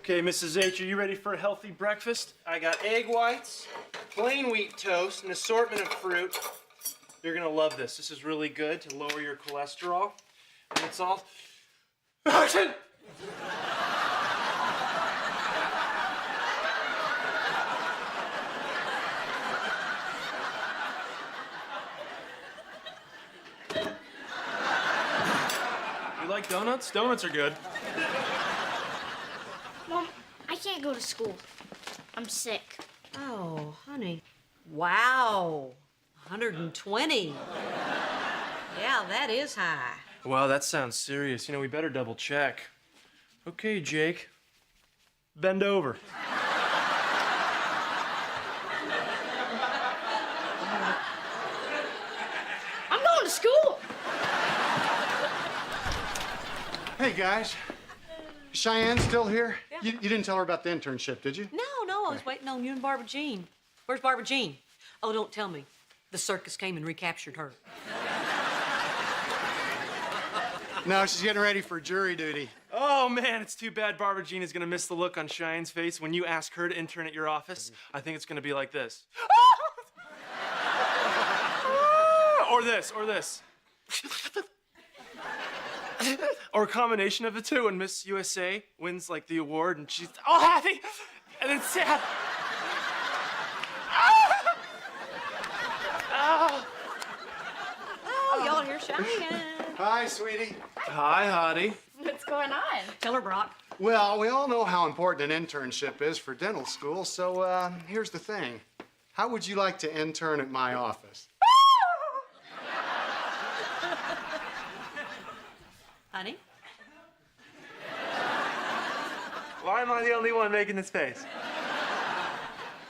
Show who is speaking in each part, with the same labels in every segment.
Speaker 1: Okay, Mrs. H, are you ready for a healthy breakfast? I got egg whites, plain wheat toast, an assortment of fruit. You're gonna love this. This is really good to lower your cholesterol. And it's all... Action! You like donuts? Donuts are good.
Speaker 2: Mom, I can't go to school. I'm sick.
Speaker 3: Oh, honey. Wow. 120. Yeah, that is high.
Speaker 1: Wow, that sounds serious. You know, we better double check. Okay, Jake. Bend over.
Speaker 2: I'm going to school.
Speaker 4: Hey, guys. Cheyenne still here? Yeah. You didn't tell her about the internship, did you?
Speaker 3: No, I was waiting on you and Barbara Jean. Where's Barbara Jean? Oh, don't tell me. The circus came and recaptured her.
Speaker 4: No, she's getting ready for jury duty.
Speaker 1: Oh, man, it's too bad Barbara Jean is gonna miss the look on Cheyenne's face when you ask her to intern at your office. I think it's gonna be like this. Or this, or this. Or a combination of the two, when Miss USA wins, like, the award, and she's all happy, and then sad.
Speaker 3: Oh, y'all here Cheyenne.
Speaker 4: Hi, sweetie.
Speaker 1: Hi, Hottie.
Speaker 2: What's going on?
Speaker 3: Tell her, Brock.
Speaker 4: Well, we all know how important an internship is for dental school, so here's the thing. How would you like to intern at my office?
Speaker 3: Honey?
Speaker 1: Why am I the only one making this face?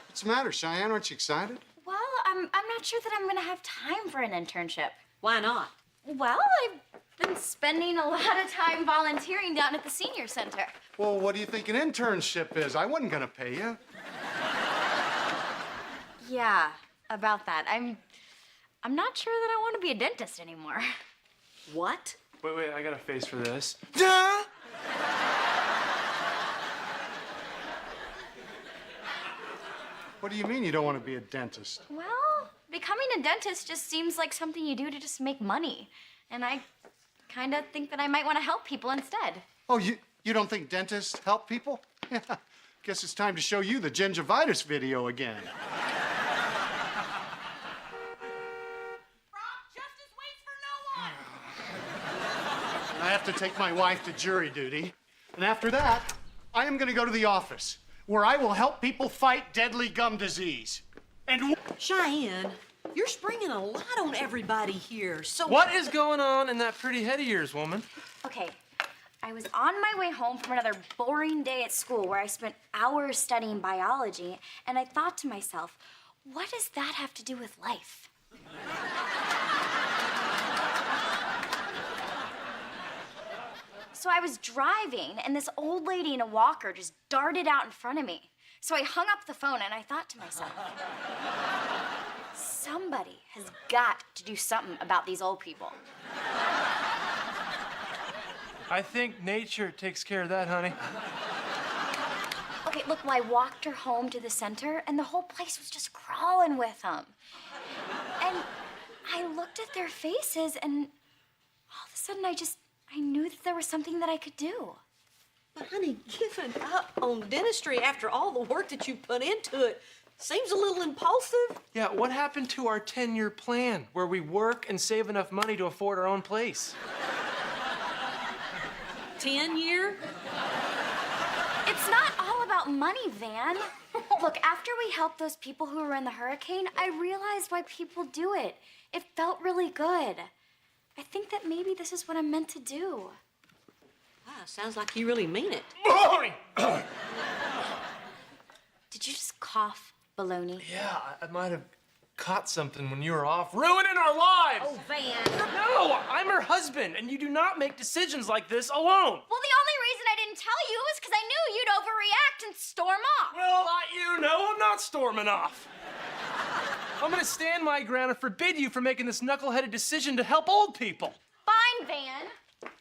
Speaker 4: What's the matter, Cheyenne? Aren't you excited?
Speaker 5: Well, I'm not sure that I'm gonna have time for an internship.
Speaker 3: Why not?
Speaker 5: Well, I've been spending a lot of time volunteering down at the senior center.
Speaker 4: Well, what do you think an internship is? I wasn't gonna pay you.
Speaker 5: Yeah, about that. I'm not sure that I want to be a dentist anymore.
Speaker 3: What?
Speaker 1: Wait, I got a face for this.
Speaker 4: What do you mean you don't want to be a dentist?
Speaker 5: Well, becoming a dentist just seems like something you do to just make money. And I kind of think that I might want to help people instead.
Speaker 4: Oh, you don't think dentists help people? Yeah. Guess it's time to show you the gingivitis video again. I have to take my wife to jury duty. And after that, I am going to go to the office, where I will help people fight deadly gum disease. And
Speaker 3: Cheyenne, you're springing a lot on everybody here, so...
Speaker 1: What is going on in that pretty head of yours, woman?
Speaker 5: Okay, I was on my way home from another boring day at school where I spent hours studying biology, and I thought to myself, what does that have to do with life? So I was driving, and this old lady in a walker just darted out in front of me. So I hung up the phone, and I thought to myself, somebody has got to do something about these old people.
Speaker 1: I think nature takes care of that, honey.
Speaker 5: Okay, look, well, I walked her home to the center, and the whole place was just crawling with them. And I looked at their faces, and all of a sudden, I knew that there was something that I could do.
Speaker 3: But honey, giving up on dentistry after all the work that you put into it seems a little impulsive.
Speaker 1: Yeah, what happened to our 10-year plan where we work and save enough money to afford our own place?
Speaker 3: 10-year?
Speaker 5: It's not all about money, Van. Look, after we helped those people who were in the hurricane, I realized why people do it. It felt really good. I think that maybe this is what I'm meant to do.
Speaker 3: Wow, sounds like you really mean it.
Speaker 5: Did you just cough, baloney?
Speaker 1: Yeah, I might have caught something when you were off, ruining our lives!
Speaker 5: Oh, Van.
Speaker 1: No, I'm her husband, and you do not make decisions like this alone.
Speaker 5: Well, the only reason I didn't tell you was because I knew you'd overreact and storm off.
Speaker 1: Well, you know I'm not storming off. I'm gonna stand my ground and forbid you from making this knuckleheaded decision to help old people.
Speaker 5: Fine, Van.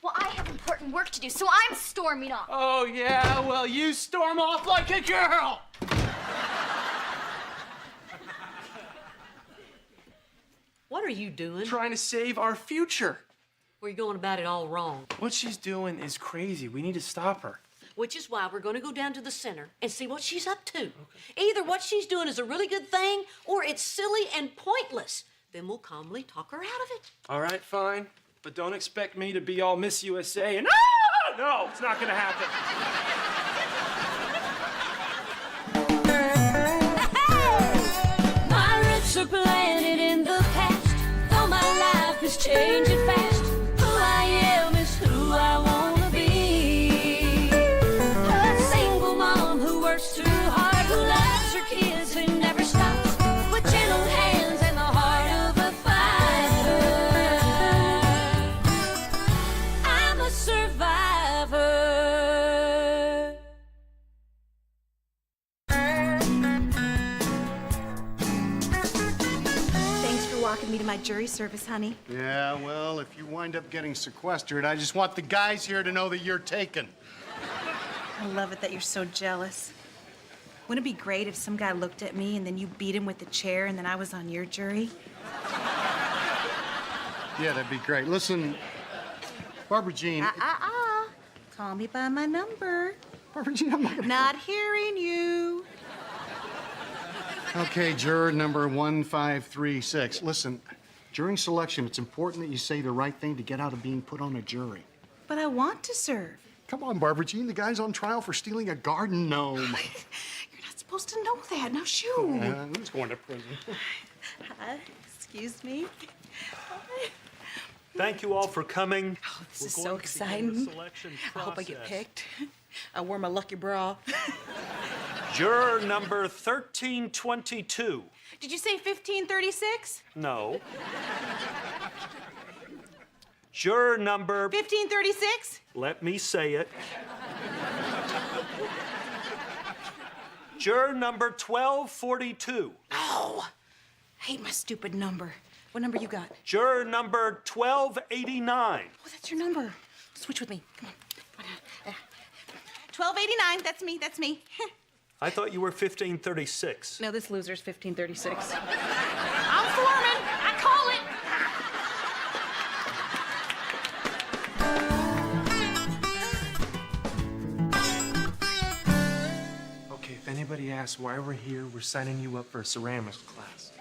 Speaker 5: Well, I have important work to do, so I'm storming off.
Speaker 1: Oh, yeah? Well, you storm off like a girl!
Speaker 3: What are you doing?
Speaker 1: Trying to save our future.
Speaker 3: We're going about it all wrong.
Speaker 1: What she's doing is crazy. We need to stop her.
Speaker 3: Which is why we're going to go down to the center and see what she's up to. Okay. Either what she's doing is a really good thing or it's silly and pointless. Then we'll calmly talk her out of it.
Speaker 1: All right, fine. But don't expect me to be all Miss USA and no, it's not gonna happen.
Speaker 6: My roots are planted in the past, though my life is changing fast. Who I am is who I wanna be. A single mom who works too hard, who loves her kids and never stops, with gentle hands and the heart of a fighter. I'm a survivor.
Speaker 7: Thanks for walking me to my jury service, honey.
Speaker 4: Yeah, well, if you wind up getting sequestered, I just want the guys here to know that you're taken.
Speaker 7: I love it that you're so jealous. Wouldn't it be great if some guy looked at me and then you beat him with the chair and then I was on your jury?
Speaker 4: Yeah, that'd be great. Listen, Barbara Jean.
Speaker 7: Call me by my number.
Speaker 4: Barbara Jean, I'm not gonna...
Speaker 7: Not hearing you.
Speaker 4: Okay, juror number 1536. Listen, during selection, it's important that you say the right thing to get out of being put on a jury.
Speaker 7: But I want to serve.
Speaker 4: Come on, Barbara Jean, the guy's on trial for stealing a garden gnome.
Speaker 7: You're not supposed to know that. Now, shoo.
Speaker 4: Who's going to prison?
Speaker 7: Excuse me.
Speaker 8: Thank you all for coming.
Speaker 7: Oh, this is so exciting. I hope I get picked. I wore my lucky bra.
Speaker 8: Juror number 1322.
Speaker 7: Did you say 1536?
Speaker 8: No. Juror number...
Speaker 7: 1536?
Speaker 8: Let me say it. Juror number 1242.
Speaker 7: Oh, I hate my stupid number. What number you got?
Speaker 8: Juror number 1289.
Speaker 7: Oh, that's your number. Switch with me. Come on. 1289. That's me. That's me.
Speaker 8: I thought you were 1536.
Speaker 7: No, this loser's 1536. I'm foreman. I call it.
Speaker 1: Okay, if anybody asks why we're here, we're signing you up for a ceramics class.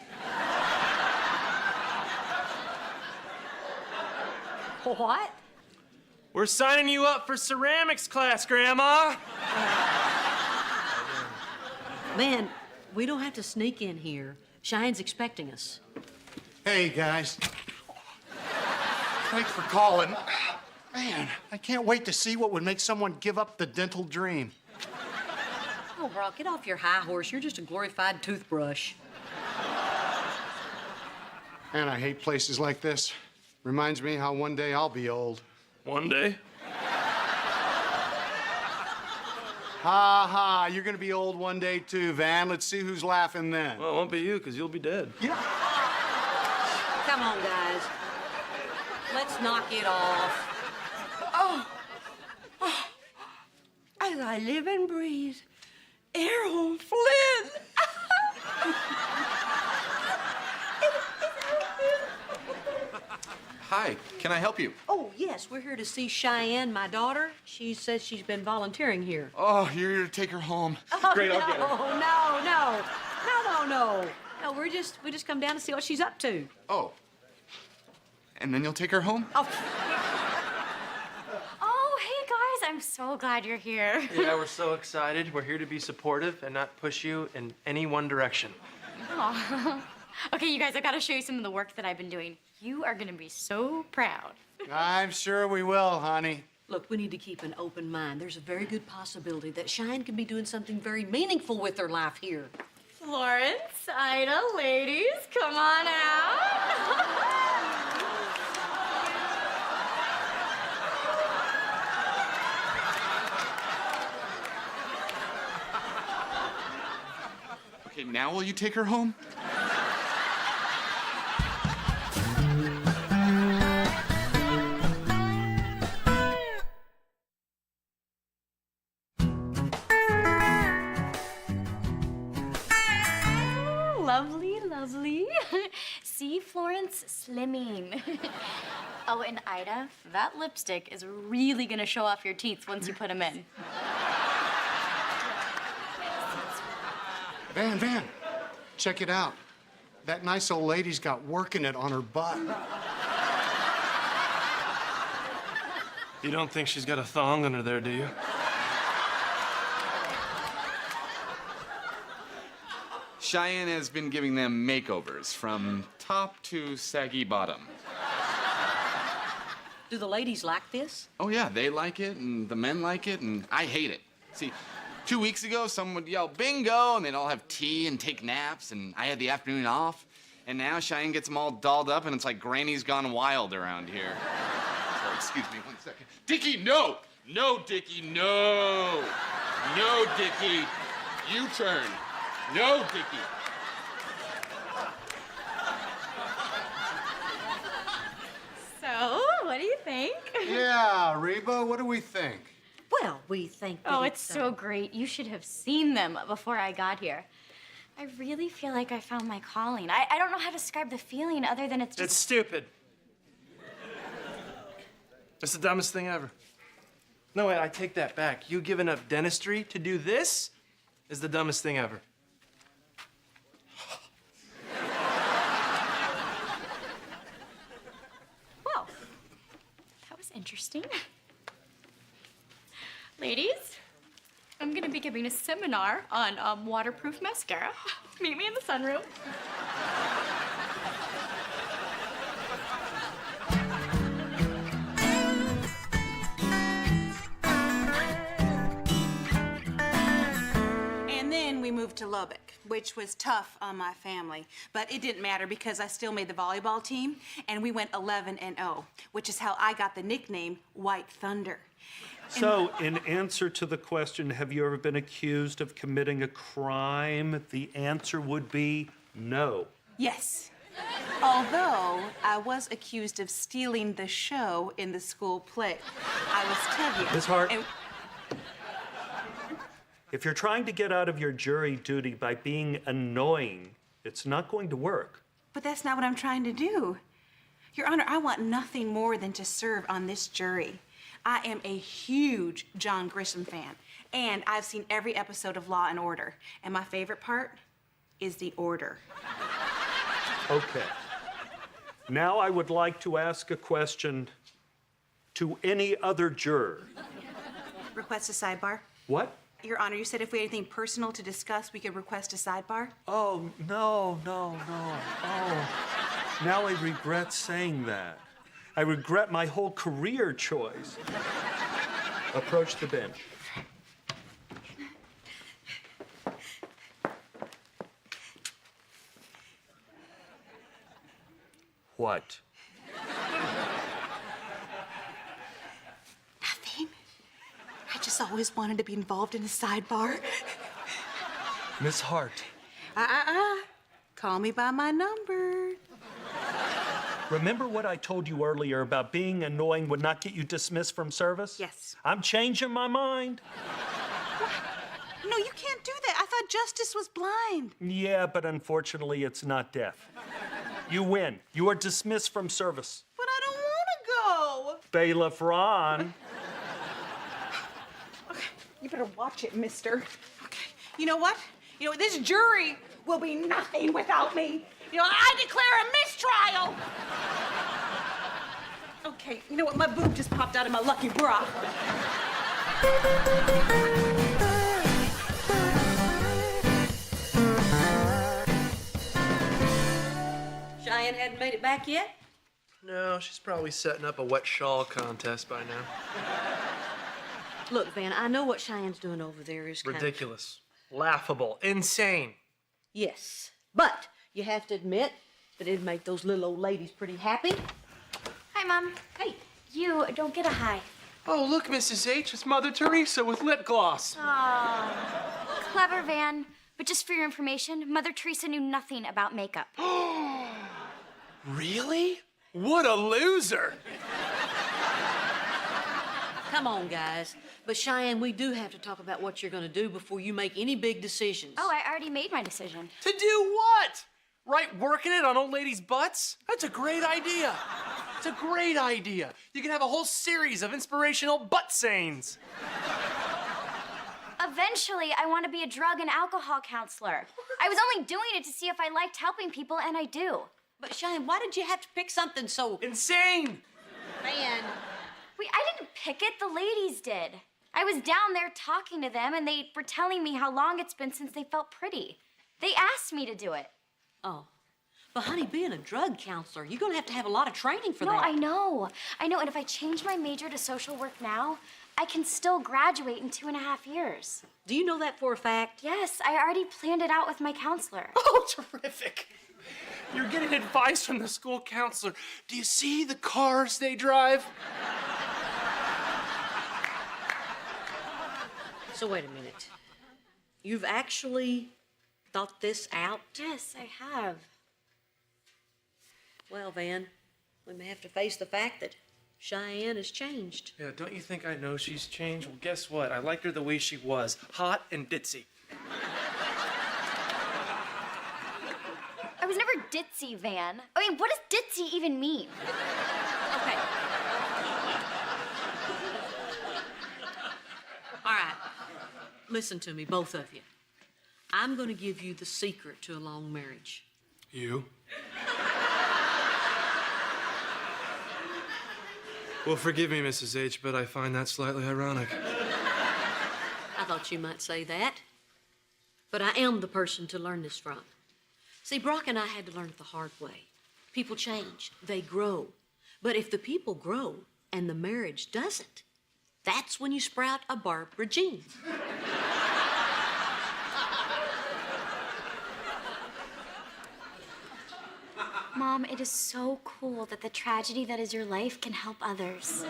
Speaker 3: What?
Speaker 1: We're signing you up for ceramics class, Grandma!
Speaker 3: Man, we don't have to sneak in here. Cheyenne's expecting us.
Speaker 4: Hey, guys. Thanks for calling. Man, I can't wait to see what would make someone give up the dental dream.
Speaker 3: Oh, Brock, get off your high horse. You're just a glorified toothbrush.
Speaker 4: Man, I hate places like this. Reminds me how one day I'll be old.
Speaker 1: One day?
Speaker 4: Ha ha, you're gonna be old one day too, Van. Let's see who's laughing then.
Speaker 1: Well, it won't be you, because you'll be dead.
Speaker 3: Come on, guys. Let's knock it off.
Speaker 6: As I live and breathe, Errol Flynn.
Speaker 9: Hi, can I help you?
Speaker 3: Oh, yes, we're here to see Cheyenne, my daughter. She says she's been volunteering here.
Speaker 9: Oh, you're here to take her home. Great, I'll get her.
Speaker 3: No, we just come down to see what she's up to.
Speaker 9: Oh. And then you'll take her home?
Speaker 5: Oh, hey guys, I'm so glad you're here.
Speaker 1: Yeah, we're so excited. We're here to be supportive and not push you in any one direction.
Speaker 5: Oh. Okay, you guys, I've got to show you some of the work that I've been doing. You are gonna be so proud.
Speaker 4: I'm sure we will, honey.
Speaker 3: Look, we need to keep an open mind. There's a very good possibility that Cheyenne could be doing something very meaningful with her life here.
Speaker 5: Florence, Ida, ladies, come on out.
Speaker 9: Okay, now will you take her home?
Speaker 5: See, Florence? Slimming. Oh, and Ida, that lipstick is really gonna show off your teeth once you put them in.
Speaker 4: Van, check it out. That nice old lady's got working it on her butt.
Speaker 1: You don't think she's got a thong under there, do you?
Speaker 9: Cheyenne has been giving them makeovers from top to saggy bottom.
Speaker 3: Do the ladies like this?
Speaker 9: Oh, yeah, they like it, and the men like it, and I hate it. See, 2 weeks ago, someone would yell, bingo, and they'd all have tea and take naps, and I had the afternoon off. And now Cheyenne gets them all dolled up, and it's like Granny's gone wild around here. So, excuse me 1 second. Dickie, no! No, Dickie, no! No, Dickie. U-turn. No, Dickie.
Speaker 5: So, what do you think?
Speaker 4: Yeah, Reba, what do we think?
Speaker 3: Well, we think that
Speaker 5: Oh, it's so great. You should have seen them before I got here. I really feel like I found my calling. I don't know how to describe the feeling other than it's just...
Speaker 1: It's stupid. It's the dumbest thing ever. No, wait, I take that back. You giving up dentistry to do this is the dumbest thing ever.
Speaker 5: Well, that was interesting. Ladies, I'm gonna be giving a seminar on waterproof mascara. Meet me in the sunroom.
Speaker 7: And then we moved to Lubbock, which was tough on my family. But it didn't matter because I still made the volleyball team, and we went 11-0, which is how I got the nickname White Thunder.
Speaker 8: So, in answer to the question, have you ever been accused of committing a crime? The answer would be no.
Speaker 7: Yes. Although I was accused of stealing the show in the school play. I was Tevye.
Speaker 8: Ms. Hart.
Speaker 7: and-
Speaker 8: If you're trying to get out of your jury duty by being annoying, it's not going to work.
Speaker 7: But that's not what I'm trying to do. Your Honor, I want nothing more than to serve on this jury. I am a huge John Grisham fan, and I've seen every episode of Law and Order. And my favorite part is the order.
Speaker 8: Okay. Now I would like to ask a question to any other juror.
Speaker 7: Request a sidebar.
Speaker 8: What?
Speaker 7: Your Honor, you said if we had anything personal to discuss, we could request a sidebar?
Speaker 8: Oh, no. Oh, now I regret saying that. I regret my whole career choice. Approach the bench. What?
Speaker 7: Nothing. I just always wanted to be involved in a sidebar.
Speaker 8: Miss Hart,
Speaker 7: Call me by my number.
Speaker 8: remember what I told you earlier about being annoying would not get you dismissed from service?
Speaker 7: Yes.
Speaker 8: I'm changing my mind.
Speaker 7: No, you can't do that. I thought justice was blind.
Speaker 8: Yeah, but unfortunately, it's not deaf. You win. You are dismissed from service.
Speaker 7: But I don't want to go.
Speaker 8: Bailiff Ron.
Speaker 7: Okay, you better watch it, mister. Okay, you know what? This jury will be nothing without me. I declare a mistrial. Okay, you know what? My boob just popped out of my lucky bra.
Speaker 3: Cheyenne hadn't made it back yet?
Speaker 1: No, she's probably setting up a wet shawl contest by now.
Speaker 3: Look, Van, I know what Cheyenne's doing over there is kind
Speaker 1: Ridiculous. Laughable. Insane.
Speaker 3: Yes, but you have to admit that it'd make those little old ladies pretty happy.
Speaker 5: Hi, Mom.
Speaker 3: Hey,
Speaker 5: You don't get a hi.
Speaker 1: Oh, look, Mrs. H, it's Mother Teresa with lip gloss.
Speaker 5: Clever, Van. But just for your information, Mother Teresa knew nothing about makeup.
Speaker 1: Really? What a loser.
Speaker 3: come on, guys. But Cheyenne, we do have to talk about what you're gonna do before you make any big decisions.
Speaker 5: Oh, I already made my decision.
Speaker 1: To do what? Right, working it on old ladies' butts? That's a great idea. It's a great idea. You can have a whole series of inspirational butt sayings.
Speaker 5: Eventually, I want to be a drug and alcohol counselor. I was only doing it to see if I liked helping people, and I do.
Speaker 3: But Cheyenne, why did you have to pick something so...
Speaker 1: Insane!
Speaker 3: Man.
Speaker 5: Wait, I didn't pick it, the ladies did. I was down there talking to them, and they were telling me how long it's been since they felt pretty. They asked me to do it.
Speaker 3: Oh. But honey, being a drug counselor, you're gonna have to have a lot of training for
Speaker 5: No,
Speaker 3: that.
Speaker 5: I know, and if I change my major to social work now, I can still graduate in 2.5 years.
Speaker 3: Do you know that for a fact?
Speaker 5: Yes, I already planned it out with my counselor.
Speaker 1: Oh, terrific. You're getting advice from the school counselor. Do you see the cars they drive?
Speaker 3: So wait a minute. You've actually thought this out?
Speaker 5: Yes, I have.
Speaker 3: Well, Van, we may have to face the fact that Cheyenne has changed.
Speaker 1: Yeah, don't you think I know she's changed? Well, guess what? I liked her the way she was. Hot and ditzy.
Speaker 5: I was never ditzy, Van. I mean, what does ditzy even mean?
Speaker 3: Okay. All right. Listen to me, both of you. I'm going to give you the secret to a long marriage.
Speaker 1: You? Well, forgive me, Mrs. H, but I find that slightly ironic.
Speaker 3: I thought you might say that. But I am the person to learn this from. See, Brock and I had to learn it the hard way. People change, they grow. But if the people grow and the marriage doesn't, that's when you sprout a Barbara Jean.
Speaker 5: Mom, it is so cool that the tragedy that is your life can help others.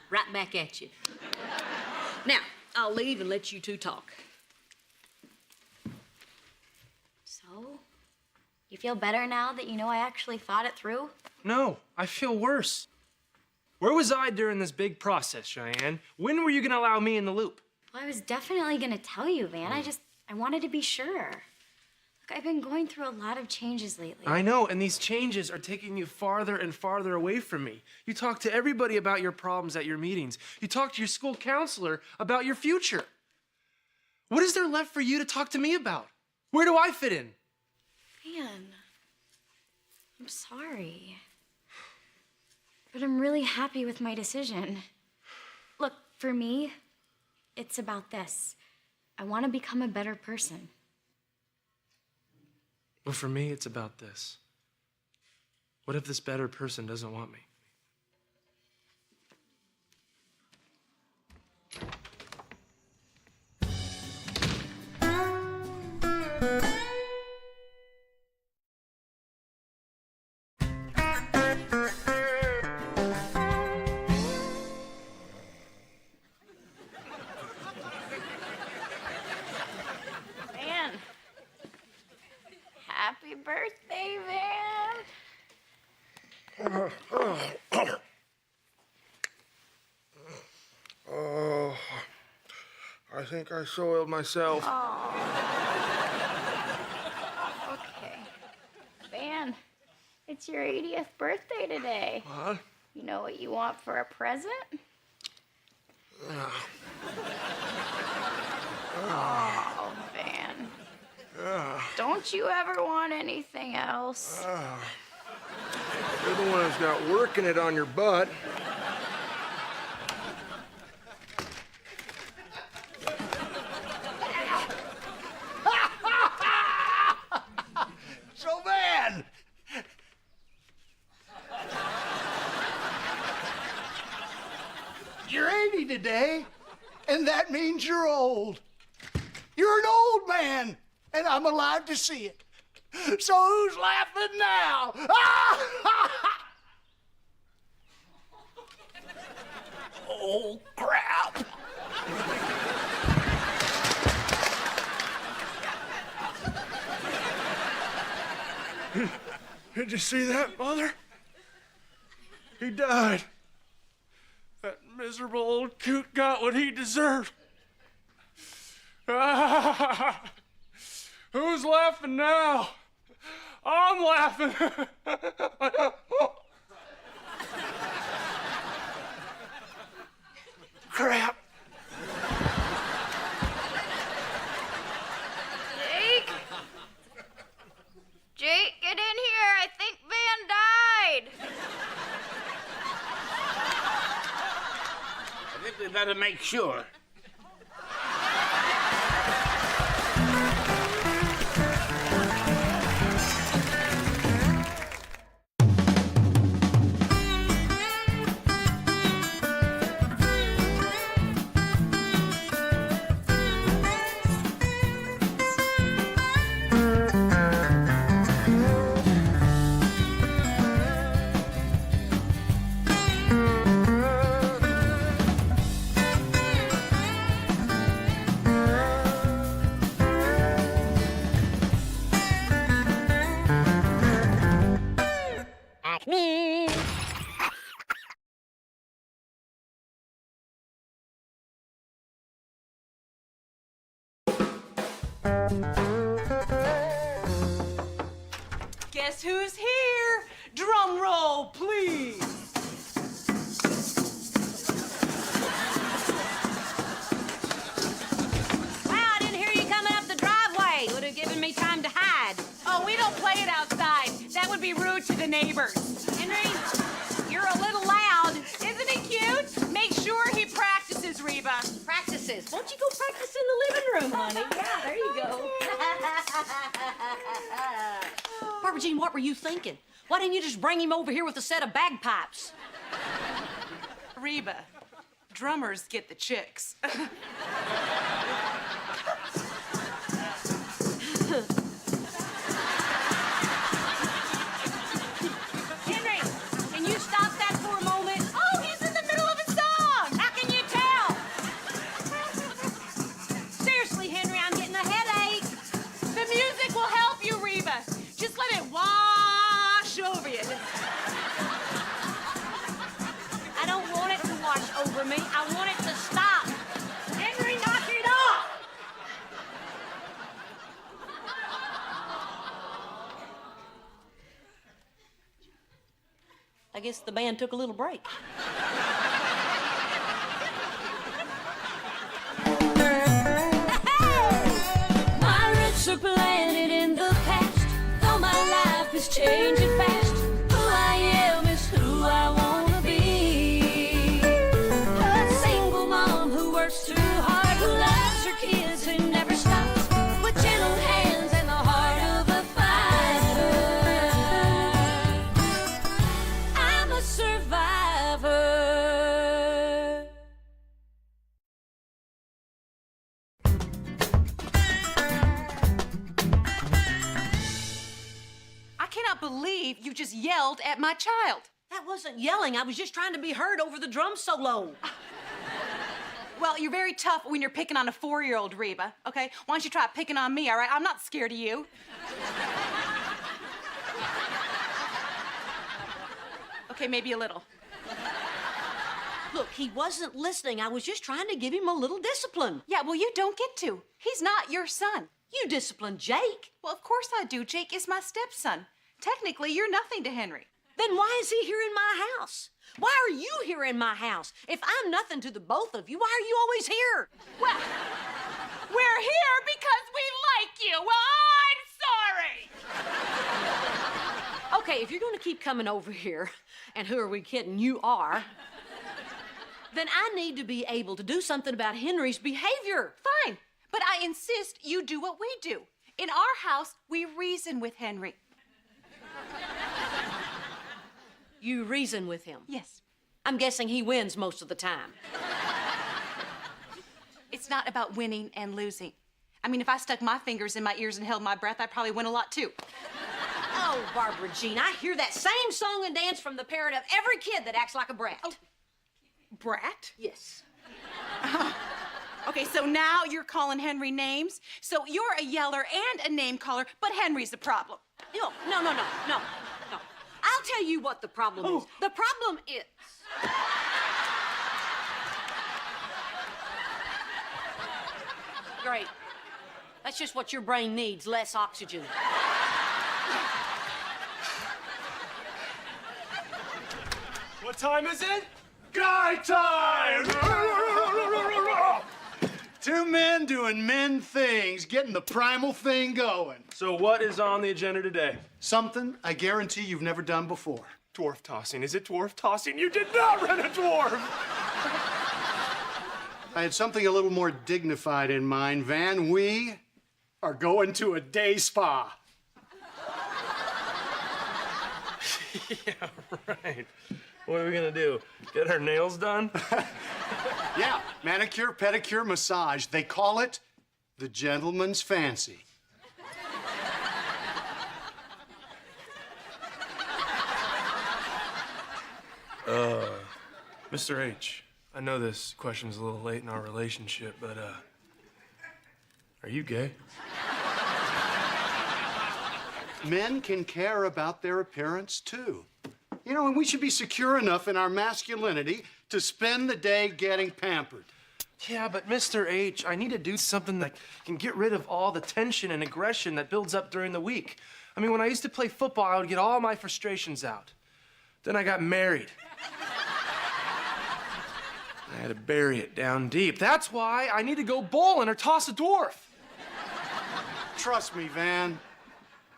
Speaker 3: Right back at you. Now, I'll leave and let you two talk.
Speaker 5: So, you feel better now that you know I actually thought it through?
Speaker 1: No, I feel worse. Where was I during this big process, Cheyenne? When were you gonna allow me in the loop?
Speaker 5: Well, I was definitely gonna tell you, Van. I wanted to be sure. Look, I've been going through a lot of changes lately.
Speaker 1: I know, and these changes are taking you farther and farther away from me. You talk to everybody about your problems at your meetings. You talk to your school counselor about your future. What is there left for you to talk to me about? Where do I fit in?
Speaker 5: Van, I'm sorry. But I'm really happy with my decision. Look, for me, it's about this. I want to become a better person.
Speaker 1: Well, for me, it's about this. What if this better person doesn't want me?
Speaker 5: Van. Happy birthday, Van.
Speaker 10: Oh, I think I soiled myself.
Speaker 5: Okay. Van, it's your 80th birthday today.
Speaker 10: What?
Speaker 5: You know what you want for a present? Oh, Van. Don't you ever want anything else?
Speaker 10: You're the one who's got working it on your butt.
Speaker 4: So, Van, you're 80 today, and that means you're old. You're an old man, and I'm allowed to see it. So who's laughing now? Oh, crap.
Speaker 10: Did you see that, Mother? He died.
Speaker 1: That miserable old coot got what he deserved.
Speaker 10: Who's laughing now? I'm laughing. Crap.
Speaker 2: Jake? Jake, get in here. I think Van died.
Speaker 11: I think we better make sure.
Speaker 7: Guess who's here? Drum roll, please.
Speaker 3: Wow, I didn't hear you coming up the driveway. Would have given me time to hide.
Speaker 7: Oh, we don't play it outside. That would be rude to the neighbors.
Speaker 3: Henry, you're a little loud.
Speaker 7: Isn't he cute? Make sure he practices, Reba.
Speaker 3: Practices. Won't you go practice in the living room, honey? Yeah, there you go. Barbara Jean, what were you thinking? Why didn't you just bring him over here with a set of bagpipes?
Speaker 7: Reba, drummers get the chicks.
Speaker 3: Henry, can you stop that for a moment?
Speaker 7: Oh, he's in the middle of a song.
Speaker 3: How can you tell? Seriously, Henry, I'm getting a headache.
Speaker 7: The music will help you, Reba. Just let it wash over you.
Speaker 3: I don't want it to wash over me. I want it to stop. Henry, knock it off! I guess the band took a little break.
Speaker 6: My roots are planted in the past, though my life is changing fast. Who I am is who I wanna be. A single mom who works too hard, who loves her kids and never stops, with gentle hands and the heart of a fighter. I'm a survivor.
Speaker 7: I cannot believe you just yelled at my child.
Speaker 3: That wasn't yelling. I was just trying to be heard over the drum solo.
Speaker 7: Well, you're very tough when you're picking on a 4-year-old, Reba, okay? Why don't you try picking on me, all right? I'm not scared of you. Okay, maybe a little.
Speaker 3: Look, he wasn't listening. I was just trying to give him a little discipline.
Speaker 7: Yeah, well, you don't get to. He's not your son.
Speaker 3: You disciplined Jake.
Speaker 7: Well, of course I do. Jake is my stepson. Technically, you're nothing to Henry.
Speaker 3: Then why is he here in my house? Why are you here in my house? If I'm nothing to the both of you, why are you always here?
Speaker 7: Well, we're here because we like you. Well, I'm sorry.
Speaker 3: Okay, if you're going to keep coming over here, and who are we kidding? You are. Then I need to be able to do something about Henry's behavior.
Speaker 7: Fine, but I insist you do what we do. In our house, we reason with Henry.
Speaker 3: You reason with him.
Speaker 7: Yes.
Speaker 3: I'm guessing he wins most of the time.
Speaker 7: It's not about winning and losing. I mean, if I stuck my fingers in my ears and held my breath, I'd probably win a lot too.
Speaker 3: Oh, Barbara Jean, I hear that same song and dance from the parent of every kid that acts like a brat.
Speaker 7: Oh. Brat?
Speaker 3: Yes.
Speaker 7: Okay, so now you're calling Henry names. So you're a yeller and a name caller, but Henry's the problem.
Speaker 3: No. I'll tell you what the problem is. The problem is... Great. That's just what your brain needs, less oxygen.
Speaker 1: What time is it?
Speaker 4: Guy time! Two men doing men things, getting the primal thing going.
Speaker 1: So what is on the agenda today?
Speaker 4: Something I guarantee you've never done before.
Speaker 1: Dwarf tossing. Is it dwarf tossing? You did not rent a dwarf!
Speaker 4: I had something a little more dignified in mind, Van. We are going to a day spa.
Speaker 1: Yeah, right. What are we gonna do? Get our nails done?
Speaker 4: Yeah, manicure, pedicure, massage. They call it the gentleman's fancy.
Speaker 1: Mr. H, I know this question's a little late in our relationship, but, are you gay?
Speaker 4: Men can care about their appearance, too. You know, and we should be secure enough in our masculinity to spend the day getting pampered.
Speaker 1: Yeah, but Mr. H, I need to do something that can get rid of all the tension and aggression that builds up during the week. I mean, when I used to play football, I would get all my frustrations out. Then I got married. I had to bury it down deep. That's why I need to go bowling or toss a dwarf.
Speaker 4: Trust me, Van.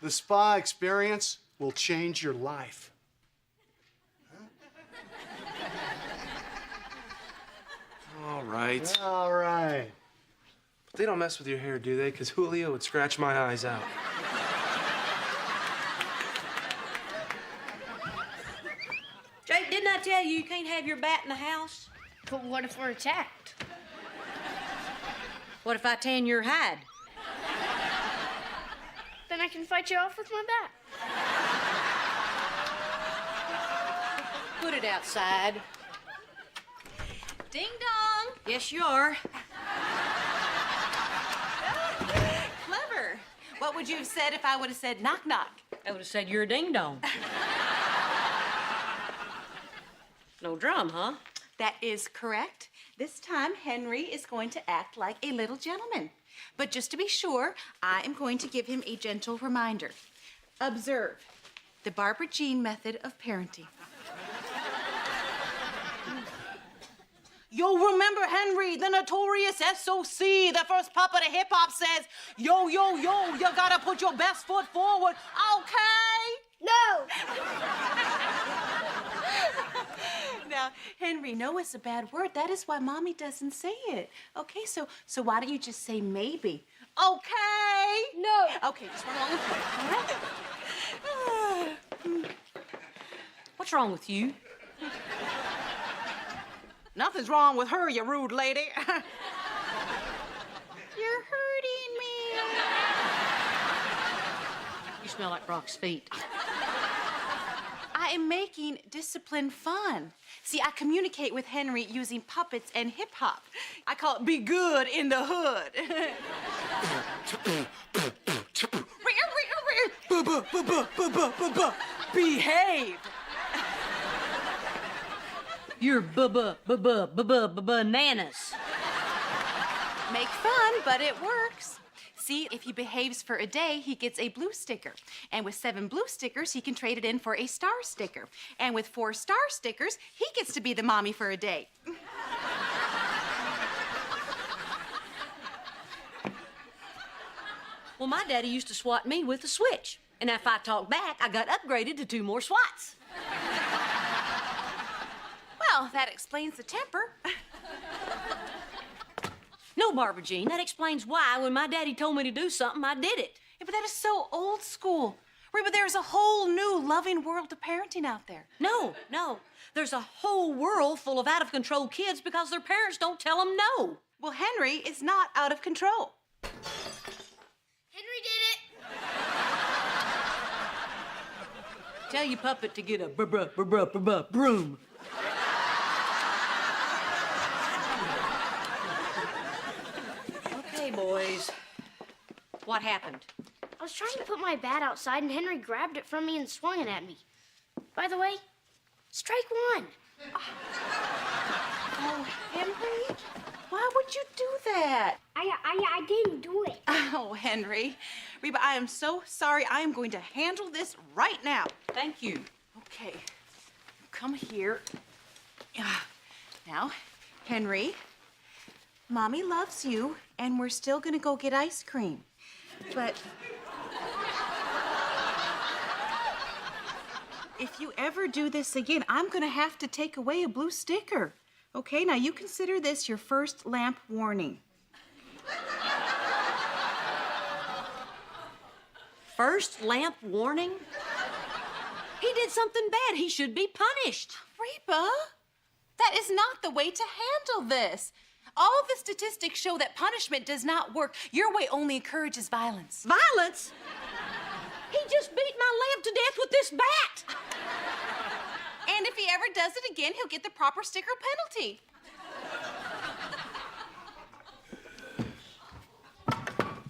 Speaker 4: The spa experience will change your life.
Speaker 1: All right.
Speaker 4: All right.
Speaker 1: But they don't mess with your hair, do they? Because Julio would scratch my eyes out.
Speaker 3: Jake, didn't I tell you can't have your bat in the house?
Speaker 2: But what if we're attacked?
Speaker 3: What if I tan your hide?
Speaker 2: Then I can fight you off with my bat.
Speaker 3: Put it outside.
Speaker 7: Ding dong.
Speaker 3: Yes, you are.
Speaker 7: Clever. What would you have said if I would have said knock knock?
Speaker 3: I would have said you're a ding-dong. No drum, huh?
Speaker 7: That is correct. This time, Henry is going to act like a little gentleman. But just to be sure, I am going to give him a gentle reminder. Observe the Barbara Jean method of parenting. Yo, remember Henry, the notorious SOC, the first papa to hip-hop says, yo, yo, yo, you gotta put your best foot forward, okay?
Speaker 2: No!
Speaker 7: Now, Henry, no is a bad word. That is why Mommy doesn't say it. Okay, so why don't you just say maybe? Okay?
Speaker 2: No!
Speaker 7: Okay, just one along with me, all right?
Speaker 3: What's wrong with you?
Speaker 7: Nothing's wrong with her, you rude lady. You're hurting me.
Speaker 3: You smell like Brock's feet.
Speaker 7: I am making discipline fun. See, I communicate with Henry using puppets and hip hop. I call it be good in the hood. Behave.
Speaker 3: You're bananas.
Speaker 7: Make fun, but it works. See, if he behaves for a day, he gets a blue sticker. And with 7 blue stickers, he can trade it in for a star sticker. And with 4 star stickers, he gets to be the mommy for a day.
Speaker 3: Well, my daddy used to swat me with a switch. And if I talked back, I got upgraded to 2 more swats.
Speaker 7: Well, that explains the temper.
Speaker 3: No, Barbara Jean, that explains why when my daddy told me to do something, I did it.
Speaker 7: Yeah, but that is so old school. Reba, there's a whole new loving world of parenting out there.
Speaker 3: No. There's a whole world full of out-of-control kids because their parents don't tell them no.
Speaker 7: Well, Henry is not out of control.
Speaker 2: Henry did it!
Speaker 3: Tell your puppet to get a broom. Okay, boys. What happened?
Speaker 2: I was trying to put my bat outside and Henry grabbed it from me and swung it at me. By the way, strike one.
Speaker 7: Oh, Henry, why would you do that?
Speaker 2: I didn't do it.
Speaker 7: Oh, Henry. Reba, I am so sorry. I am going to handle this right now.
Speaker 3: Thank you.
Speaker 7: Okay, come here. Now, Henry, Mommy loves you, and we're still gonna go get ice cream. But if you ever do this again, I'm gonna have to take away a blue sticker. Okay, now you consider this your first lamp warning.
Speaker 3: First lamp warning? He did something bad. He should be punished.
Speaker 7: Reba, that is not the way to handle this. All the statistics show that punishment does not work. Your way only encourages violence.
Speaker 3: Violence? He just beat my lamp to death with this bat.
Speaker 7: And if he ever does it again, he'll get the proper sticker penalty.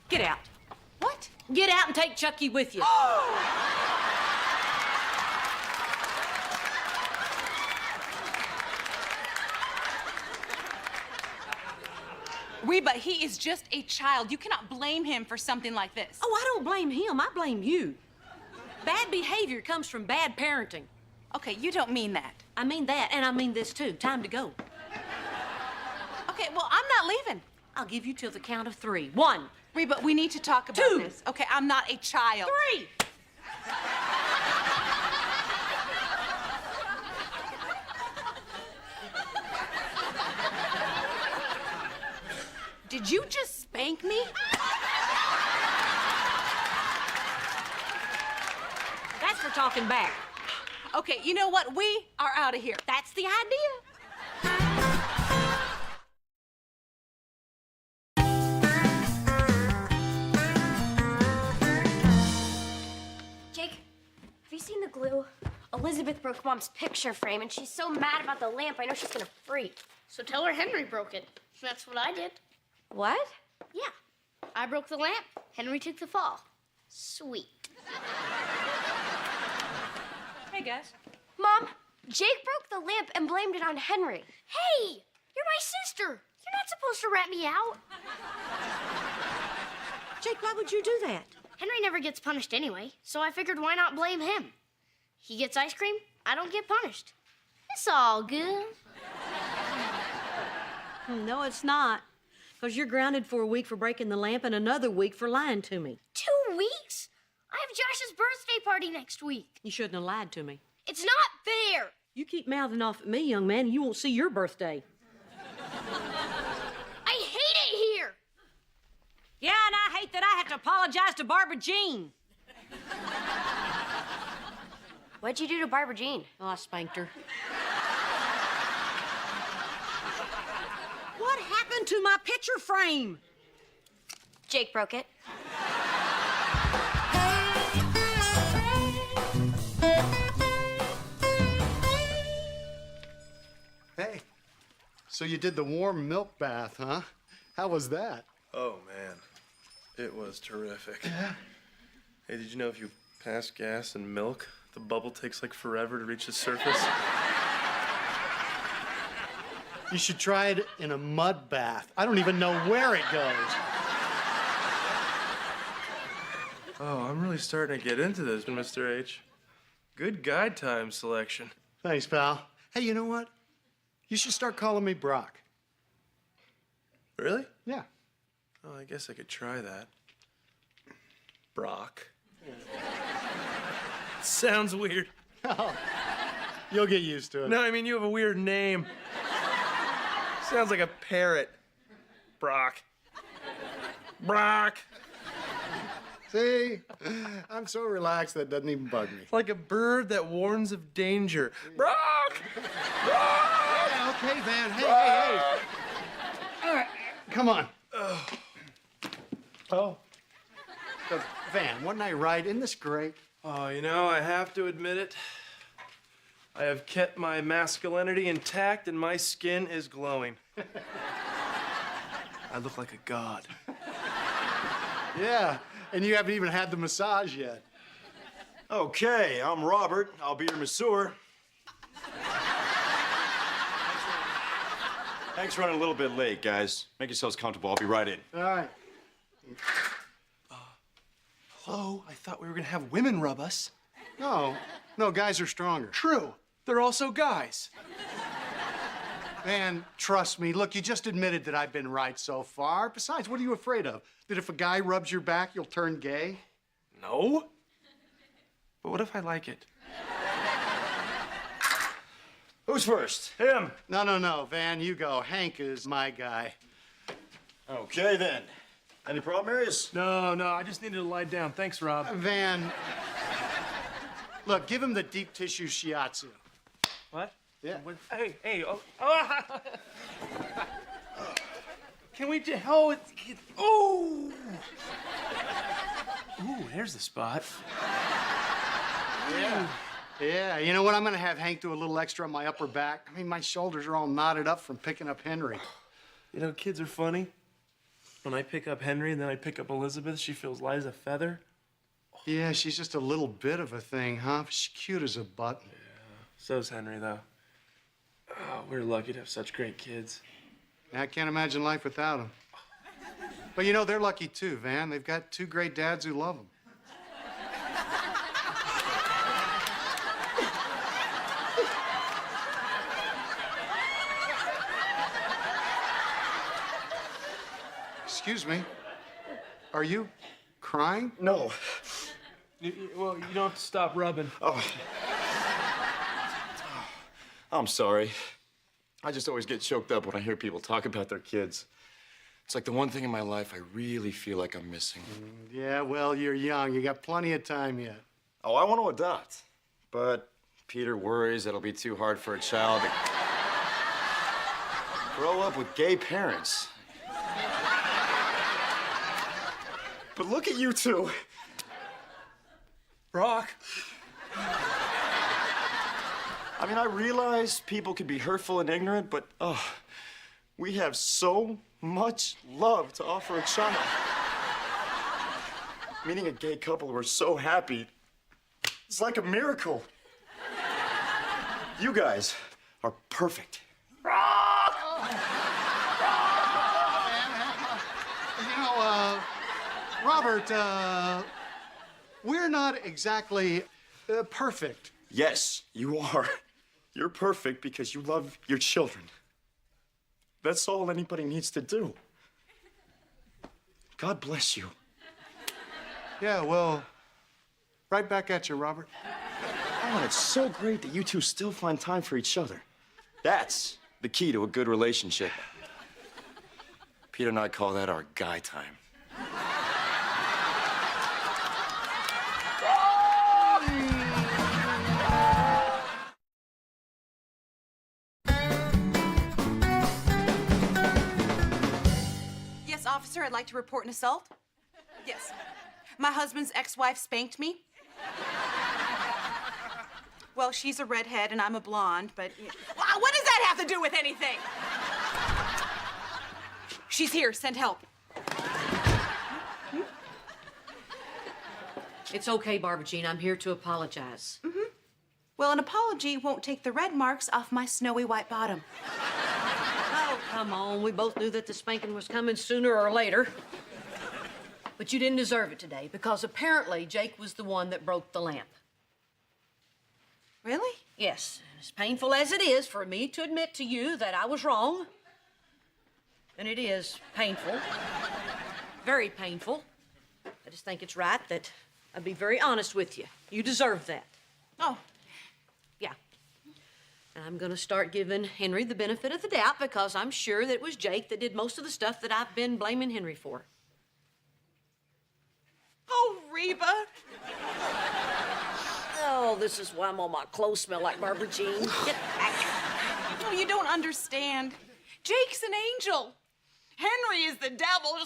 Speaker 3: Get out.
Speaker 7: What?
Speaker 3: Get out and take Chucky with you.
Speaker 7: Reba, he is just a child. You cannot blame him for something like this.
Speaker 3: Oh, I don't blame him. I blame you. Bad behavior comes from bad parenting.
Speaker 7: Okay, you don't mean that.
Speaker 3: I mean that, and I mean this too. Time to go.
Speaker 7: Okay, well, I'm not leaving.
Speaker 3: I'll give you till the count of 3. 1.
Speaker 7: Reba, we need to talk about
Speaker 3: 2.
Speaker 7: this. Okay, I'm not a child.
Speaker 3: 3.
Speaker 7: Did you just spank me?
Speaker 3: That's for talking back.
Speaker 7: Okay, you know what? We are out of here.
Speaker 3: That's the idea.
Speaker 2: Jake, have you seen the glue? Elizabeth broke Mom's picture frame, and she's so mad about the lamp, I know she's gonna freak.
Speaker 11: So tell her Henry broke it. That's what I did.
Speaker 2: What?
Speaker 11: Yeah. I broke the lamp. Henry took the fall. Sweet.
Speaker 3: Hey, guys.
Speaker 2: Mom, Jake broke the lamp and blamed it on Henry.
Speaker 11: Hey, you're my sister. You're not supposed to rat me out.
Speaker 3: Jake, why would you do that?
Speaker 11: Henry never gets punished anyway, so I figured why not blame him? He gets ice cream, I don't get punished. It's all good.
Speaker 3: No, it's not. Because you're grounded for a week for breaking the lamp and another week for lying to me.
Speaker 11: 2 weeks? I have Josh's birthday party next week.
Speaker 3: You shouldn't have lied to me.
Speaker 11: It's not fair.
Speaker 3: You keep mouthing off at me, young man, and you won't see your birthday.
Speaker 11: I hate it here.
Speaker 3: Yeah, and I hate that I have to apologize to Barbara Jean.
Speaker 2: What'd you do to Barbara Jean?
Speaker 3: Oh, I spanked her. What happened to my picture frame?
Speaker 2: Jake broke it.
Speaker 4: Hey, so you did the warm milk bath, huh? How was that?
Speaker 1: Oh, man. It was terrific. Hey, did you know if you pass gas in milk, the bubble takes like forever to reach the surface?
Speaker 4: You should try it in a mud bath. I don't even know where it goes.
Speaker 1: Oh, I'm really starting to get into this, Mr. H. Good guide time selection.
Speaker 4: Thanks, pal. Hey, you know what? You should start calling me Brock.
Speaker 1: Really?
Speaker 4: Yeah.
Speaker 1: Oh, I guess I could try that. Brock. Sounds weird.
Speaker 4: Oh, you'll get used to it.
Speaker 1: No, I mean, you have a weird name. Sounds like a parrot. Brock. Brock.
Speaker 4: See? I'm so relaxed that doesn't even bug me.
Speaker 1: Like a bird that warns of danger. Brock!
Speaker 4: Yeah, okay, Van. Hey. All right, come on. Oh. Van, wasn't I right? Isn't this great?
Speaker 1: Oh, you know, I have to admit it. I have kept my masculinity intact and my skin is glowing. I look like a god.
Speaker 4: Yeah, and you haven't even had the massage yet.
Speaker 12: Okay, I'm Robert. I'll be your masseur. Hank's running a little bit late, guys. Make yourselves comfortable. I'll be right in.
Speaker 4: All right.
Speaker 1: Hello? I thought we were gonna have women rub us.
Speaker 4: No, guys are stronger.
Speaker 1: True. They're also guys.
Speaker 4: Man, trust me. Look, you just admitted that I've been right so far. Besides, what are you afraid of? That if a guy rubs your back, you'll turn gay?
Speaker 1: No. But what if I like it?
Speaker 12: Who's first?
Speaker 1: Him.
Speaker 4: No, Van, you go. Hank is my guy.
Speaker 12: Okay, then. Any problem areas?
Speaker 1: No, I just needed to lie down. Thanks, Rob.
Speaker 4: Van, look, give him the deep tissue shiatsu.
Speaker 1: What?
Speaker 4: Yeah.
Speaker 1: Hey, oh. Can we just, oh, oh. Ooh, there's the spot.
Speaker 4: Yeah, you know what? I'm gonna have Hank do a little extra on my upper back. I mean, my shoulders are all knotted up from picking up Henry.
Speaker 1: You know, kids are funny. When I pick up Henry and then I pick up Elizabeth, she feels light as a feather.
Speaker 4: Yeah, she's just a little bit of a thing, huh? She's cute as a button.
Speaker 1: Yeah, so's Henry, though. Oh, we're lucky to have such great kids.
Speaker 4: I can't imagine life without them. But you know, they're lucky too, Van. They've got two great dads who love them. Excuse me. Are you crying?
Speaker 12: No.
Speaker 1: Well, you don't have to stop rubbing.
Speaker 12: Oh. I'm sorry. I just always get choked up when I hear people talk about their kids. It's like the one thing in my life I really feel like I'm missing.
Speaker 4: Yeah, well, you're young. You got plenty of time yet.
Speaker 12: Oh, I want to adopt. But Peter worries it'll be too hard for a child to grow up with gay parents. But look at you two.
Speaker 1: Brock.
Speaker 12: I mean, I realize people can be hurtful and ignorant, but we have so much love to offer a child. Meeting a gay couple who are so happy, it's like a miracle. You guys are perfect.
Speaker 4: You know, Robert, we're not exactly perfect.
Speaker 12: Yes, you are. You're perfect because you love your children. That's all anybody needs to do. God bless you.
Speaker 4: Yeah, well, right back at you, Robert.
Speaker 12: Oh, and it's so great that you two still find time for each other. That's the key to a good relationship. Peter and I call that our guy time.
Speaker 7: Yes, officer, I'd like to report an assault. Yes. My husband's ex-wife spanked me. Well, she's a redhead and I'm a blonde, but... Wow, what does that have to do with anything? She's here. Send help.
Speaker 3: It's okay, Barbara Jean. I'm here to apologize.
Speaker 7: Well, an apology won't take the red marks off my snowy white bottom.
Speaker 3: Oh, come on. We both knew that the spanking was coming sooner or later. But you didn't deserve it today because apparently Jake was the one that broke the lamp.
Speaker 7: Really?
Speaker 3: Yes. As painful as it is for me to admit to you that I was wrong, and it is painful, very painful, I just think it's right that I be very honest with you. You deserve that.
Speaker 7: Oh.
Speaker 3: Yeah. And I'm gonna start giving Henry the benefit of the doubt because I'm sure that it was Jake that did most of the stuff that I've been blaming Henry for.
Speaker 7: Oh, Reba.
Speaker 3: Oh, this is why all my clothes smell like Barbara Jean. Get back.
Speaker 7: No, you don't understand. Jake's an angel. Henry is the devil.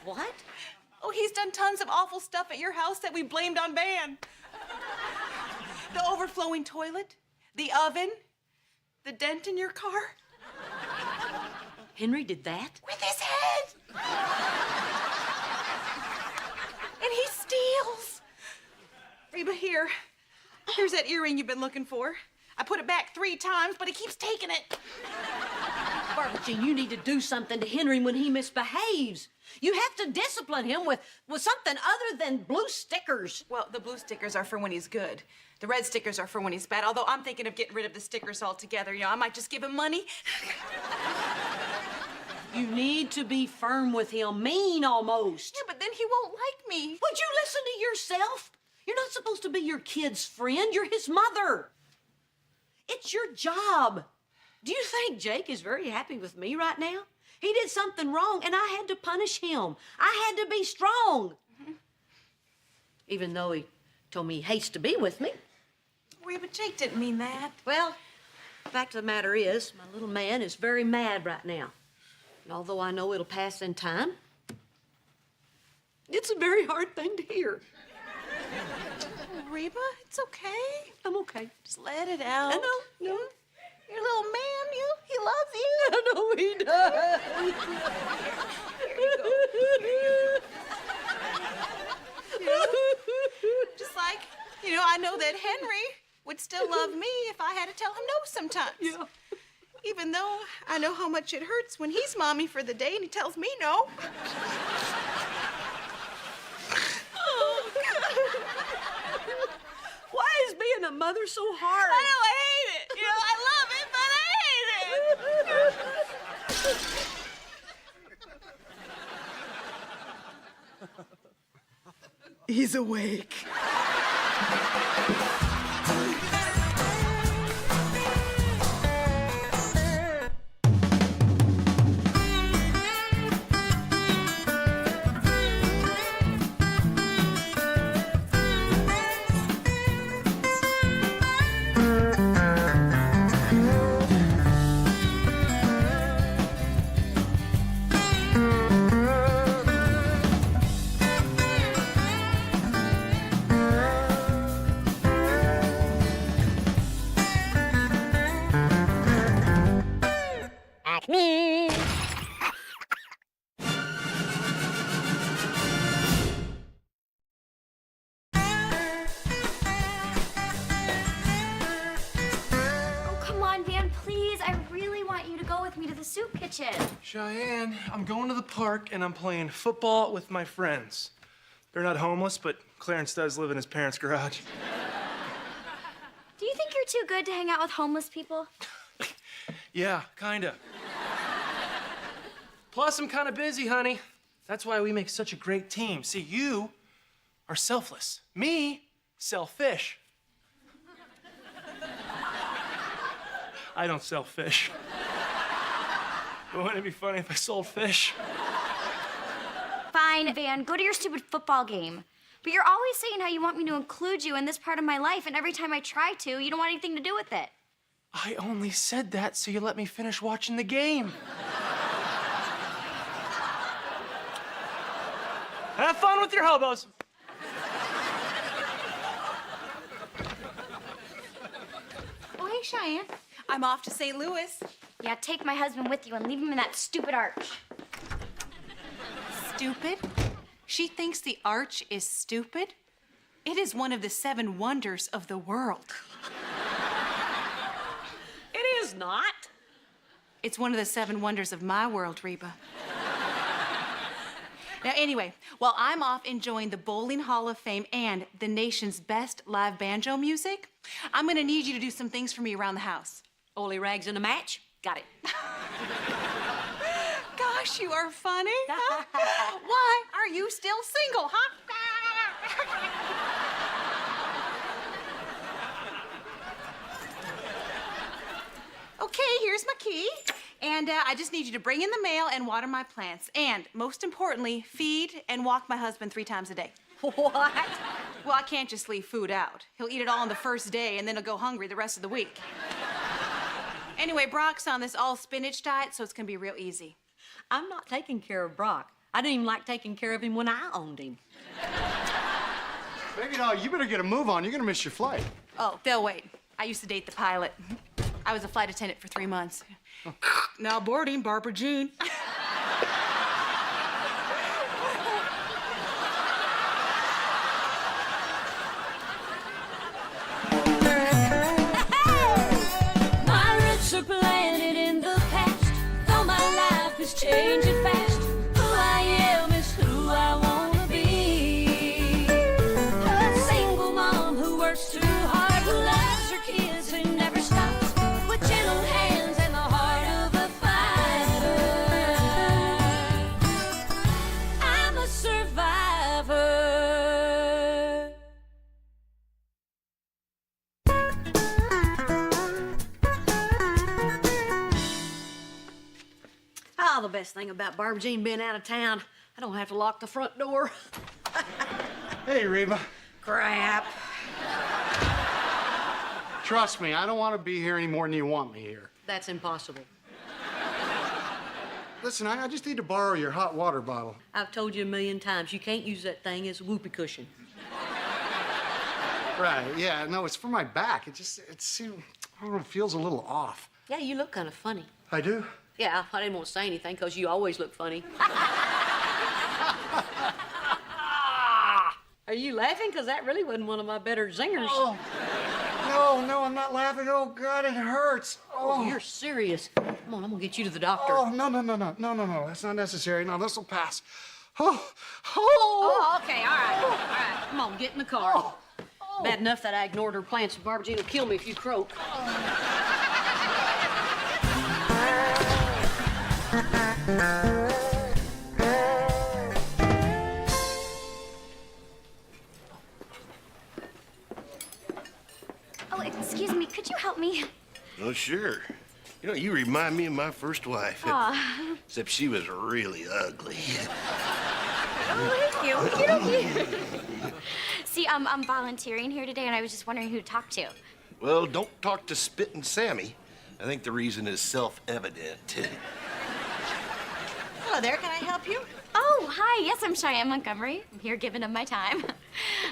Speaker 3: What?
Speaker 7: Oh, he's done tons of awful stuff at your house that we blamed on Van. The overflowing toilet, the oven, the dent in your car.
Speaker 3: Henry did that?
Speaker 7: With his head. And he steals. Reba, here's that earring you've been looking for. I put it back 3 times, but he keeps taking it.
Speaker 3: Barbara Jean, you need to do something to Henry when he misbehaves. You have to discipline him with something other than blue stickers.
Speaker 7: Well, the blue stickers are for when he's good. The red stickers are for when he's bad, although I'm thinking of getting rid of the stickers altogether. You know, I might just give him money.
Speaker 3: You need to be firm with him, mean almost.
Speaker 7: Yeah, but then he won't like me.
Speaker 3: Would you listen to yourself? You're not supposed to be your kid's friend. You're his mother. It's your job. Do you think Jake is very happy with me right now? He did something wrong, and I had to punish him. I had to be strong. Even though he told me he hates to be with me.
Speaker 7: Reba, Jake didn't mean that.
Speaker 3: Well, the fact of the matter is, my little man is very mad right now. And although I know it'll pass in time, it's a very hard thing to hear.
Speaker 7: Oh, Reba, it's okay.
Speaker 3: I'm okay.
Speaker 7: Just let it out.
Speaker 3: I know, no.
Speaker 7: Your little man, he loves you.
Speaker 3: I know he does.
Speaker 7: Just like, I know that Henry would still love me if I had to tell him no sometimes.
Speaker 3: Yeah.
Speaker 7: Even though I know how much it hurts when he's mommy for the day and he tells me no.
Speaker 3: Why is being a mother so hard?
Speaker 7: I know, I hate it. I love it, but I hate it. He's awake.
Speaker 2: soup kitchen.
Speaker 1: Cheyenne, I'm going to the park and I'm playing football with my friends. They're not homeless, but Clarence does live in his parents' garage.
Speaker 2: Do you think you're too good to hang out with homeless people?
Speaker 1: Yeah, kinda. Plus, I'm kinda busy, honey. That's why we make such a great team. See, you are selfless. Me, selfish. I don't sell fish. But wouldn't it be funny if I sold fish?
Speaker 2: Fine, Van, go to your stupid football game. But you're always saying how you want me to include you in this part of my life, and every time I try to, you don't want anything to do with it.
Speaker 1: I only said that so you let me finish watching the game. Have fun with your hobos.
Speaker 7: Oh, hey, Cheyenne. I'm off to St. Louis.
Speaker 2: Yeah, take my husband with you and leave him in that stupid arch.
Speaker 7: Stupid? She thinks the arch is stupid? It is one of the 7 wonders of the world.
Speaker 3: It is not.
Speaker 7: It's one of the 7 wonders of my world, Reba. Now, anyway, while I'm off enjoying the Bowling Hall of Fame and the nation's best live banjo music, I'm gonna need you to do some things for me around the house.
Speaker 3: Ole rags in a match? Got it.
Speaker 7: Gosh, you are funny, huh? Why are you still single, huh? Okay, here's my key. And I just need you to bring in the mail and water my plants. And most importantly, feed and walk my husband 3 times a day.
Speaker 3: What?
Speaker 7: Well, I can't just leave food out. He'll eat it all on the first day and then he'll go hungry the rest of the week. Anyway, Brock's on this all spinach diet, so it's gonna be real easy.
Speaker 3: I'm not taking care of Brock. I didn't even like taking care of him when I owned him.
Speaker 4: Baby doll, you better get a move on. You're gonna miss your flight.
Speaker 7: Oh, they'll wait. I used to date the pilot. I was a flight attendant for 3 months. Now boarding, Barbara Jean.
Speaker 6: heart who loves her kids and never stops, with gentle hands and the heart of a fighter. I'm a survivor.
Speaker 3: Oh, the best thing about Barbara Jean being out of town, I don't have to lock the front door.
Speaker 4: Hey, Reba.
Speaker 3: Crap.
Speaker 4: Trust me, I don't want to be here any more than you want me here.
Speaker 3: That's impossible.
Speaker 4: Listen, I just need to borrow your hot water bottle.
Speaker 3: I've told you a million times, you can't use that thing as a whoopee cushion.
Speaker 4: Right, yeah, no, it's for my back. It seems, I don't know, it feels a little off.
Speaker 3: Yeah, you look kind of funny.
Speaker 4: I do?
Speaker 3: Yeah, I didn't want to say anything because you always look funny. Are you laughing? Because that really wasn't one of my better zingers.
Speaker 4: Oh. No, I'm not laughing. Oh, God, it hurts.
Speaker 3: Oh, you're serious. Come on, I'm going to get you to the doctor.
Speaker 4: Oh, no. That's not necessary. No, this will pass. Oh.
Speaker 3: Okay, all right. Come on, get in the car. Bad enough that I ignored her plans, so Barbara Jean will kill me if you croak.
Speaker 2: Oh, excuse me, could you help me?
Speaker 13: Oh, sure. You know, you remind me of my first wife.
Speaker 2: Aw.
Speaker 13: Except she was really ugly.
Speaker 2: Oh, thank you. See, I'm volunteering here today, and I was just wondering who to talk to.
Speaker 13: Well, don't talk to Spittin' Sammy. I think the reason is self-evident.
Speaker 14: Hello there, can I help you?
Speaker 2: Oh, hi. Yes, I'm Cheyenne Montgomery. I'm here giving him my time.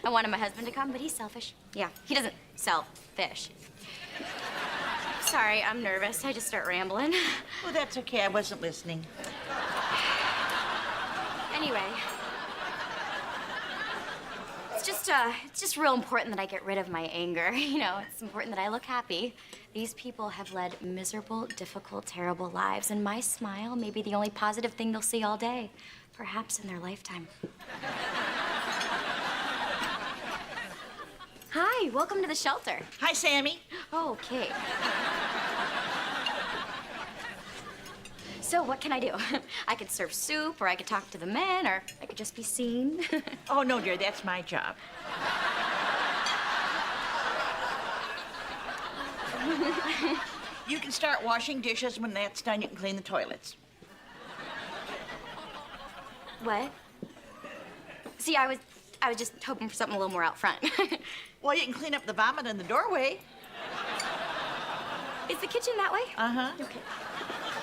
Speaker 2: I wanted my husband to come, but he's selfish. Yeah, he doesn't sell fish. Sorry, I'm nervous. I just start rambling.
Speaker 14: Oh, that's okay. I wasn't listening.
Speaker 2: Anyway, it's just real important that I get rid of my anger. You know, it's important that I look happy. These people have led miserable, difficult, terrible lives, and my smile may be the only positive thing they'll see all day, perhaps in their lifetime. Hi, welcome to the shelter.
Speaker 14: Hi, Sammy.
Speaker 2: Oh, okay. So what can I do? I could serve soup, or I could talk to the men, or I could just be seen.
Speaker 14: Oh, no, dear, that's my job. You can start washing dishes. When that's done, you can clean the toilets.
Speaker 2: What? See, I was just hoping for something a little more out front.
Speaker 14: Well, you can clean up the vomit in the doorway.
Speaker 2: Is the kitchen that way?
Speaker 14: Uh-huh.
Speaker 2: Okay.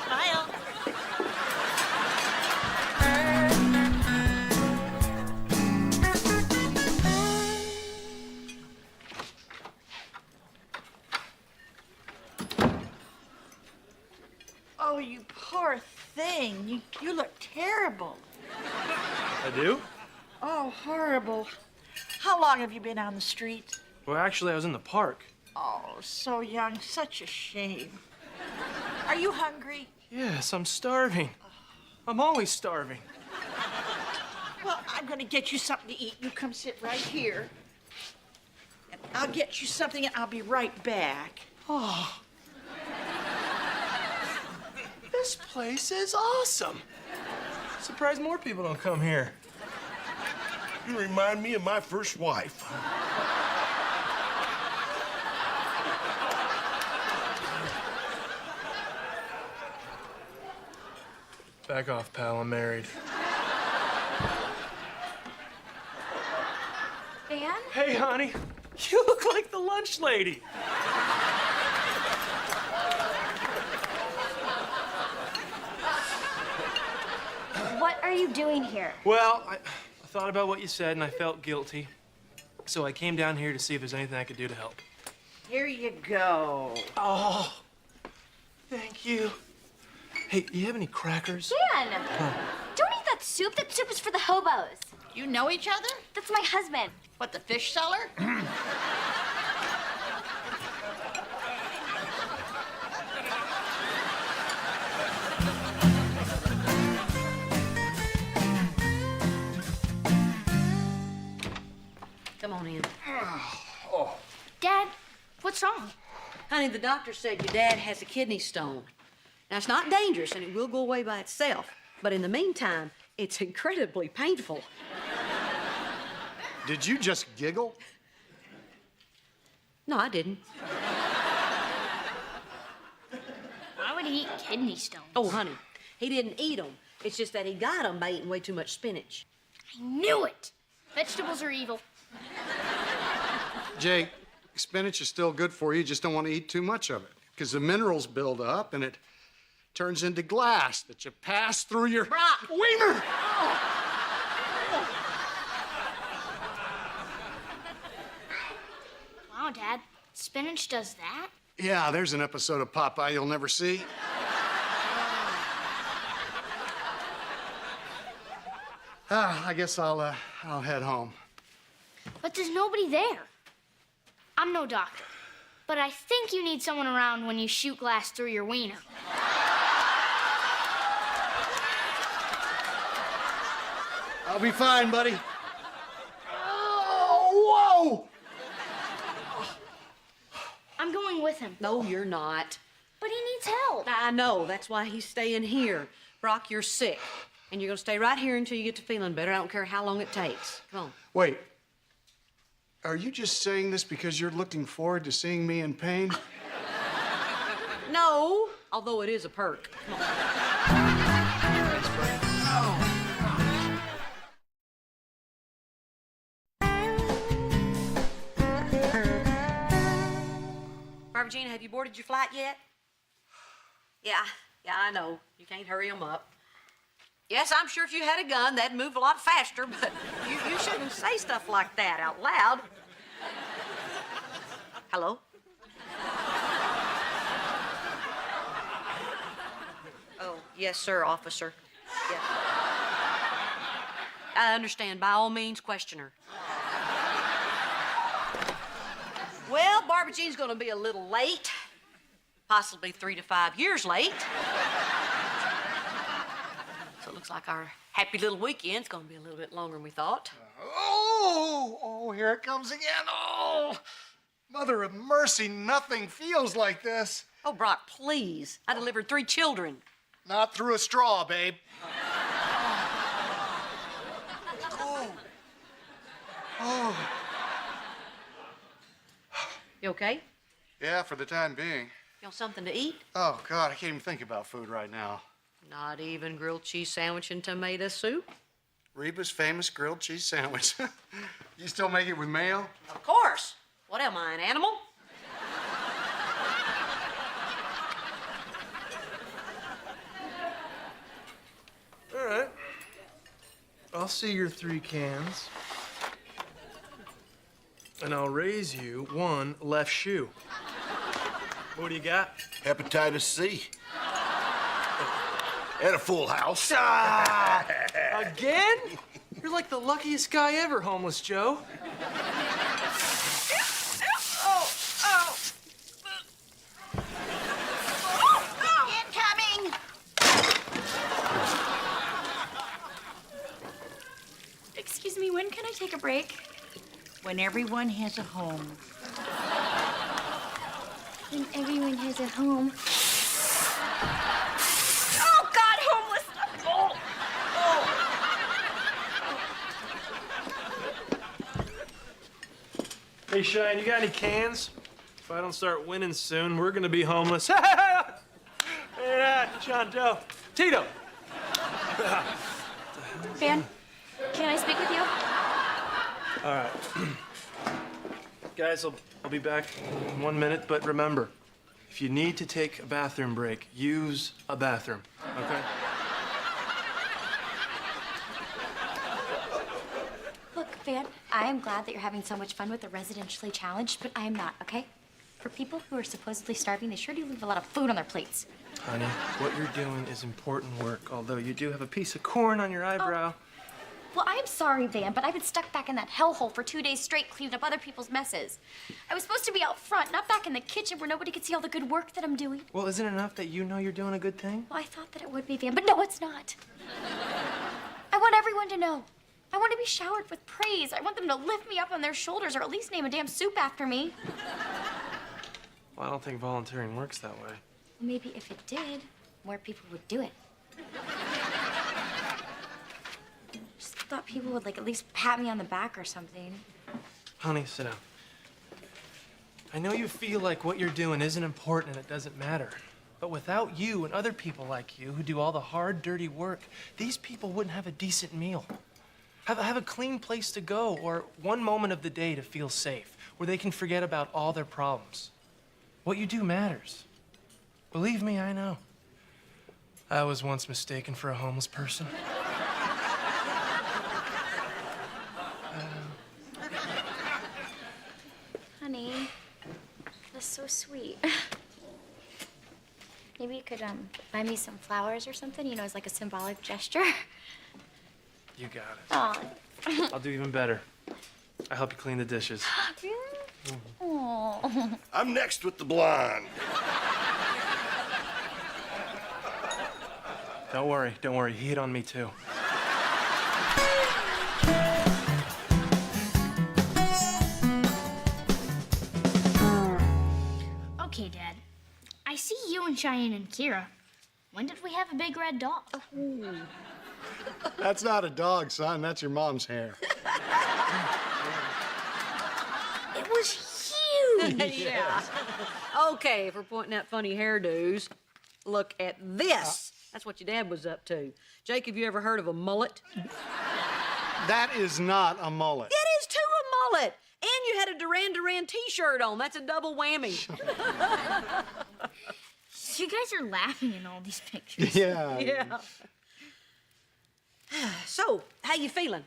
Speaker 14: Smile. Oh, you poor thing. You look terrible.
Speaker 1: I do?
Speaker 14: Oh, horrible. How long have you been on the street?
Speaker 1: Well, actually, I was in the park.
Speaker 14: Oh, so young. Such a shame. Are you hungry?
Speaker 1: Yes, I'm starving. I'm always starving.
Speaker 14: Well, I'm going to get you something to eat. You come sit right here. And I'll get you something, and I'll be right back.
Speaker 1: Oh. This place is awesome. Surprised more people don't come here.
Speaker 13: You remind me of my first wife.
Speaker 1: Back off, pal. I'm married.
Speaker 2: Dan?
Speaker 1: Hey, honey. You look like the lunch lady.
Speaker 2: What are you doing here?
Speaker 1: Well, I thought about what you said, and I felt guilty. So I came down here to see if there's anything I could do to help.
Speaker 14: Here you go.
Speaker 1: Oh, thank you. Hey, do you have any crackers?
Speaker 2: Dan! Don't eat that soup. That soup is for the hobos.
Speaker 14: You know each other?
Speaker 2: That's my husband.
Speaker 14: What, the fish seller?
Speaker 3: Come on in.
Speaker 2: Dad,
Speaker 11: What's wrong?
Speaker 3: Honey, the doctor said your dad has a kidney stone. Now, it's not dangerous and it will go away by itself. But in the meantime, it's incredibly painful.
Speaker 4: Did you just giggle?
Speaker 3: No, I didn't.
Speaker 11: Why would he eat kidney stones?
Speaker 3: Oh, honey, he didn't eat them. It's just that he got them by eating way too much spinach.
Speaker 11: I knew it. Vegetables are evil.
Speaker 4: Jake, spinach is still good for you. You just don't want to eat too much of it because the minerals build up and it turns into glass that you pass through your wiener.
Speaker 11: Wow, Dad. Spinach does that?
Speaker 4: Yeah, there's an episode of Popeye you'll never see. I guess I'll head home.
Speaker 11: But there's nobody there. I'm no doctor, but I think you need someone around when you shoot glass through your wiener.
Speaker 4: I'll be fine, buddy. Oh, whoa!
Speaker 11: I'm going with him.
Speaker 3: No, you're not.
Speaker 11: But he needs help.
Speaker 3: I know. That's why he's staying here. Brock, you're sick. And you're going to stay right here until you get to feeling better. I don't care how long it takes. Come on.
Speaker 4: Wait. Are you just saying this because you're looking forward to seeing me in pain?
Speaker 3: No, although it is a perk. Come on. Barbara Jean, have you boarded your flight yet? Yeah, I know. You can't hurry them up. Yes, I'm sure if you had a gun, that'd move a lot faster, but you shouldn't say stuff like that out loud. Hello? Oh, yes, sir, officer. Yes. I understand. By all means, question her. Well, Barbara Jean's gonna be a little late. Possibly 3 to 5 years late. So it looks like our happy little weekend's gonna be a little bit longer than we thought.
Speaker 4: Oh, here it comes again. Oh, Mother of mercy, nothing feels like this.
Speaker 3: Oh, Brock, please. I delivered 3 children.
Speaker 4: Not through a straw, babe. Oh.
Speaker 3: You okay?
Speaker 4: Yeah, for the time being.
Speaker 3: You want something to eat?
Speaker 4: Oh, God, I can't even think about food right now.
Speaker 3: Not even grilled cheese sandwich and tomato soup?
Speaker 4: Reba's famous grilled cheese sandwich. You still make it with mayo?
Speaker 3: Of course. What am I, an animal?
Speaker 1: All right. I'll see your 3 cans. And I'll raise you 1 left shoe. What do you got?
Speaker 13: Hepatitis C. And a full house.
Speaker 1: Again? You're like the luckiest guy ever, Homeless Joe.
Speaker 14: Incoming!
Speaker 2: Excuse me, when can I take a break?
Speaker 14: When everyone has a home.
Speaker 2: When everyone has a home. Oh, God, homeless! Oh.
Speaker 1: Hey, Shine, you got any cans? If I don't start winning soon, we're gonna be homeless. Yeah, John Doe. Tito!
Speaker 2: Van, can I speak with you?
Speaker 1: All right. Guys, I'll be back in 1 minute, but remember, if you need to take a bathroom break, use a bathroom, okay?
Speaker 2: Look, Van, I am glad that you're having so much fun with the residentially challenged, but I am not, okay? For people who are supposedly starving, they sure do leave a lot of food on their plates.
Speaker 1: Honey, what you're doing is important work, although you do have a piece of corn on your eyebrow.
Speaker 2: Well, I'm sorry, Van, but I've been stuck back in that hellhole for 2 days straight cleaning up other people's messes. I was supposed to be out front, not back in the kitchen where nobody could see all the good work that I'm doing.
Speaker 1: Well, isn't it enough that you know you're doing a good thing?
Speaker 2: Well, I thought that it would be, Van, but no, it's not. I want everyone to know. I want to be showered with praise. I want them to lift me up on their shoulders or at least name a damn soup after me.
Speaker 1: don't think volunteering works that way.
Speaker 2: Well, maybe if it did, more people would do it. Just thought people would, like, at least pat me on the back or something.
Speaker 1: Honey, sit down. I know you feel like what you're doing isn't important and it doesn't matter. But without you and other people like you who do all the hard, dirty work, these people wouldn't have a decent meal. Have a clean place to go or one moment of the day to feel safe, where they can forget about all their problems. What you do matters. Believe me, I know. I was once mistaken for a homeless person.
Speaker 2: Honey, that's so sweet. Maybe you could buy me some flowers or something, you know, as like a symbolic gesture.
Speaker 1: You got it.
Speaker 2: Aw.
Speaker 1: I'll do even better. I'll help you clean the dishes.
Speaker 2: Really? Aw.
Speaker 13: I'm next with the blonde.
Speaker 1: Don't worry. He hit on me too.
Speaker 11: Okay, Dad. I see you and Cheyenne and Kira. When did we have a big red dog?
Speaker 4: That's not a dog, son. That's your mom's hair.
Speaker 11: It was huge.
Speaker 3: Yeah. Okay, if we're pointing out funny hairdos, look at this. That's what your dad was up to. Jake, have you ever heard of a mullet?
Speaker 4: That is not a mullet.
Speaker 3: It is too a mullet. And you had a Duran Duran t-shirt on. That's a double whammy.
Speaker 11: You guys are laughing in all these pictures.
Speaker 4: Yeah.
Speaker 3: Yeah. So, how you feeling?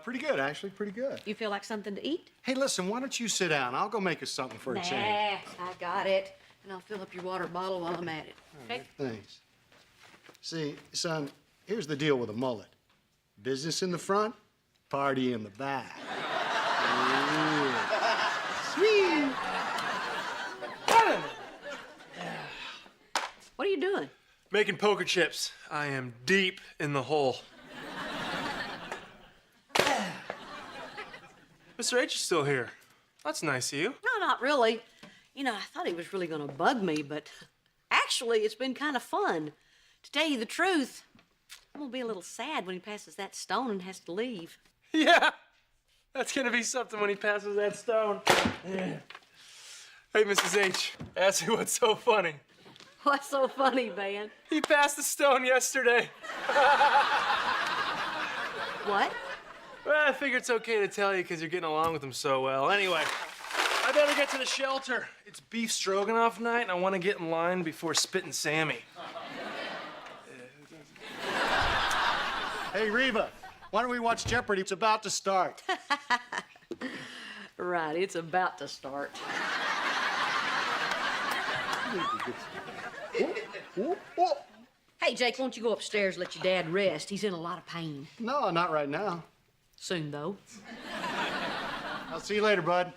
Speaker 4: Pretty good, actually, pretty good.
Speaker 3: You feel like something to eat?
Speaker 4: Hey, listen, why don't you sit down? I'll go make us something for a change.
Speaker 3: I got it. And I'll fill up your water bottle while I'm at it. Okay?
Speaker 4: Thanks. See, son, here's the deal with a mullet. Business in the front, party in the back. Ooh. Sweet.
Speaker 3: What are you doing?
Speaker 1: Making poker chips. I am deep in the hole. Mr. H is still here. That's nice of you.
Speaker 3: No, not really. You know, I thought he was really gonna bug me, but actually, it's been kind of fun. To tell you the truth, I'm gonna be a little sad when he passes that stone and has to leave.
Speaker 1: Yeah, that's gonna be something when he passes that stone. Yeah. Hey, Mrs. H, ask me what's so funny.
Speaker 3: What's so funny, Van?
Speaker 1: He passed the stone yesterday.
Speaker 3: What?
Speaker 1: Well, I figure it's okay to tell you because you're getting along with him so well. Anyway, I better get to the shelter. It's beef stroganoff night, and I want to get in line before Spittin' Sammy.
Speaker 4: Hey, Reba, why don't we watch Jeopardy? It's about to start.
Speaker 3: Right, it's about to start. Hey, Jake, won't you go upstairs and let your dad rest? He's in a lot of pain.
Speaker 4: No, not right now.
Speaker 3: Soon, though.
Speaker 4: I'll see you later, bud.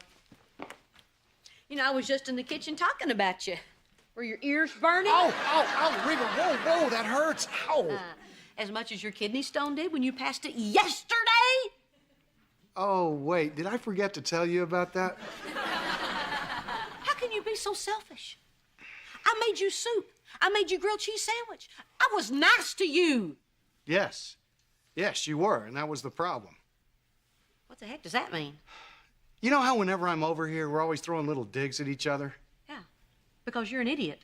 Speaker 3: You know, I was just in the kitchen talking about you. Were your ears burning?
Speaker 4: Oh, Reba, whoa, that hurts. Ow.
Speaker 3: As much as your kidney stone did when you passed it yesterday?
Speaker 4: Oh, wait, did I forget to tell you about that?
Speaker 3: How can you be so selfish? I made you soup. I made you grilled cheese sandwich. I was nice to you.
Speaker 4: Yes, you were, and that was the problem.
Speaker 3: What the heck does that mean?
Speaker 4: You know how whenever I'm over here, we're always throwing little digs at each other?
Speaker 3: Yeah, because you're an idiot.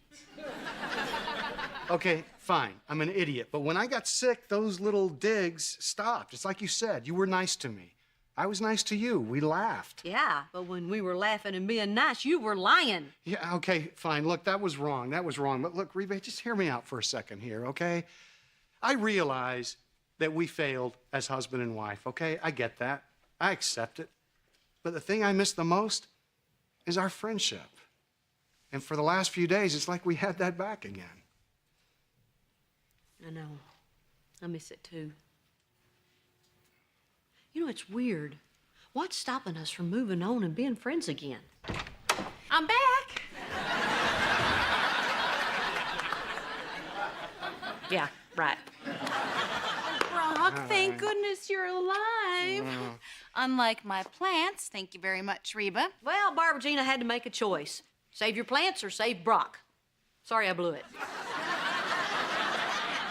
Speaker 4: Okay, fine, I'm an idiot, but when I got sick, those little digs stopped. It's like you said, you were nice to me. I was nice to you. We laughed.
Speaker 3: Yeah, but when we were laughing and being nice, you were lying.
Speaker 4: Yeah, okay, fine. Look, that was wrong. But look, Reba, just hear me out for a second here, okay? I realize that we failed as husband and wife, okay? I get that. I accept it. But the thing I miss the most is our friendship. And for the last few days, it's like we had that back again.
Speaker 3: I know. I miss it too. You know, it's weird. What's stopping us from moving on and being friends again?
Speaker 7: I'm back.
Speaker 3: Yeah, right.
Speaker 7: Brock, thank goodness you're alive. Unlike my plants, thank you very much, Reba.
Speaker 3: Well, Barbara Jean, I had to make a choice. Save your plants or save Brock. Sorry I blew it.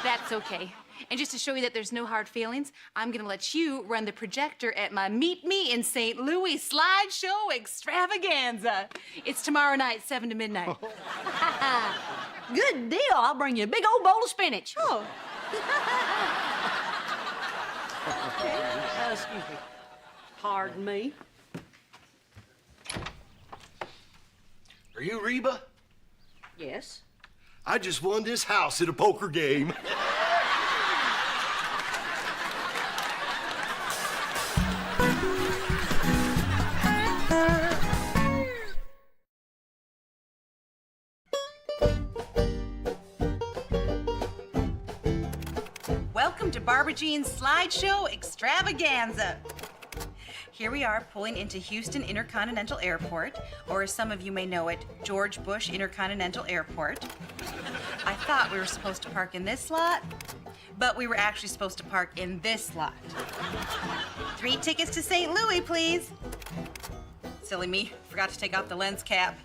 Speaker 7: That's okay. And just to show you that there's no hard feelings, I'm gonna let you run the projector at my Meet Me in St. Louis slideshow extravaganza. It's tomorrow night, 7 to midnight.
Speaker 3: Good deal. I'll bring you a big old bowl of spinach.
Speaker 7: Oh.
Speaker 3: Excuse me. Pardon me.
Speaker 13: Are you Reba?
Speaker 3: Yes.
Speaker 13: I just won this house at a poker game.
Speaker 7: Welcome to Barbara Jean's slideshow extravaganza. Here we are pulling into Houston Intercontinental Airport, or as some of you may know it, George Bush Intercontinental Airport. I thought we were supposed to park in this lot, but we were actually supposed to park in this lot. 3 tickets to St. Louis, please. Silly me, forgot to take off the lens cap.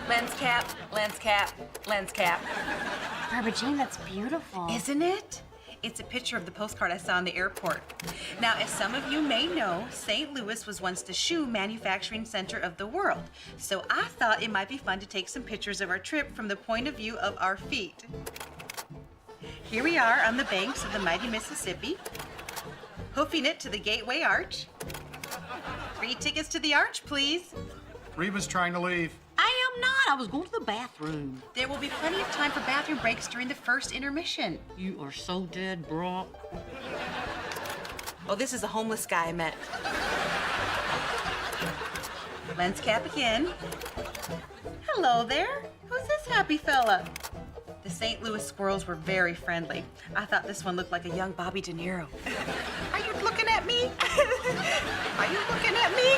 Speaker 7: Lens cap, lens cap, lens cap.
Speaker 5: Barbara Jean, that's beautiful.
Speaker 7: Isn't it? It's a picture of the postcard I saw in the airport. Now, as some of you may know, St. Louis was once the shoe manufacturing center of the world. So I thought it might be fun to take some pictures of our trip from the point of view of our feet. Here we are on the banks of the mighty Mississippi, hoofing it to the Gateway Arch. 3 tickets to the arch, please.
Speaker 4: Reba's trying to leave.
Speaker 3: I am not. I was going to the bathroom.
Speaker 7: There will be plenty of time for bathroom breaks during the first intermission.
Speaker 3: You are so dead, Brock.
Speaker 7: Oh, this is a homeless guy I met. Lens cap again. Hello there. Who's this happy fella? The St. Louis squirrels were very friendly. I thought this one looked like a young Bobby De Niro. Are you looking at me? Are you looking at me?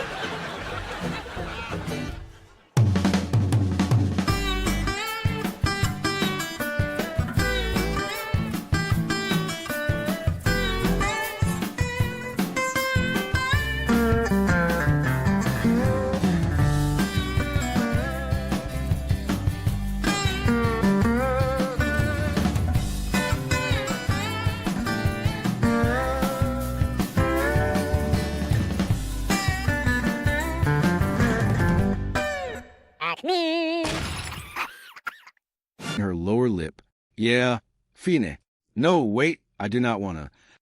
Speaker 15: Her lower lip. Yeah, fine. No, wait, I do not want to.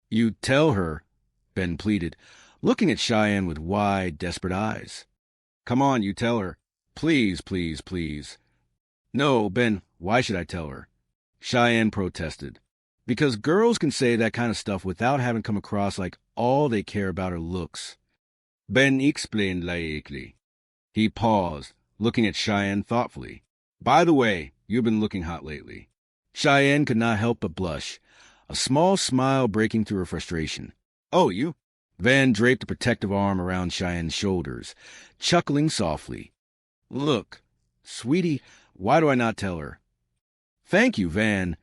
Speaker 15: You tell her, Ben pleaded, looking at Cheyenne with wide, desperate eyes. Come on, you tell her. Please, please, please. No, Ben, why should I tell her? Cheyenne protested. Because girls can say that kind of stuff without having come across like all they care about are looks. Ben explained laically. He paused, looking at Cheyenne thoughtfully. By the way, you've been looking hot lately. Cheyenne could not help but blush, a small smile breaking through her frustration. Oh, you? Van draped a protective arm around Cheyenne's shoulders, chuckling softly. Look, sweetie, why do I not tell her? Thank you, Van.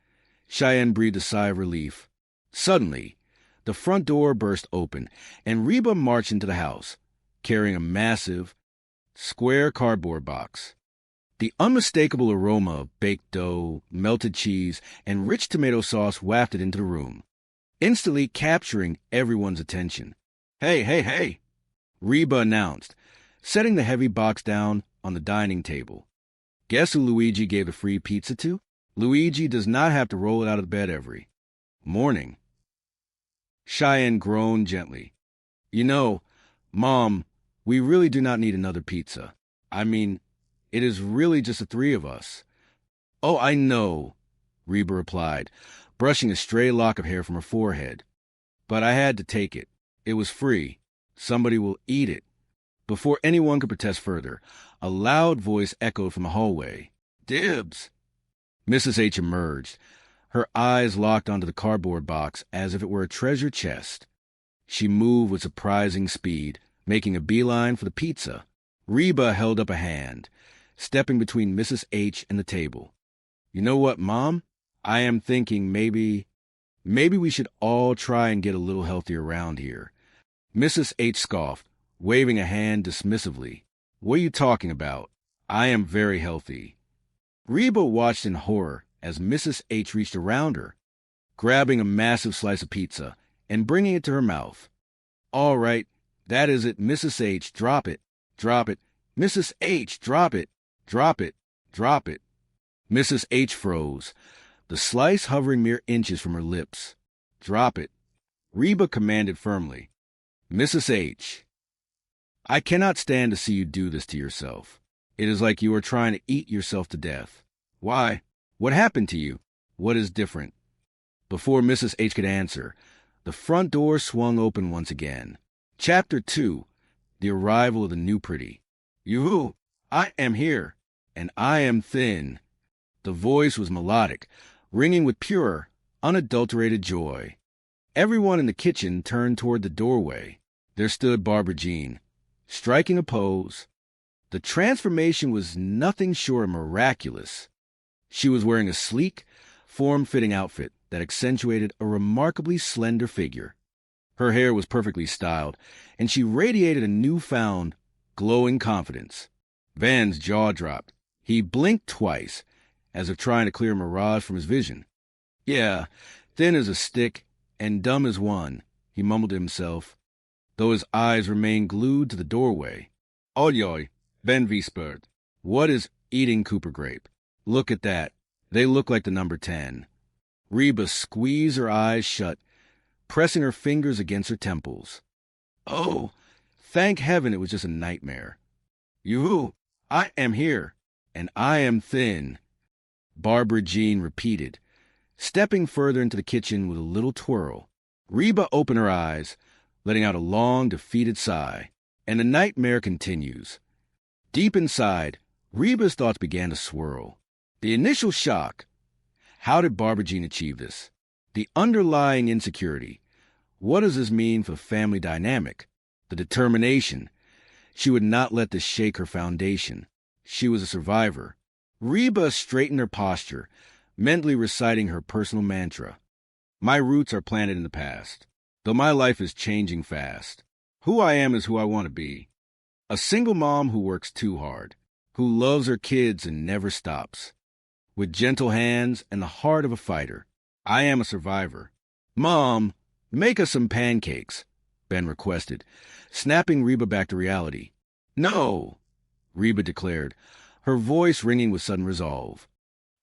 Speaker 15: Cheyenne breathed a sigh of relief. Suddenly, the front door burst open, and Reba marched into the house, carrying a massive, square cardboard box. The unmistakable aroma of baked dough, melted cheese, and rich tomato sauce wafted into the room, instantly capturing everyone's attention. Hey, hey, hey, Reba announced, setting the heavy box down on the dining table. Guess who Luigi gave the free pizza to? Luigi does not have to roll it out of bed every morning. Cheyenne groaned gently. You know, Mom, we really do not need another pizza. I mean, it is really just the 3 of us. Oh, I know, Reba replied, brushing a stray lock of hair from her forehead. But I had to take it. It was free. Somebody will eat it. Before anyone could protest further, a loud voice echoed from the hallway. Dibs! Mrs. H emerged, her eyes locked onto the cardboard box as if it were a treasure chest. She moved with surprising speed, making a beeline for the pizza. Reba held up a hand, stepping between Mrs. H and the table. You know what, Mom? I am thinking maybe we should all try and get a little healthier around here. Mrs. H scoffed, waving a hand dismissively. What are you talking about? I am very healthy. Reba watched in horror as Mrs. H reached around her, grabbing a massive slice of pizza and bringing it to her mouth. All right, that is it, Mrs. H, drop it, drop it. Mrs. H, drop it, drop it, drop it. Mrs. H froze, the slice hovering mere inches from her lips. Drop it. Reba commanded firmly. Mrs. H, I cannot stand to see you do this to yourself. It is like you are trying to eat yourself to death. Why? What happened to you? What is different? Before Mrs. H could answer, the front door swung open once again. Chapter 2, The Arrival of the New Pretty. Yoo-hoo, I am here, and I am thin. The voice was melodic, ringing with pure, unadulterated joy. Everyone in the kitchen turned toward the doorway. There stood Barbara Jean, striking a pose. The transformation was nothing short of miraculous. She was wearing a sleek, form-fitting outfit that accentuated a remarkably slender figure. Her hair was perfectly styled, and she radiated a newfound, glowing confidence. Van's jaw dropped. He blinked twice, as if trying to clear a mirage from his vision. Yeah, thin as a stick and dumb as one, he mumbled to himself, though his eyes remained glued to the doorway. Ojoj, Ben Vispert. What is eating Cooper grape? Look at that. They look like the number 10. Reba squeezed her eyes shut, pressing her fingers against her temples. Oh, thank heaven it was just a nightmare. Yoo-hoo, I am here, and I am thin, Barbara Jean repeated, stepping further into the kitchen with a little twirl. Reba opened her eyes, letting out a long, defeated sigh, and the nightmare continues. Deep inside, Reba's thoughts began to swirl. The initial shock. How did Barbara Jean achieve this? The underlying insecurity. What does this mean for family dynamic? The determination. She would not let this shake her foundation. She was a survivor. Reba straightened her posture, mentally reciting her personal mantra. My roots are planted in the past, though my life is changing fast. Who I am is who I want to be. A single mom who works too hard, who loves her kids and never stops. With gentle hands and the heart of a fighter, I am a survivor. Mom, make us some pancakes, Ben requested, snapping Reba back to reality. No, Reba declared, her voice ringing with sudden resolve.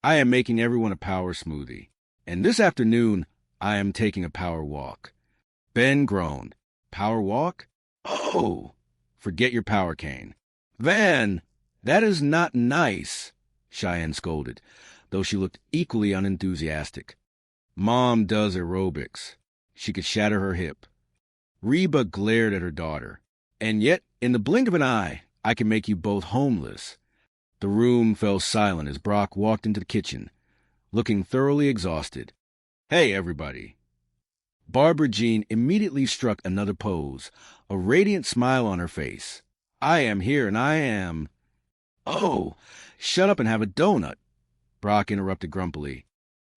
Speaker 15: I am making everyone a power smoothie, and this afternoon I am taking a power walk. Ben groaned. Power walk? Oh, forget your power cane. Van, that is not nice, Cheyenne scolded, though she looked equally unenthusiastic. Mom does aerobics. She could shatter her hip. Reba glared at her daughter. And yet, in the blink of an eye, I can make you both homeless. The room fell silent as Brock walked into the kitchen, looking thoroughly exhausted. Hey, everybody. Barbara Jean immediately struck another pose, a radiant smile on her face. I am here, and I am... Oh, shut up and have a donut, Brock interrupted grumpily,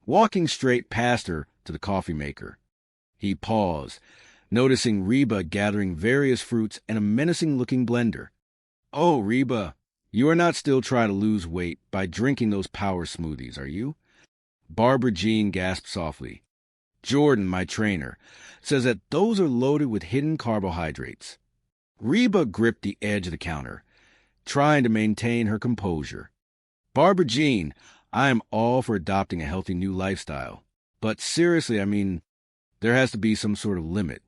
Speaker 15: walking straight past her to the coffee maker. He paused, noticing Reba gathering various fruits and a menacing-looking blender. Oh, Reba, you are not still trying to lose weight by drinking those power smoothies, are you? Barbara Jean gasped softly. Jordan, my trainer, says that those are loaded with hidden carbohydrates. Reba gripped the edge of the counter, trying to maintain her composure. Barbara Jean, I am all for adopting a healthy new lifestyle. But seriously, I mean, there has to be some sort of limit.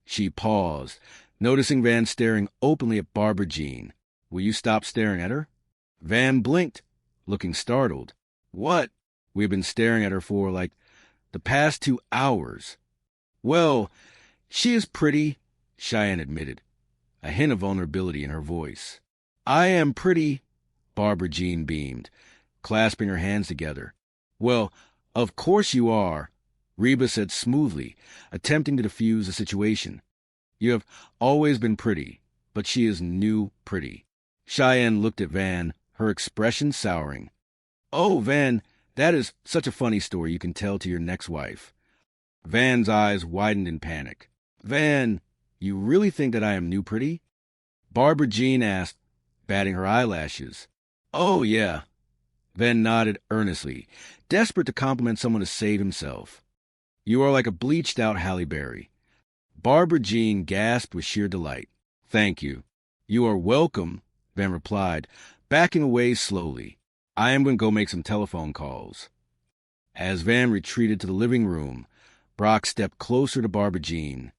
Speaker 15: She paused, noticing Van staring openly at Barbara Jean. Will you stop staring at her? Van blinked, looking startled. What? We've been staring at her for, like, the past 2 hours. Well, she is pretty, Cheyenne admitted, a hint of vulnerability in her voice. I am pretty, Barbara Jean beamed, clasping her hands together. Well, of course you are, Reba said smoothly, attempting to diffuse the situation. You have always been pretty, but she is new pretty. Cheyenne looked at Van, her expression souring. Oh, Van, that is such a funny story you can tell to your next wife. Van's eyes widened in panic. Van, you really think that I am new pretty? Barbara Jean asked, batting her eyelashes. Oh, yeah. Van nodded earnestly, desperate to compliment someone to save himself. You are like a bleached-out Halle Berry. Barbara Jean gasped with sheer delight. Thank you. You are welcome, Van replied, backing away slowly. I am going to go make some telephone calls. As Van retreated to the living room, Brock stepped closer to Barbara Jean,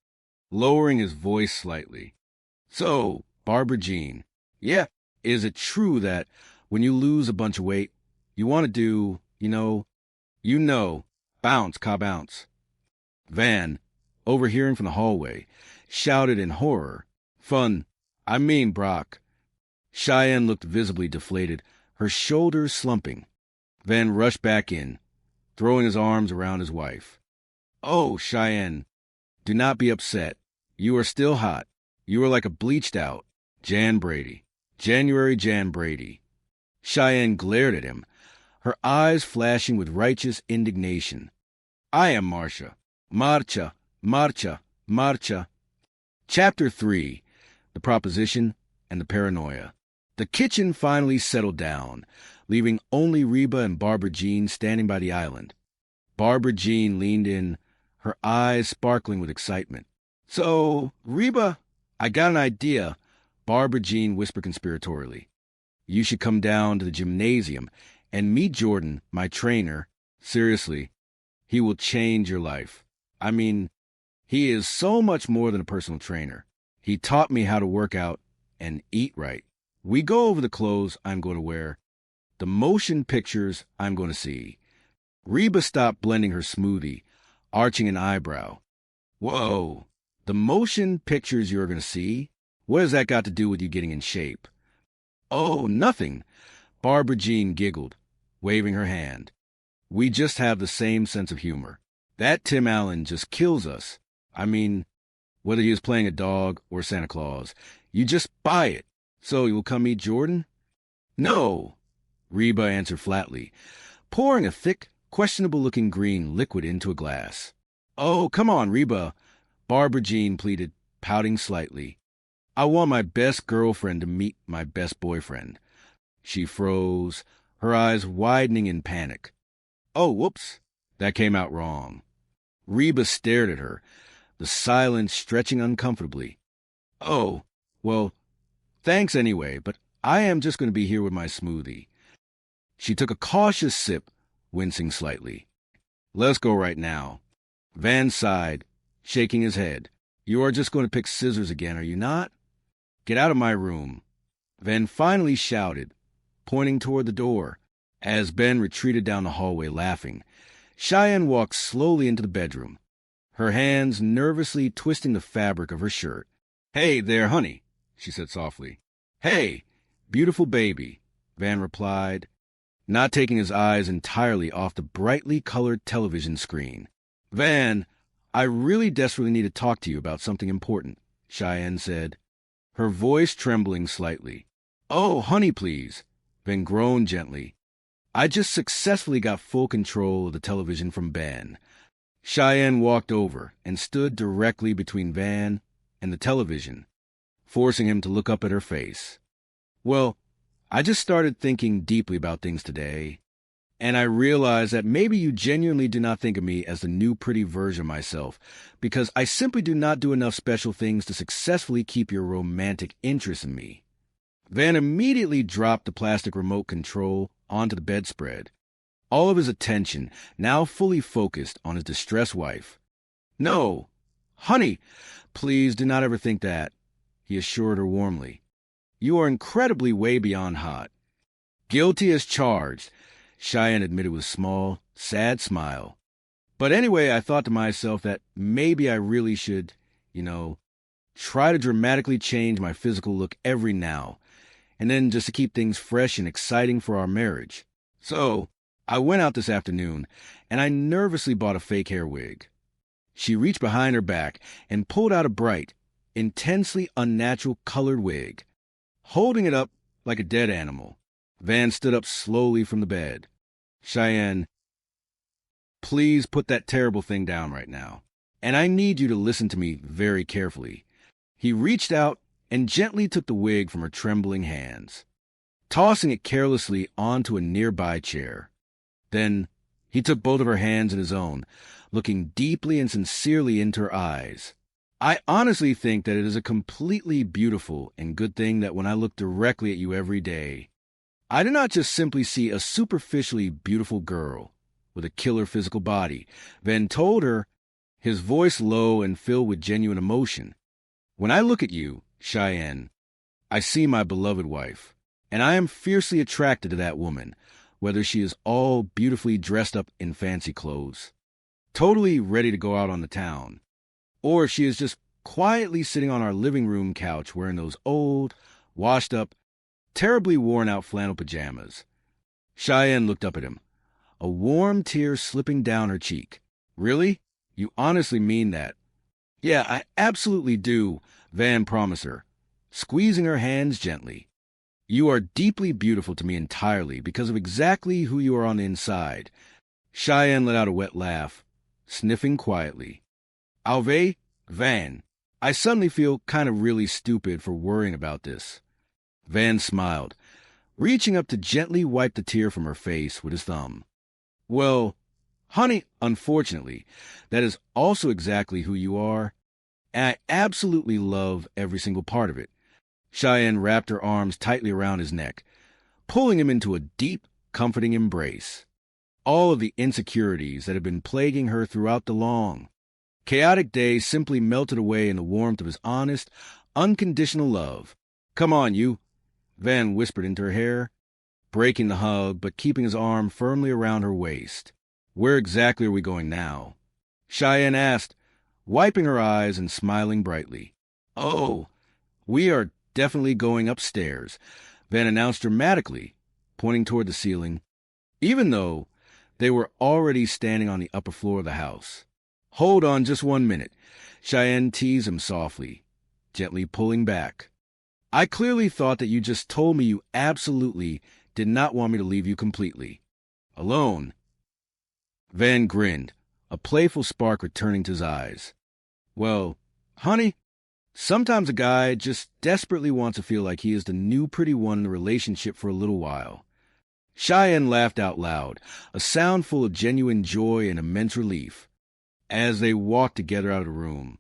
Speaker 15: lowering his voice slightly. So, Barbara Jean, yeah, is it true that when you lose a bunch of weight, you want to do, bounce, ka bounce? Van, overhearing from the hallway, shouted in horror. Fun, I mean, Brock. Cheyenne looked visibly deflated, her shoulders slumping. Van rushed back in, throwing his arms around his wife. Oh, Cheyenne, do not be upset. You are still hot. You are like a bleached-out January Jan Brady. Cheyenne glared at him, her eyes flashing with righteous indignation. I am Marcia. Marcia, Marcia, Marcia. Chapter 3, The Proposition and the Paranoia. The kitchen finally settled down, leaving only Reba and Barbara Jean standing by the island. Barbara Jean leaned in, her eyes sparkling with excitement. So, Reba, I got an idea, Barbara Jean whispered conspiratorially. You should come down to the gymnasium and meet Jordan, my trainer. Seriously, he will change your life. I mean, he is so much more than a personal trainer. He taught me how to work out and eat right. We go over the clothes I'm going to wear, the motion pictures I'm going to see. Reba stopped blending her smoothie, arching an eyebrow. Whoa, the motion pictures you're going to see? What has that got to do with you getting in shape? Oh, nothing. Barbara Jean giggled, waving her hand. We just have the same sense of humor. That Tim Allen just kills us. I mean, whether he is playing a dog or Santa Claus, you just buy it. So you will come meet Jordan? No, Reba answered flatly, pouring a thick, questionable-looking green liquid into a glass. Oh, come on, Reba, Barbara Jean pleaded, pouting slightly. I want my best girlfriend to meet my best boyfriend. She froze, her eyes widening in panic. Oh, whoops, that came out wrong. Reba stared at her, the silence stretching uncomfortably. Oh, well, thanks anyway, but I am just going to be here with my smoothie. She took a cautious sip, wincing slightly. Let's go right now. Van sighed, shaking his head. You are just going to pick scissors again, are you not? Get out of my room. Van finally shouted, pointing toward the door. As Ben retreated down the hallway laughing, Cheyenne walked slowly into the bedroom, her hands nervously twisting the fabric of her shirt. Hey there, honey, she said softly. Hey, beautiful baby, Van replied, not taking his eyes entirely off the brightly colored television screen. Van, I really desperately need to talk to you about something important, Cheyenne said, her voice trembling slightly. Oh, honey, please, Van groaned gently. I just successfully got full control of the television from Ben. Cheyenne walked over and stood directly between Van and the television, forcing him to look up at her face. Well, I just started thinking deeply about things today, and I realized that maybe you genuinely do not think of me as the new pretty version of myself, because I simply do not do enough special things to successfully keep your romantic interest in me. Van immediately dropped the plastic remote control onto the bedspread, all of his attention now fully focused on his distressed wife. No, honey, please do not ever think that, he assured her warmly. You are incredibly way beyond hot. Guilty as charged, Cheyenne admitted with a small, sad smile. But anyway, I thought to myself that maybe I really should, try to dramatically change my physical look every now, and then just to keep things fresh and exciting for our marriage. So, I went out this afternoon, and I nervously bought a fake hair wig. She reached behind her back and pulled out a bright, intensely unnatural colored wig. Holding it up like a dead animal, Van stood up slowly from the bed. Cheyenne, please put that terrible thing down right now, and I need you to listen to me very carefully. He reached out and gently took the wig from her trembling hands. tossing it carelessly onto a nearby chair. Then he took both of her hands in his own, looking deeply and sincerely into her eyes. I honestly think that it is a completely beautiful and good thing that when I look directly at you every day, I do not just simply see a superficially beautiful girl with a killer physical body. Van told her, his voice low and filled with genuine emotion. When I look at you, Cheyenne, I see my beloved wife, and I am fiercely attracted to that woman, whether she is all beautifully dressed up in fancy clothes, totally ready to go out on the town, or if she is just quietly sitting on our living room couch wearing those old, washed-up, terribly worn-out flannel pajamas. Cheyenne looked up at him, a warm tear slipping down her cheek. Really? You honestly mean that? Yeah, I absolutely do, Van promised her, squeezing her hands gently. You are deeply beautiful to me entirely because of exactly who you are on the inside. Cheyenne let out a wet laugh, sniffing quietly. Alve, Van, I suddenly feel kind of really stupid for worrying about this. Van smiled, reaching up to gently wipe the tear from her face with his thumb. Well, honey, unfortunately, that is also exactly who you are, and I absolutely love every single part of it. Cheyenne wrapped her arms tightly around his neck, pulling him into a deep, comforting embrace. All of the insecurities that had been plaguing her throughout the long, chaotic day simply melted away in the warmth of his honest, unconditional love. Come on, you, Van whispered into her hair, breaking the hug but keeping his arm firmly around her waist. Where exactly are we going now? Cheyenne asked, wiping her eyes and smiling brightly. Oh, we are definitely going upstairs, Van announced dramatically, pointing toward the ceiling, even though they were already standing on the upper floor of the house. Hold on just 1 minute, Cheyenne teased him softly, gently pulling back. I clearly thought that you just told me you absolutely did not want me to leave you completely alone. Van grinned, a playful spark returning to his eyes. Well, honey, sometimes a guy just desperately wants to feel like he is the new pretty one in the relationship for a little while. Cheyenne laughed out loud, a sound full of genuine joy and immense relief, as they walked together out of the room,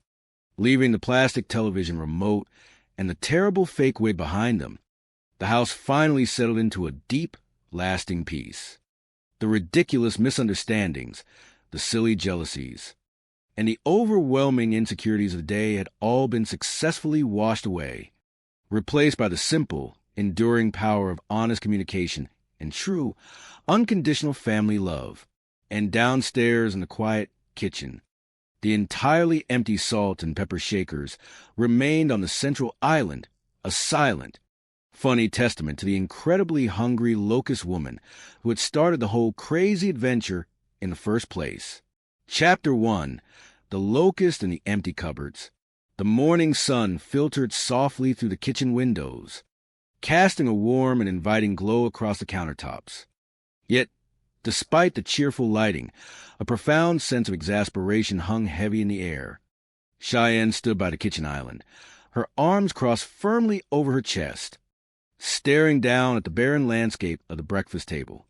Speaker 15: leaving the plastic television remote and the terrible fake wig behind them. The house finally settled into a deep, lasting peace. The ridiculous misunderstandings, the silly jealousies, and the overwhelming insecurities of the day had all been successfully washed away, replaced by the simple, enduring power of honest communication and true, unconditional family love. And downstairs in the quiet kitchen, the entirely empty salt and pepper shakers remained on the central island, a silent, funny testament to the incredibly hungry locust woman who had started the whole crazy adventure in the first place. Chapter 1, The Locust and the Empty Cupboards. The morning sun filtered softly through the kitchen windows, casting a warm and inviting glow across the countertops. Yet, despite the cheerful lighting, a profound sense of exasperation hung heavy in the air. Cheyenne stood by the kitchen island, her arms crossed firmly over her chest, staring down at the barren landscape of the breakfast table.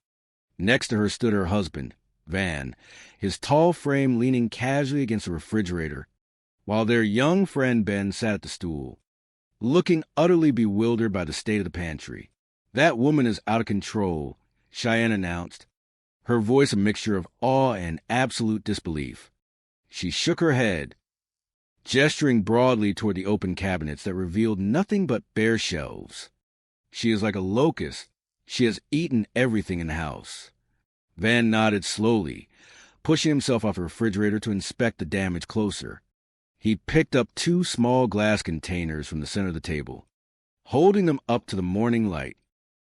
Speaker 15: Next to her stood her husband, Van, his tall frame leaning casually against the refrigerator, while their young friend Ben sat at the stool, looking utterly bewildered by the state of the pantry. That woman is out of control, Cheyenne announced, her voice a mixture of awe and absolute disbelief. She shook her head, gesturing broadly toward the open cabinets that revealed nothing but bare shelves. She is like a locust. She has eaten everything in the house. Van nodded slowly, pushing himself off the refrigerator to inspect the damage closer. He picked up 2 small glass containers from the center of the table, holding them up to the morning light.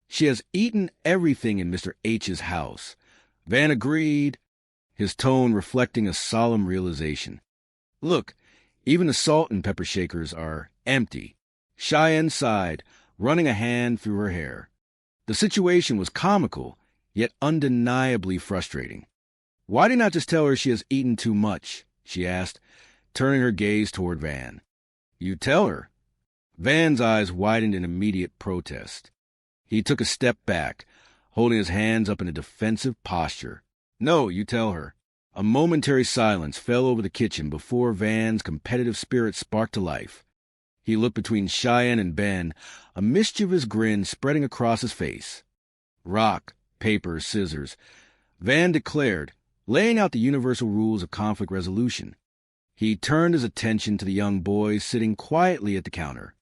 Speaker 15: She has eaten everything in Mr. H's house. Van agreed, his tone reflecting a solemn realization. Look, even the salt and pepper shakers are empty. Cheyenne sighed, running a hand through her hair. The situation was comical, yet undeniably frustrating. Why do you not just tell her she has eaten too much? She asked, turning her gaze toward Van. You tell her. Van's eyes widened in immediate protest. He took a step back, holding his hands up in a defensive posture. No, you tell her. A momentary silence fell over the kitchen before Van's competitive spirit sparked to life. He looked between Cheyenne and Ben, a mischievous grin spreading across his face. Rock, paper, scissors. Van declared, laying out the universal rules of conflict resolution. He turned his attention to the young boy sitting quietly at the counter.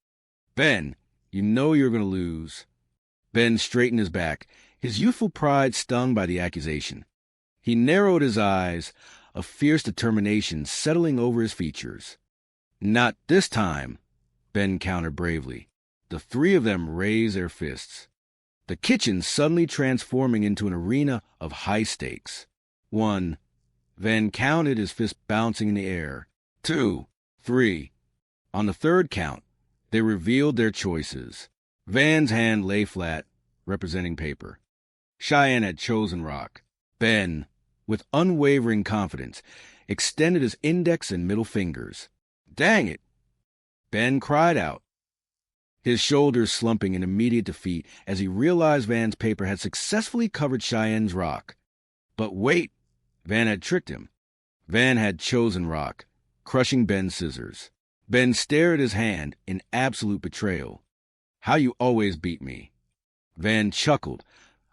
Speaker 15: Ben, you know you're going to lose. Ben straightened his back, his youthful pride stung by the accusation. He narrowed his eyes, a fierce determination settling over his features. Not this time, Ben countered bravely. The three of them raised their fists. The kitchen suddenly transforming into an arena of high stakes. 1. Van counted, his fist bouncing in the air. 2, 3. On the third count, they revealed their choices. Van's hand lay flat, representing paper. Cheyenne had chosen rock. Ben, with unwavering confidence, extended his index and middle fingers. Dang it! Ben cried out, his shoulders slumping in immediate defeat as he realized Van's paper had successfully covered Cheyenne's rock. But wait! Van had tricked him. Van had chosen rock, crushing Ben's scissors. Ben stared at his hand in absolute betrayal. How you always beat me. Van chuckled,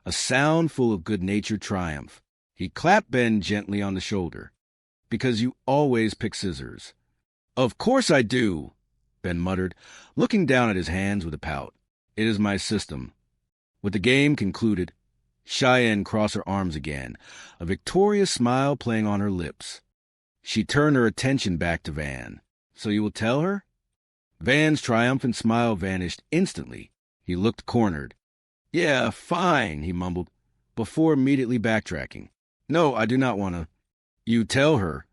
Speaker 15: a sound full of good-natured triumph. He clapped Ben gently on the shoulder. Because you always pick scissors. Of course I do, Ben muttered, looking down at his hands with a pout. It is my system. With the game concluded, Cheyenne crossed her arms again, a victorious smile playing on her lips. She turned her attention back to Van. So you will tell her? Van's triumphant smile vanished instantly. He looked cornered. Yeah, fine, he mumbled, before immediately backtracking. No, I do not want to. You tell her,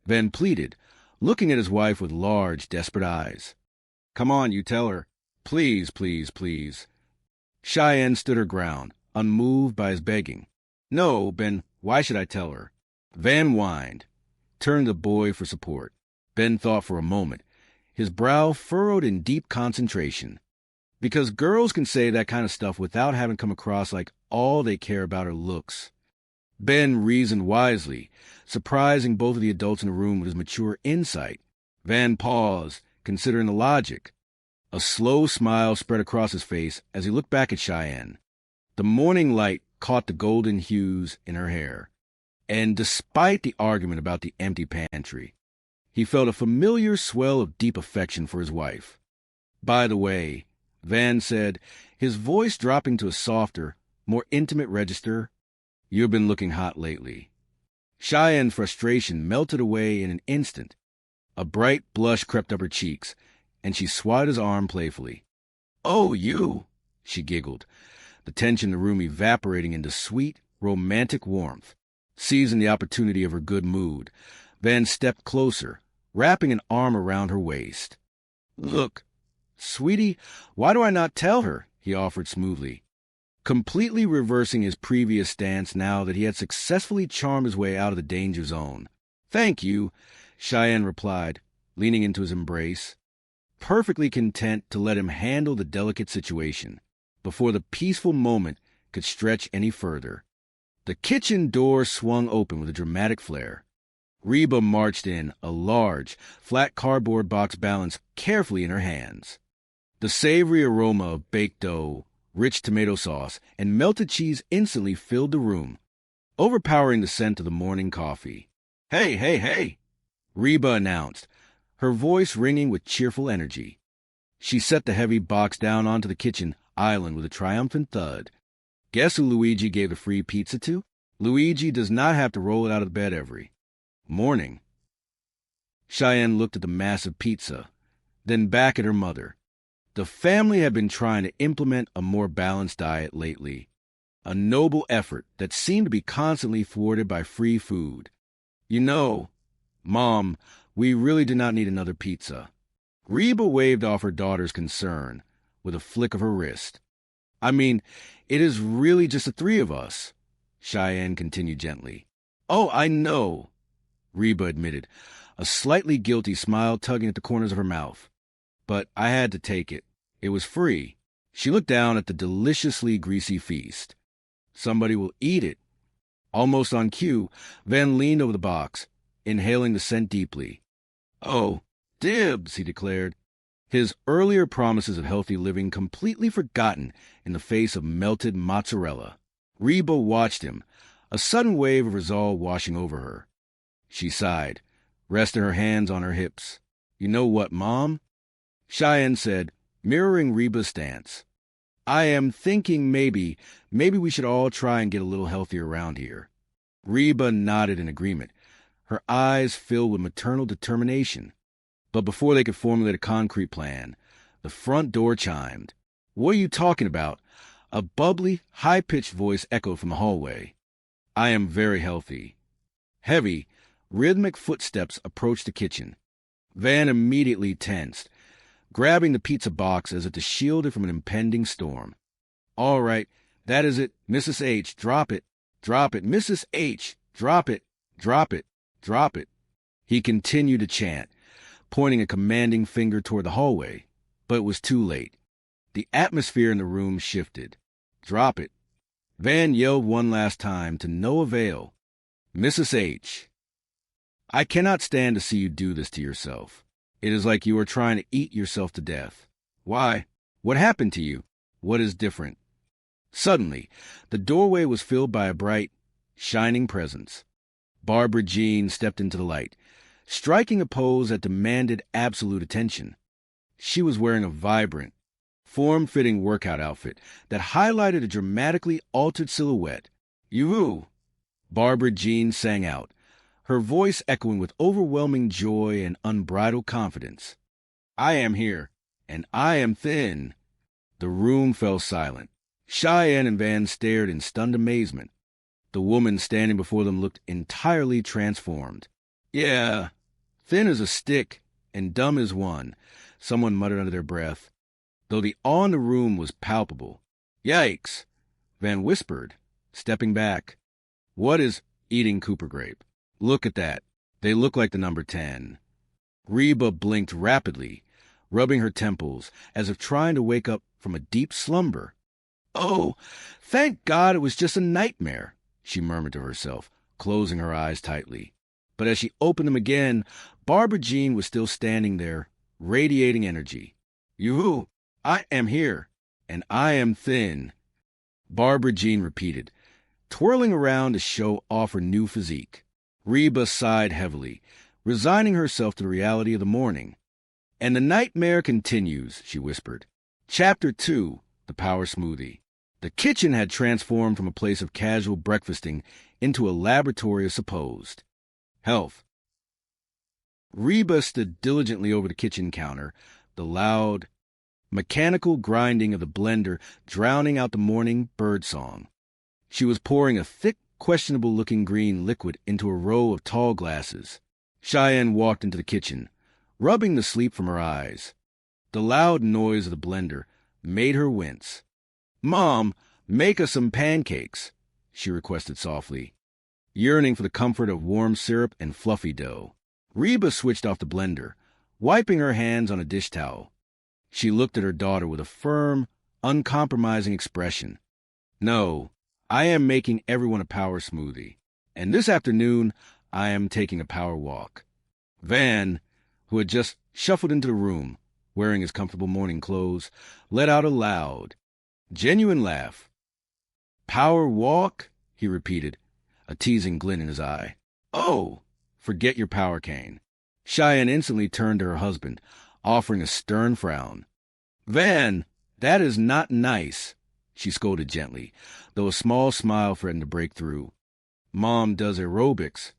Speaker 15: Van pleaded, looking at his wife with large, desperate eyes. Come on, you tell her. Please, please, please. Cheyenne stood her ground, unmoved by his begging. No, Ben, why should I tell her? Van whined, turned to the boy for support. Ben thought for a moment, his brow furrowed in deep concentration. Because girls can say that kind of stuff without having come across like all they care about are looks. Ben reasoned wisely, surprising both of the adults in the room with his mature insight. Van paused, considering the logic. A slow smile spread across his face as he looked back at Cheyenne. The morning light caught the golden hues in her hair. And despite the argument about the empty pantry, he felt a familiar swell of deep affection for his wife. By the way, Van said, his voice dropping to a softer, more intimate register, you've been looking hot lately. Cheyenne's frustration melted away in an instant. A bright blush crept up her cheeks, and she swatted his arm playfully. Oh, you, she giggled, the tension in the room evaporating into sweet, romantic warmth. Seizing the opportunity of her good mood, Van stepped closer, wrapping an arm around her waist. Look, sweetie, why do I not tell her? He offered smoothly, completely reversing his previous stance now that he had successfully charmed his way out of the danger zone. Thank you, Cheyenne replied, leaning into his embrace, perfectly content to let him handle the delicate situation before the peaceful moment could stretch any further. The kitchen door swung open with a dramatic flare. Reba marched in, a large, flat cardboard box balanced carefully in her hands. The savory aroma of baked dough, rich tomato sauce, and melted cheese instantly filled the room, overpowering the scent of the morning coffee. Hey, hey, hey, Reba announced, her voice ringing with cheerful energy. She set the heavy box down onto the kitchen island with a triumphant thud. Guess who Luigi gave the free pizza to? Luigi does not have to roll it out of bed every morning. Cheyenne looked at the massive pizza, then back at her mother. The family had been trying to implement a more balanced diet lately, a noble effort that seemed to be constantly thwarted by free food. You know, Mom, we really do not need another pizza. Reba waved off her daughter's concern with a flick of her wrist. I mean, it is really just the three of us, Cheyenne continued gently. Oh, I know, Reba admitted, a slightly guilty smile tugging at the corners of her mouth. But I had to take it. It was free. She looked down at the deliciously greasy feast. Somebody will eat it. Almost on cue, Van leaned over the box, inhaling the scent deeply. "Oh, dibs," he declared, his earlier promises of healthy living completely forgotten in the face of melted mozzarella. Reba watched him, a sudden wave of resolve washing over her. She sighed, resting her hands on her hips. "You know what, Mom?" Cheyenne said, mirroring Reba's stance. "I am thinking maybe we should all try and get a little healthier around here." Reba nodded in agreement, her eyes filled with maternal determination. But before they could formulate a concrete plan, the front door chimed. "What are you talking about?" A bubbly, high-pitched voice echoed from the hallway. "I am very healthy." Heavy, rhythmic footsteps approached the kitchen. Van immediately tensed, grabbing the pizza box as if to shield it from an impending storm. "All right, that is it. Mrs. H, drop it. Drop it. Mrs. H, drop it. Drop it. Drop it." He continued to chant, pointing a commanding finger toward the hallway, but it was too late. The atmosphere in the room shifted. "Drop it." Van yelled one last time, to no avail. "Mrs. H, I cannot stand to see you do this to yourself. It is like you are trying to eat yourself to death. Why? What happened to you? What is different?" Suddenly, the doorway was filled by a bright, shining presence. Barbara Jean stepped into the light, striking a pose that demanded absolute attention. She was wearing a vibrant, form-fitting workout outfit that highlighted a dramatically altered silhouette. "Yoo-hoo!" Barbara Jean sang out, her voice echoing with overwhelming joy and unbridled confidence. "I am here, and I am thin." The room fell silent. Cheyenne and Van stared in stunned amazement. The woman standing before them looked entirely transformed. "Yeah, thin as a stick and dumb as one," someone muttered under their breath, though the awe in the room was palpable. "Yikes," Van whispered, stepping back. "What is eating Cooper grape? Look at that. They look like the number 10. Reba blinked rapidly, rubbing her temples as if trying to wake up from a deep slumber. "Oh, thank God it was just a nightmare," she murmured to herself, closing her eyes tightly. But as she opened them again, Barbara Jean was still standing there, radiating energy. "Yoo-hoo, I am here, and I am thin," Barbara Jean repeated, twirling around to show off her new physique. Reba sighed heavily, resigning herself to the reality of the morning. "And the nightmare continues," she whispered. Chapter 2, The Power Smoothie. The kitchen had transformed from a place of casual breakfasting into a laboratory of supposed health. Reba stood diligently over the kitchen counter, the loud, mechanical grinding of the blender drowning out the morning bird song. She was pouring a thick, questionable-looking green liquid into a row of tall glasses. Cheyenne walked into the kitchen, rubbing the sleep from her eyes. The loud noise of the blender made her wince. "Mom, make us some pancakes," she requested softly, yearning for the comfort of warm syrup and fluffy dough. Reba switched off the blender, wiping her hands on a dish towel. She looked at her daughter with a firm, uncompromising expression. "No, I am making everyone a power smoothie, and this afternoon I am taking a power walk." Van, who had just shuffled into the room, wearing his comfortable morning clothes, let out a loud, genuine laugh. "Power walk?" he repeated, a teasing glint in his eye. "Oh, forget your power cane." Cheyenne instantly turned to her husband, offering a stern frown. "Van, that is not nice," she scolded gently, though a small smile threatened to break through. "Mom does aerobics."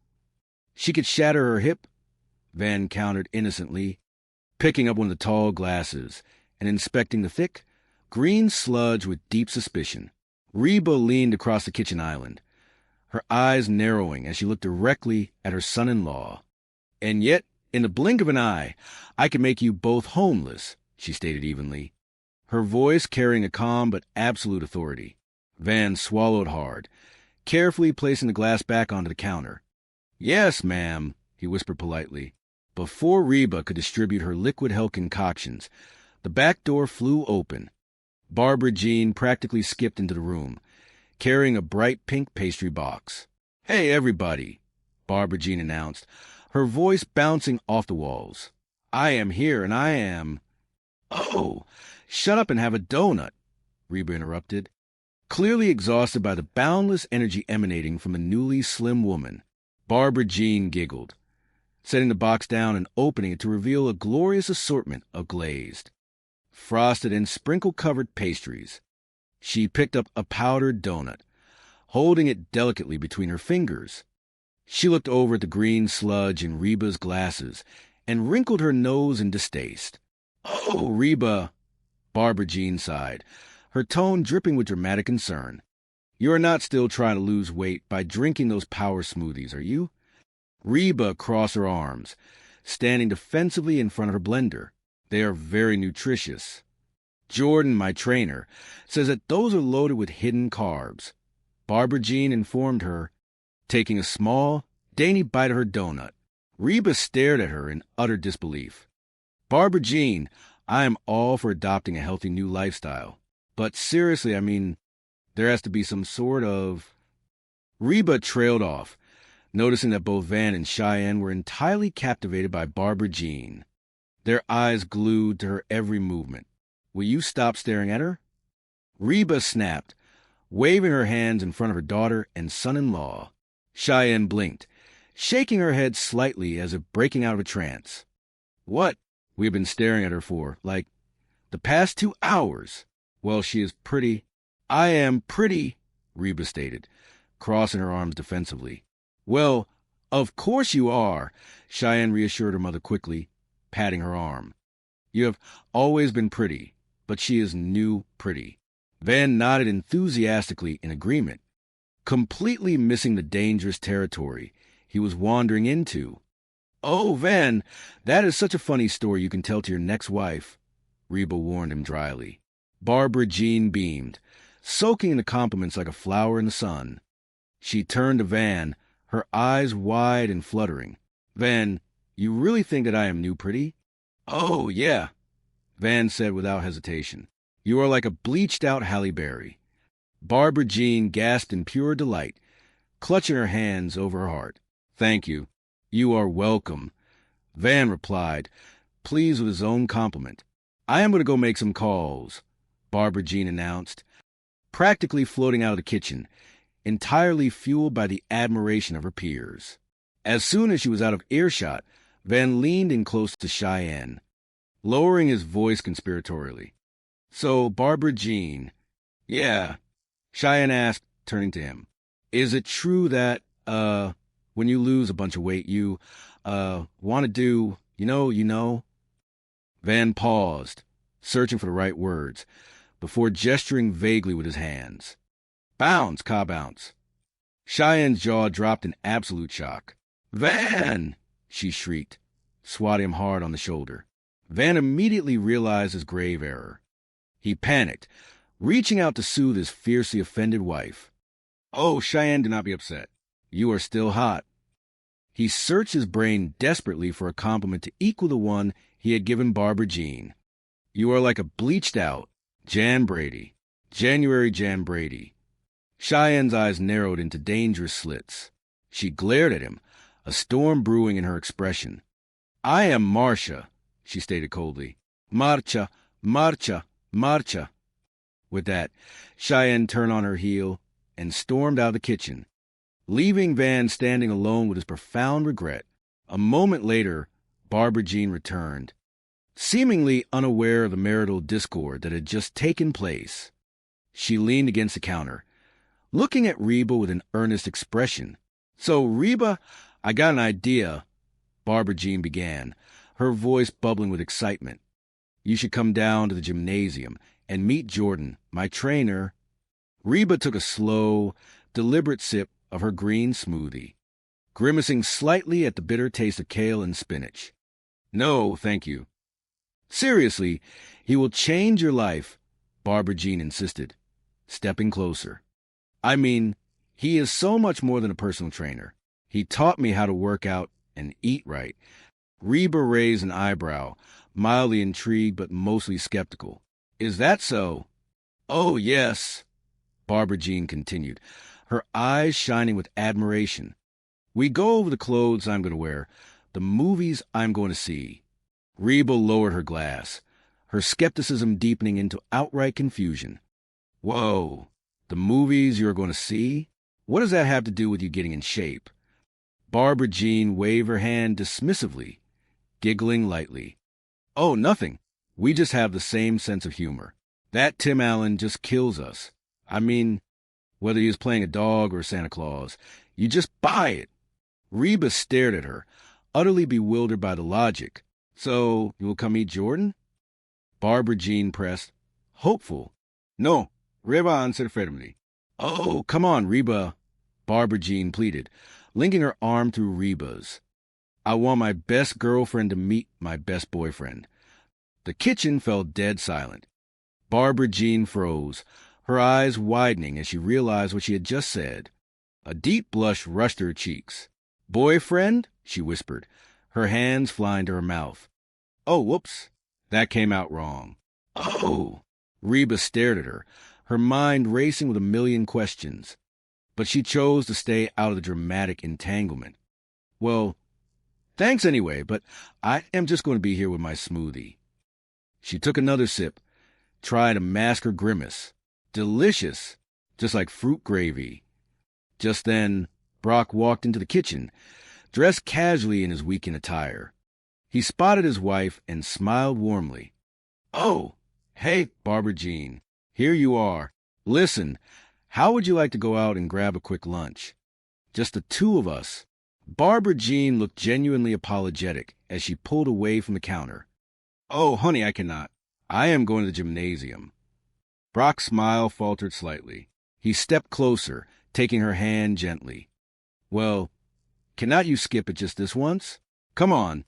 Speaker 15: "She could shatter her hip," Van countered innocently, picking up one of the tall glasses and inspecting the thick, green sludge with deep suspicion. Reba leaned across the kitchen island, her eyes narrowing as she looked directly at her son-in-law. "And yet, in the blink of an eye, I can make you both homeless," she stated evenly, her voice carrying a calm but absolute authority. Van swallowed hard, carefully placing the glass back onto the counter. "Yes, ma'am," he whispered politely. Before Reba could distribute her liquid health concoctions, the back door flew open. Barbara Jean practically skipped into the room, carrying a bright pink pastry box. "Hey, everybody," Barbara Jean announced, her voice bouncing off the walls. "I am here, and I am—" "Oh, shut up and have a donut," Reba interrupted, clearly exhausted by the boundless energy emanating from a newly slim woman. Barbara Jean giggled, setting the box down and opening it to reveal a glorious assortment of glazed, frosted, and sprinkle-covered pastries. She picked up a powdered donut, holding it delicately between her fingers. She looked over at the green sludge in Reba's glasses and wrinkled her nose in distaste. "Oh, Reba," Barbara Jean sighed, her tone dripping with dramatic concern. "You are not still trying to lose weight by drinking those power smoothies, are you?" Reba crossed her arms, standing defensively in front of her blender. "They are very nutritious. Jordan, my trainer, says that those are loaded with hidden carbs," Barbara Jean informed her, taking a small, dainty bite of her donut. Reba stared at her in utter disbelief. "Barbara Jean, I am all for adopting a healthy new lifestyle. But seriously, I mean, there has to be some sort of—" Reba trailed off, noticing that both Van and Cheyenne were entirely captivated by Barbara Jean, their eyes glued to her every movement. "Will you stop staring at her?" Reba snapped, waving her hands in front of her daughter and son-in-law. Cheyenne blinked, shaking her head slightly as if breaking out of a trance. "What?" "We have been staring at her for, like, the past 2 hours. Well, she is pretty." "I am pretty," Reba stated, crossing her arms defensively. "Well, of course you are," Cheyenne reassured her mother quickly, patting her arm. "You have always been pretty, but she is new pretty." Van nodded enthusiastically in agreement, completely missing the dangerous territory he was wandering into. "Oh, Van, that is such a funny story you can tell to your next wife," Reba warned him dryly. Barbara Jean beamed, soaking in the compliments like a flower in the sun. She turned to Van, her eyes wide and fluttering. "Van, you really think that I am new pretty?" "Oh, yeah," Van said without hesitation. "You are like a bleached-out Halle Berry." Barbara Jean gasped in pure delight, clutching her hands over her heart. "Thank you. You are welcome," Van replied, pleased with his own compliment. "I am going to go make some calls," Barbara Jean announced, practically floating out of the kitchen, entirely fueled by the admiration of her peers. As soon as she was out of earshot, Van leaned in close to Cheyenne, lowering his voice conspiratorially. "So, Barbara Jean—" "Yeah," Cheyenne asked, turning to him. "Is it true that, when you lose a bunch of weight, you, want to do, you know? Van paused, searching for the right words, before gesturing vaguely with his hands. "Bounce, Ka bounce." Cheyenne's jaw dropped in absolute shock. "Van!" she shrieked, swatting him hard on the shoulder. Van immediately realized his grave error. He panicked, reaching out to soothe his fiercely offended wife. "Oh, Cheyenne, do not be upset. You are still hot." He searched his brain desperately for a compliment to equal the one he had given Barbara Jean. "You are like a bleached-out Jan Brady. January Jan Brady." Cheyenne's eyes narrowed into dangerous slits. She glared at him, a storm brewing in her expression. "I am Marcia," she stated coldly. "Marcia, Marcia, Marcia." With that, Cheyenne turned on her heel and stormed out of the kitchen, leaving Van standing alone with his profound regret. A moment later, Barbara Jean returned, seemingly unaware of the marital discord that had just taken place. She leaned against the counter, looking at Reba with an earnest expression. "So, Reba, I got an idea," Barbara Jean began, her voice bubbling with excitement. "You should come down to the gymnasium and meet Jordan, my trainer." Reba took a slow, deliberate sip of her green smoothie, grimacing slightly at the bitter taste of kale and spinach. "No, thank you." "Seriously, he will change your life," Barbara Jean insisted, stepping closer. "I mean, he is so much more than a personal trainer. He taught me how to work out and eat right." Reba raised an eyebrow, mildly intrigued but mostly skeptical. "Is that so?" Oh, yes, Barbara Jean continued, her eyes shining with admiration. We go over the clothes I'm going to wear, the movies I'm going to see. Reba lowered her glass, her skepticism deepening into outright confusion. Whoa, the movies you're going to see? What does that have to do with you getting in shape? Barbara Jean waved her hand dismissively, giggling lightly. Oh, nothing. We just have the same sense of humor. That Tim Allen just kills us. I mean, whether he was playing a dog or Santa Claus, you just buy it. Reba stared at her, utterly bewildered by the logic. So, you will come meet Jordan? Barbara Jean pressed, hopeful. No, Reba answered firmly. Oh, come on, Reba, Barbara Jean pleaded, linking her arm through Reba's. I want my best girlfriend to meet my best boyfriend. The kitchen fell dead silent. Barbara Jean froze, her eyes widening as she realized what she had just said. A deep blush rushed to her cheeks. Boyfriend? She whispered, her hands flying to her mouth. Oh, whoops. That came out wrong. Oh! Reba stared at her, her mind racing with a million questions. But she chose to stay out of the dramatic entanglement. Well, thanks anyway, but I am just going to be here with my smoothie. She took another sip, tried to mask her grimace. Delicious, just like fruit gravy. Just then, Brock walked into the kitchen, dressed casually in his weekend attire. He spotted his wife and smiled warmly. Oh, hey, Barbara Jean. Here you are. Listen, how would you like to go out and grab a quick lunch? Just the two of us. Barbara Jean looked genuinely apologetic as she pulled away from the counter. Oh, honey, I cannot. I am going to the gymnasium. Brock's smile faltered slightly. He stepped closer, taking her hand gently. Well, cannot you skip it just this once? Come on.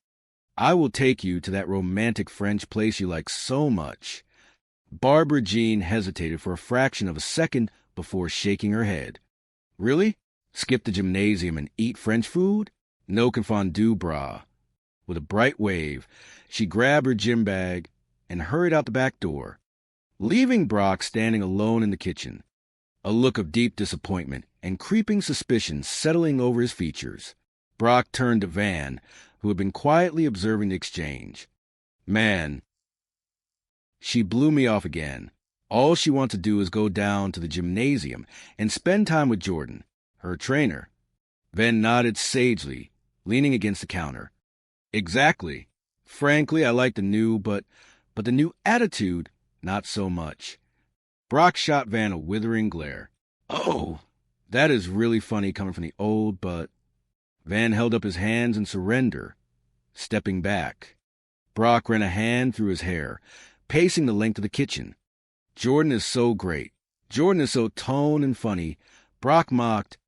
Speaker 15: I will take you to that romantic French place you like so much. Barbara Jean hesitated for a fraction of a second before shaking her head. Really? Skip the gymnasium and eat French food? No confondu, brah. With a bright wave, she grabbed her gym bag and hurried out the back door, leaving Brock standing alone in the kitchen, a look of deep disappointment and creeping suspicion settling over his features. Brock turned to Van, who had been quietly observing the exchange. Man, she blew me off again. All she wants to do is go down to the gymnasium and spend time with Jordan, her trainer. Van nodded sagely, leaning against the counter. Exactly. Frankly, I like the new, but the new attitude, not so much. Brock shot Van a withering glare. Oh, that is really funny coming from the old, but... Van held up his hands in surrender, stepping back. Brock ran a hand through his hair, pacing the length of the kitchen. Jordan is so great. Jordan is so toned and funny. Brock mocked,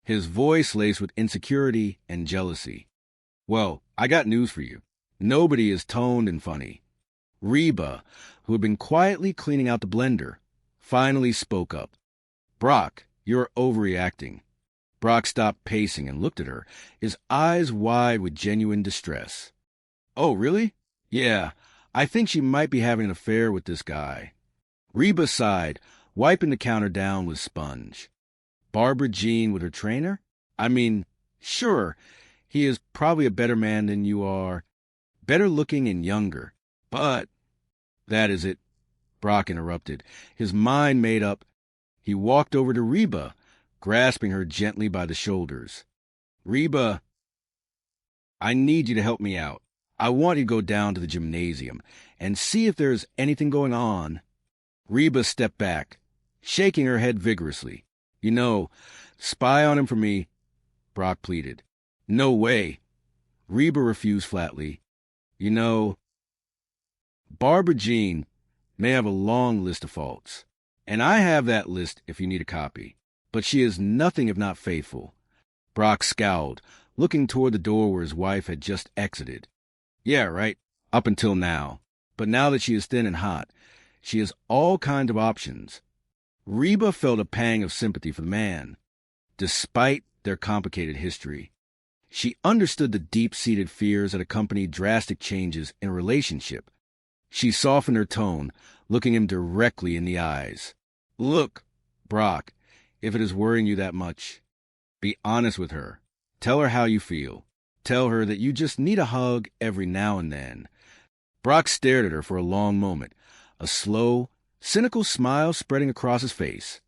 Speaker 15: his voice laced with insecurity and jealousy. Well, I got news for you. Nobody is toned and funny. Reba, who had been quietly cleaning out the blender, finally spoke up. Brock, you're overreacting. Brock stopped pacing and looked at her, his eyes wide with genuine distress. Oh, really? Yeah, I think she might be having an affair with this guy. Reba sighed, wiping the counter down with sponge. Barbara Jean with her trainer? I mean, sure, he is probably a better man than you are, better looking and younger. But, that is it, Brock interrupted, his mind made up. He walked over to Reba, grasping her gently by the shoulders. Reba, I need you to help me out. I want you to go down to the gymnasium and see if there is anything going on. Reba stepped back, shaking her head vigorously. You know, spy on him for me, Brock pleaded. No way. Reba refused flatly. You know, Barbara Jean may have a long list of faults, and I have that list if you need a copy, but she is nothing if not faithful. Brock scowled, looking toward the door where his wife had just exited. Yeah, right, up until now. But now that she is thin and hot, she has all kinds of options. Reba felt a pang of sympathy for the man, despite their complicated history. She understood the deep-seated fears that accompany drastic changes in a relationship. She softened her tone, looking him directly in the eyes. Look, Brock, if it is worrying you that much, be honest with her. Tell her how you feel. Tell her that you just need a hug every now and then. Brock stared at her for a long moment, a slow, cynical smile spreading across his face.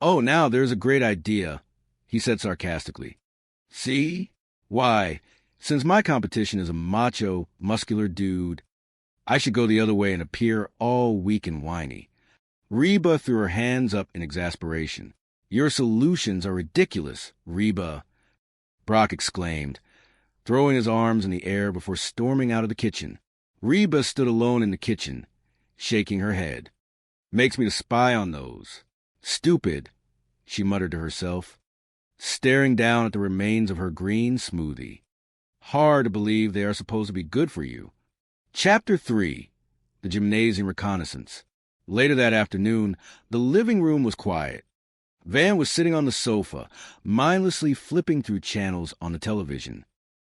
Speaker 15: Oh, now there's a great idea, he said sarcastically. See? Why, since my competition is a macho, muscular dude, I should go the other way and appear all weak and whiny. Reba threw her hands up in exasperation. Your solutions are ridiculous, Reba, Brock exclaimed, throwing his arms in the air before storming out of the kitchen. Reba stood alone in the kitchen, shaking her head. Makes me to spy on those. Stupid, she muttered to herself, staring down at the remains of her green smoothie. Hard to believe they are supposed to be good for you. Chapter 3, The Gymnasium Reconnaissance. Later that afternoon, the living room was quiet. Van was sitting on the sofa, mindlessly flipping through channels on the television,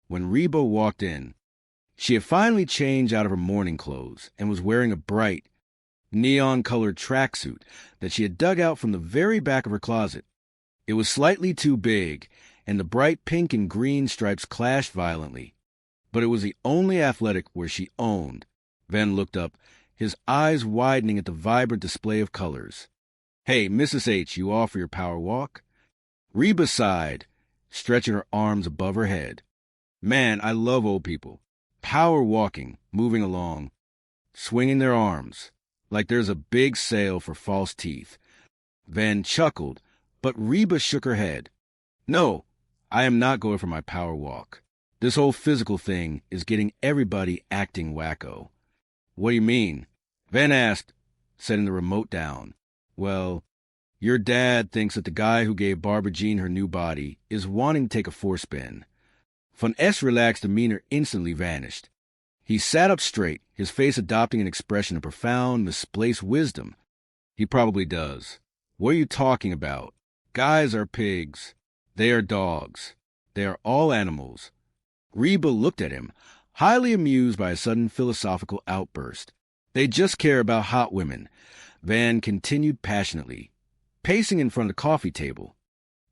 Speaker 15: when Reba walked in. She had finally changed out of her morning clothes and was wearing a bright, neon-colored tracksuit that she had dug out from the very back of her closet. It was slightly too big, and the bright pink and green stripes clashed violently. But it was the only athletic wear she owned. Van looked up, his eyes widening at the vibrant display of colors. Hey, Mrs. H, you all for your power walk? Reba sighed, stretching her arms above her head. Man, I love old people. Power walking, moving along, swinging their arms, like there's a big sale for false teeth. Van chuckled, but Reba shook her head. No, I am not going for my power walk. This whole physical thing is getting everybody acting wacko. What do you mean? Van asked, setting the remote down. Well, your dad thinks that the guy who gave Barbara Jean her new body is wanting to take a force spin. Von S' relaxed demeanor instantly vanished. He sat up straight, his face adopting an expression of profound, misplaced wisdom. He probably does. What are you talking about? Guys are pigs. They are dogs. They are all animals. Reba looked at him, highly amused by a sudden philosophical outburst. They just care about hot women, Van continued passionately, pacing in front of the coffee table.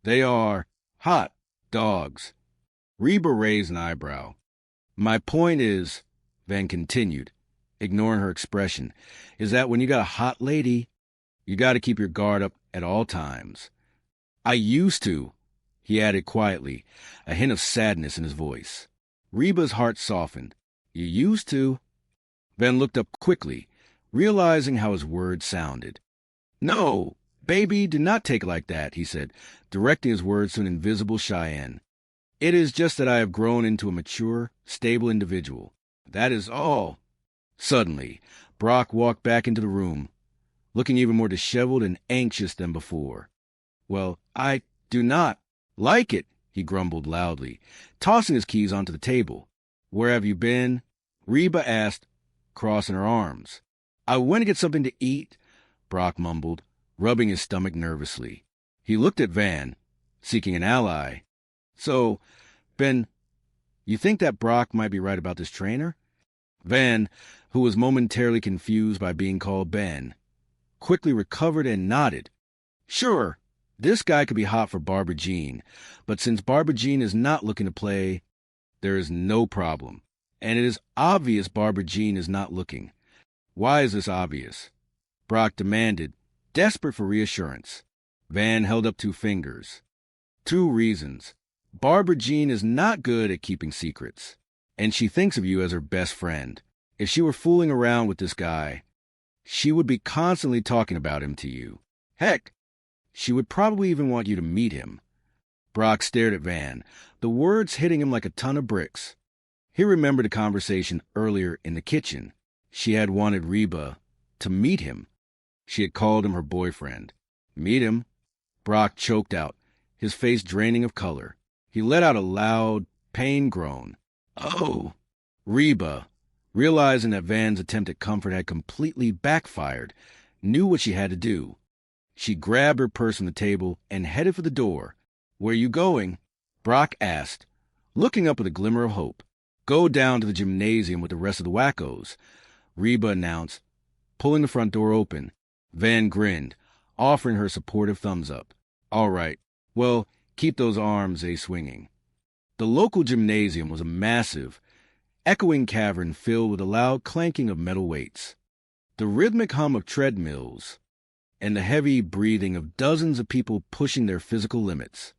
Speaker 15: They are hot dogs. Reba raised an eyebrow. My point is, Van continued, ignoring her expression, is that when you got a hot lady, you got to keep your guard up at all times. I used to, he added quietly, a hint of sadness in his voice. Reba's heart softened. You used to? Van looked up quickly, realizing how his words sounded. No, baby, do not take it like that, he said, directing his words to an invisible Cheyenne. It is just that I have grown into a mature, stable individual. That is all. Suddenly, Brock walked back into the room, looking even more disheveled and anxious than before. Well, I do not like it, he grumbled loudly, tossing his keys onto the table. Where have you been? Reba asked, crossing her arms. I went to get something to eat, Brock mumbled, rubbing his stomach nervously. He looked at Van, seeking an ally. So, Ben, you think that Brock might be right about this trainer? Van, who was momentarily confused by being called Ben, quickly recovered and nodded. Sure, this guy could be hot for Barbara Jean, but since Barbara Jean is not looking to play, there is no problem. And it is obvious Barbara Jean is not looking. Why is this obvious? Brock demanded, desperate for reassurance. Van held up 2 fingers. 2 reasons. Barbara Jean is not good at keeping secrets, and she thinks of you as her best friend. If she were fooling around with this guy, she would be constantly talking about him to you. Heck, she would probably even want you to meet him. Brock stared at Van, the words hitting him like a ton of bricks. He remembered a conversation earlier in the kitchen. She had wanted Reba to meet him. She had called him her boyfriend. Meet him? Brock choked out, his face draining of color. He let out a loud, pain groan. Oh! Reba, realizing that Van's attempt at comfort had completely backfired, knew what she had to do. She grabbed her purse from the table and headed for the door. Where you going? Brock asked, looking up with a glimmer of hope. Go down to the gymnasium with the rest of the wackos, Reba announced, pulling the front door open. Van grinned. offering her supportive thumbs up. All right, well, keep those arms a-swinging. The local gymnasium was a massive, echoing cavern filled with a loud clanking of metal weights, the rhythmic hum of treadmills, and the heavy breathing of dozens of people pushing their physical limits.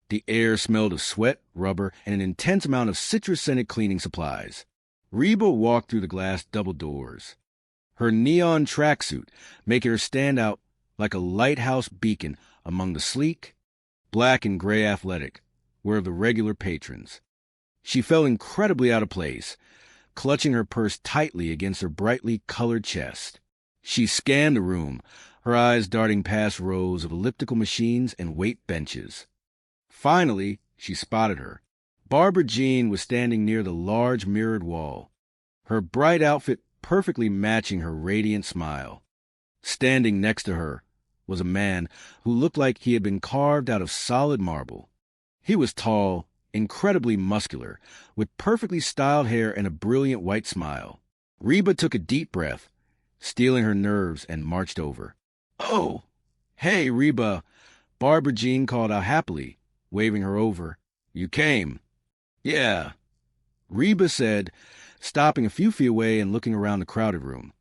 Speaker 15: The air smelled of sweat, rubber, and an intense amount of citrus-scented cleaning supplies. Reba walked through the glass double doors, her neon tracksuit making her stand out like a lighthouse beacon among the sleek, black and gray athletic were of the regular patrons. She felt incredibly out of place, clutching her purse tightly against her brightly colored chest. She scanned the room, her eyes darting past rows of elliptical machines and weight benches. Finally, she spotted her. Barbara Jean was standing near the large mirrored wall, her bright outfit perfectly matching her radiant smile. Standing next to her was a man who looked like he had been carved out of solid marble. He was tall, incredibly muscular, with perfectly styled hair and a brilliant white smile. Reba took a deep breath, steeling her nerves, and marched over. "Oh, hey, Reba," Barbara Jean called out happily, waving her over. "You came." "Yeah," Reba said, stopping a few feet away and looking around the crowded room.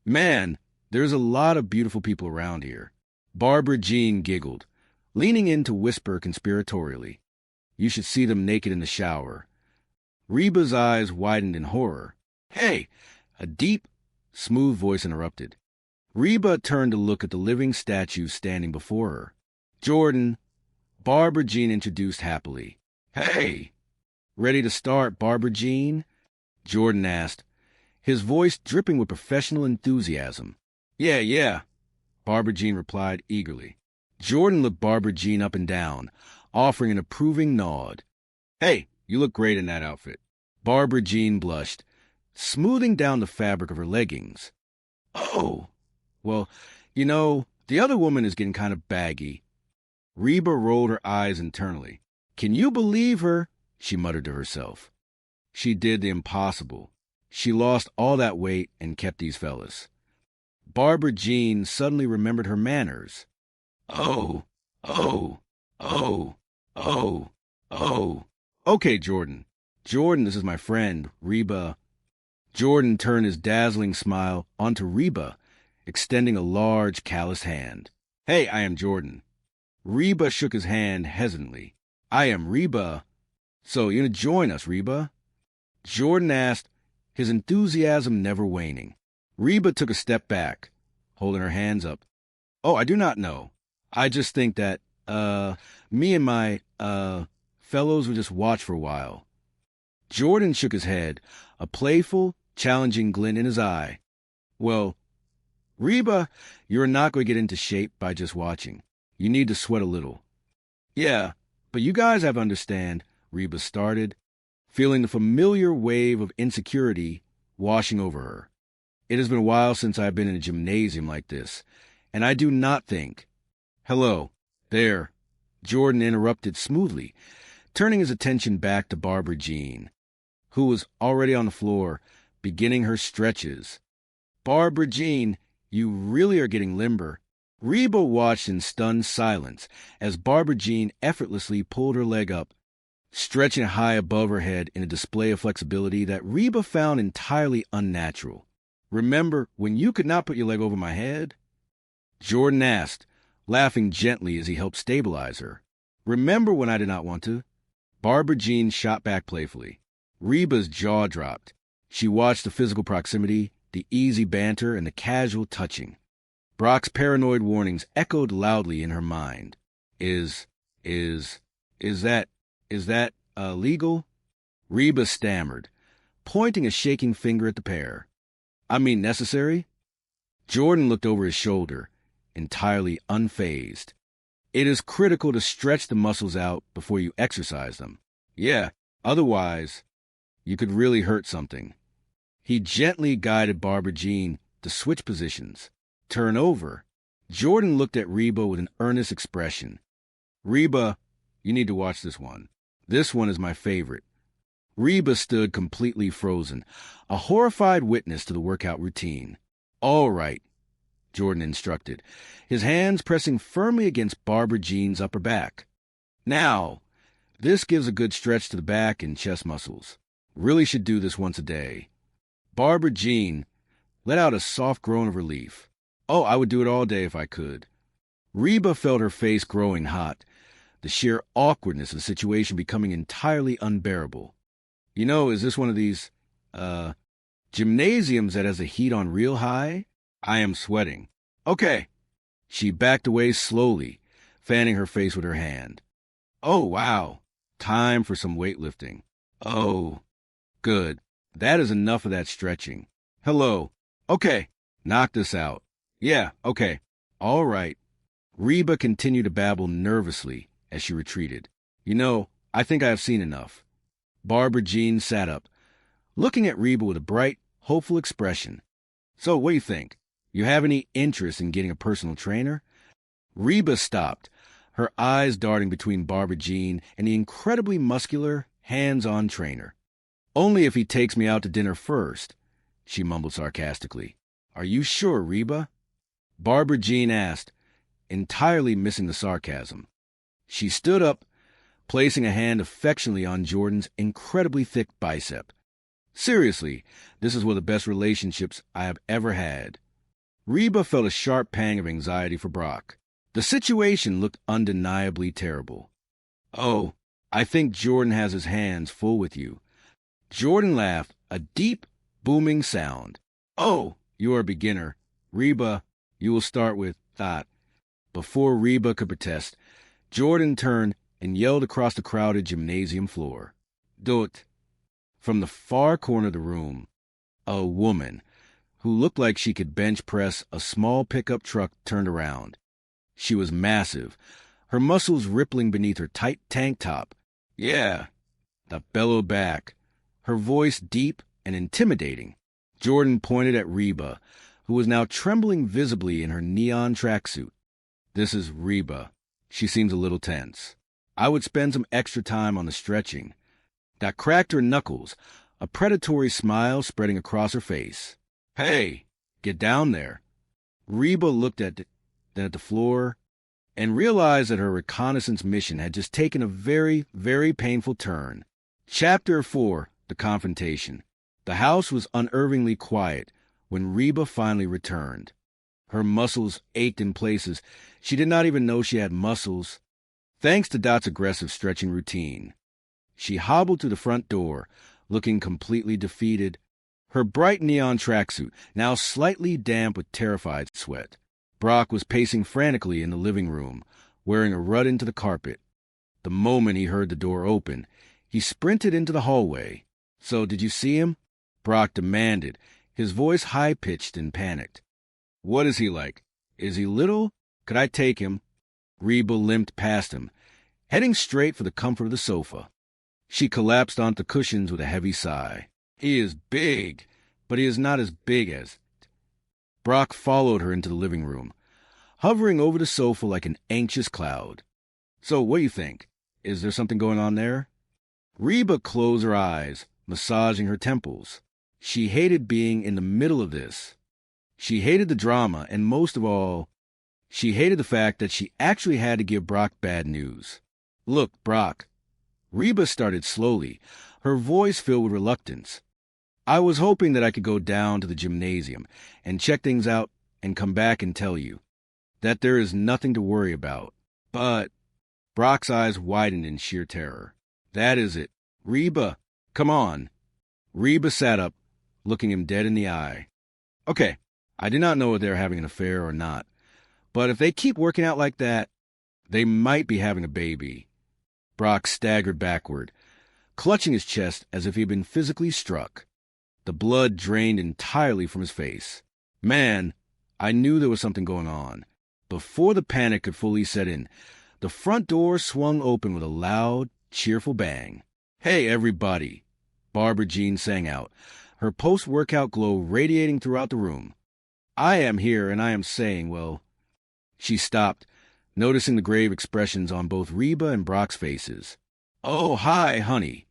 Speaker 15: "Man, there's a lot of beautiful people around here." Barbara Jean giggled, leaning in to whisper conspiratorially, "You should see them naked in the shower." Reba's eyes widened in horror. "Hey!" A deep, smooth voice interrupted. Reba turned to look at the living statue standing before her. "Jordan," Barbara Jean introduced happily. "Hey! Ready to start, Barbara Jean?" Jordan asked, his voice dripping with professional enthusiasm. Yeah, Barbara Jean replied eagerly. Jordan looked Barbara Jean up and down, offering an approving nod. "Hey, you look great in that outfit." Barbara Jean blushed, smoothing down the fabric of her leggings. "Oh, well, the other woman is getting kind of baggy." Reba rolled her eyes internally. "Can you believe her?" she muttered to herself. She did the impossible. She lost all that weight and kept these fellas. Barbara Jean suddenly remembered her manners. Oh. Okay, Jordan. Jordan, this is my friend, Reba. Jordan turned his dazzling smile onto Reba, extending a large, calloused hand. "Hey, I am Jordan." Reba shook his hand hesitantly. "I am Reba. So, you gonna join us, Reba?" Jordan asked, his enthusiasm never waning. Reba took a step back, holding her hands up. "Oh, I do not know. I just think that, me and my, fellows will just watch for a while." Jordan shook his head, a playful, challenging glint in his eye. "Well, Reba, you're not going to get into shape by just watching. You need to sweat a little." "Yeah, but you guys have to understand," Reba started, feeling the familiar wave of insecurity washing over her. "It has been a while since I've been in a gymnasium like this, and I do not think—" "Hello, there," Jordan interrupted smoothly, turning his attention back to Barbara Jean, who was already on the floor, beginning her stretches. "Barbara Jean, you really are getting limber." Reba watched in stunned silence as Barbara Jean effortlessly pulled her leg up, stretching it high above her head in a display of flexibility that Reba found entirely unnatural. "Remember when you could not put your leg over my head?" Jordan asked, laughing gently as he helped stabilize her. "Remember when I did not want to?" Barbara Jean shot back playfully. Reba's jaw dropped. She watched the physical proximity, the easy banter, and the casual touching. Brock's paranoid warnings echoed loudly in her mind. Is that legal? Reba stammered, pointing a shaking finger at the pair. "I mean necessary?" Jordan looked over his shoulder, entirely unfazed. "It is critical to stretch the muscles out before you exercise them. Yeah, otherwise, you could really hurt something." He gently guided Barbara Jean to switch positions. "Turn over." Jordan looked at Reba with an earnest expression. "Reba, you need to watch this one. This one is my favorite." Reba stood completely frozen, a horrified witness to the workout routine. "All right, Jordan instructed, his hands pressing firmly against Barbara Jean's upper back. Now, this gives a good stretch to the back and chest muscles. Really should do this once a day. Barbara Jean let out a soft groan of relief. Oh, I would do it all day if I could. Reba felt her face growing hot, the sheer awkwardness of the situation becoming entirely unbearable. You know, is this one of these, gymnasiums that has the heat on real high? I am sweating. Okay. She backed away slowly, fanning her face with her hand. Oh, wow. Time for some weightlifting. Oh, good. That is enough of that stretching. Hello. Okay. Knock this out. Yeah, okay. All right. Reba continued to babble nervously as she retreated. You know, I think I have seen enough. Barbara Jean sat up, looking at Reba with a bright, hopeful expression. So, what do you think? You have any interest in getting a personal trainer? Reba stopped, her eyes darting between Barbara Jean and the incredibly muscular, hands-on trainer. Only if he takes me out to dinner first, she mumbled sarcastically. Are you sure, Reba? Barbara Jean asked, entirely missing the sarcasm. She stood up, placing a hand affectionately on Jordan's incredibly thick bicep. Seriously, this is one of the best relationships I have ever had. Reba felt a sharp pang of anxiety for Brock. The situation looked undeniably terrible. Oh, I think Jordan has his hands full with you. Jordan laughed, a deep, booming sound. Oh, you are a beginner. Reba, you will start with that. Before Reba could protest, Jordan turned and yelled across the crowded gymnasium floor. Do it. From the far corner of the room, a woman who looked like she could bench press a small pickup truck turned around. She was massive, her muscles rippling beneath her tight tank top. Yeah, the bellowed back, her voice deep and intimidating. Jordan pointed at Reba, who was now trembling visibly in her neon tracksuit. This is Reba. She seems a little tense. I would spend some extra time on the stretching. That cracked her knuckles, a predatory smile spreading across her face. Hey, get down there. Reba looked at the floor and realized that her reconnaissance mission had just taken a very, very painful turn. Chapter 4, The Confrontation. The house was unnervingly quiet when Reba finally returned. Her muscles ached in places she did not even know she had muscles, thanks to Dot's aggressive stretching routine. She hobbled to the front door, looking completely defeated, her bright neon tracksuit now slightly damp with terrified sweat. Brock was pacing frantically in the living room, wearing a rut into the carpet. The moment he heard the door open, he sprinted into the hallway. So, did you see him? Brock demanded, his voice high-pitched and panicked. What is he like? Is he little? Could I take him? Reba limped past him, heading straight for the comfort of the sofa. She collapsed onto the cushions with a heavy sigh. He is big, but he is not as big as... Brock followed her into the living room, hovering over the sofa like an anxious cloud. So, what do you think? Is there something going on there? Reba closed her eyes, massaging her temples. She hated being in the middle of this. She hated the drama, and most of all, she hated the fact that she actually had to give Brock bad news. Look, Brock. Reba started slowly, her voice filled with reluctance. I was hoping that I could go down to the gymnasium and check things out and come back and tell you that there is nothing to worry about. But Brock's eyes widened in sheer terror. That is it. Reba, come on. Reba sat up, looking him dead in the eye. Okay, I do not know if they're having an affair or not, but if they keep working out like that, they might be having a baby. Brock staggered backward, clutching his chest as if he had been physically struck. The blood drained entirely from his face. Man, I knew there was something going on. Before the panic could fully set in, the front door swung open with a loud, cheerful bang. Hey, everybody, Barbara Jean sang out, her post-workout glow radiating throughout the room. I am here, and I am saying, well... She stopped, noticing the grave expressions on both Reba and Brock's faces. Oh, hi, honey,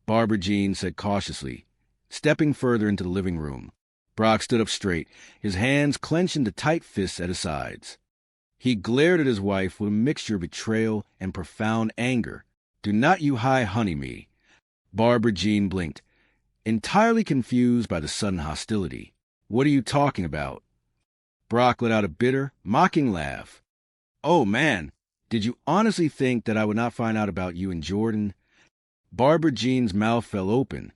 Speaker 15: Barbara Jean said cautiously, stepping further into the living room. Brock stood up straight, his hands clenched into tight fists at his sides. He glared at his wife with a mixture of betrayal and profound anger. "Do not you high honey me." Barbara Jean blinked, entirely confused by the sudden hostility. "What are you talking about?" Brock let out a bitter, mocking laugh. "Oh, man, did you honestly think that I would not find out about you and Jordan?" Barbara Jean's mouth fell open.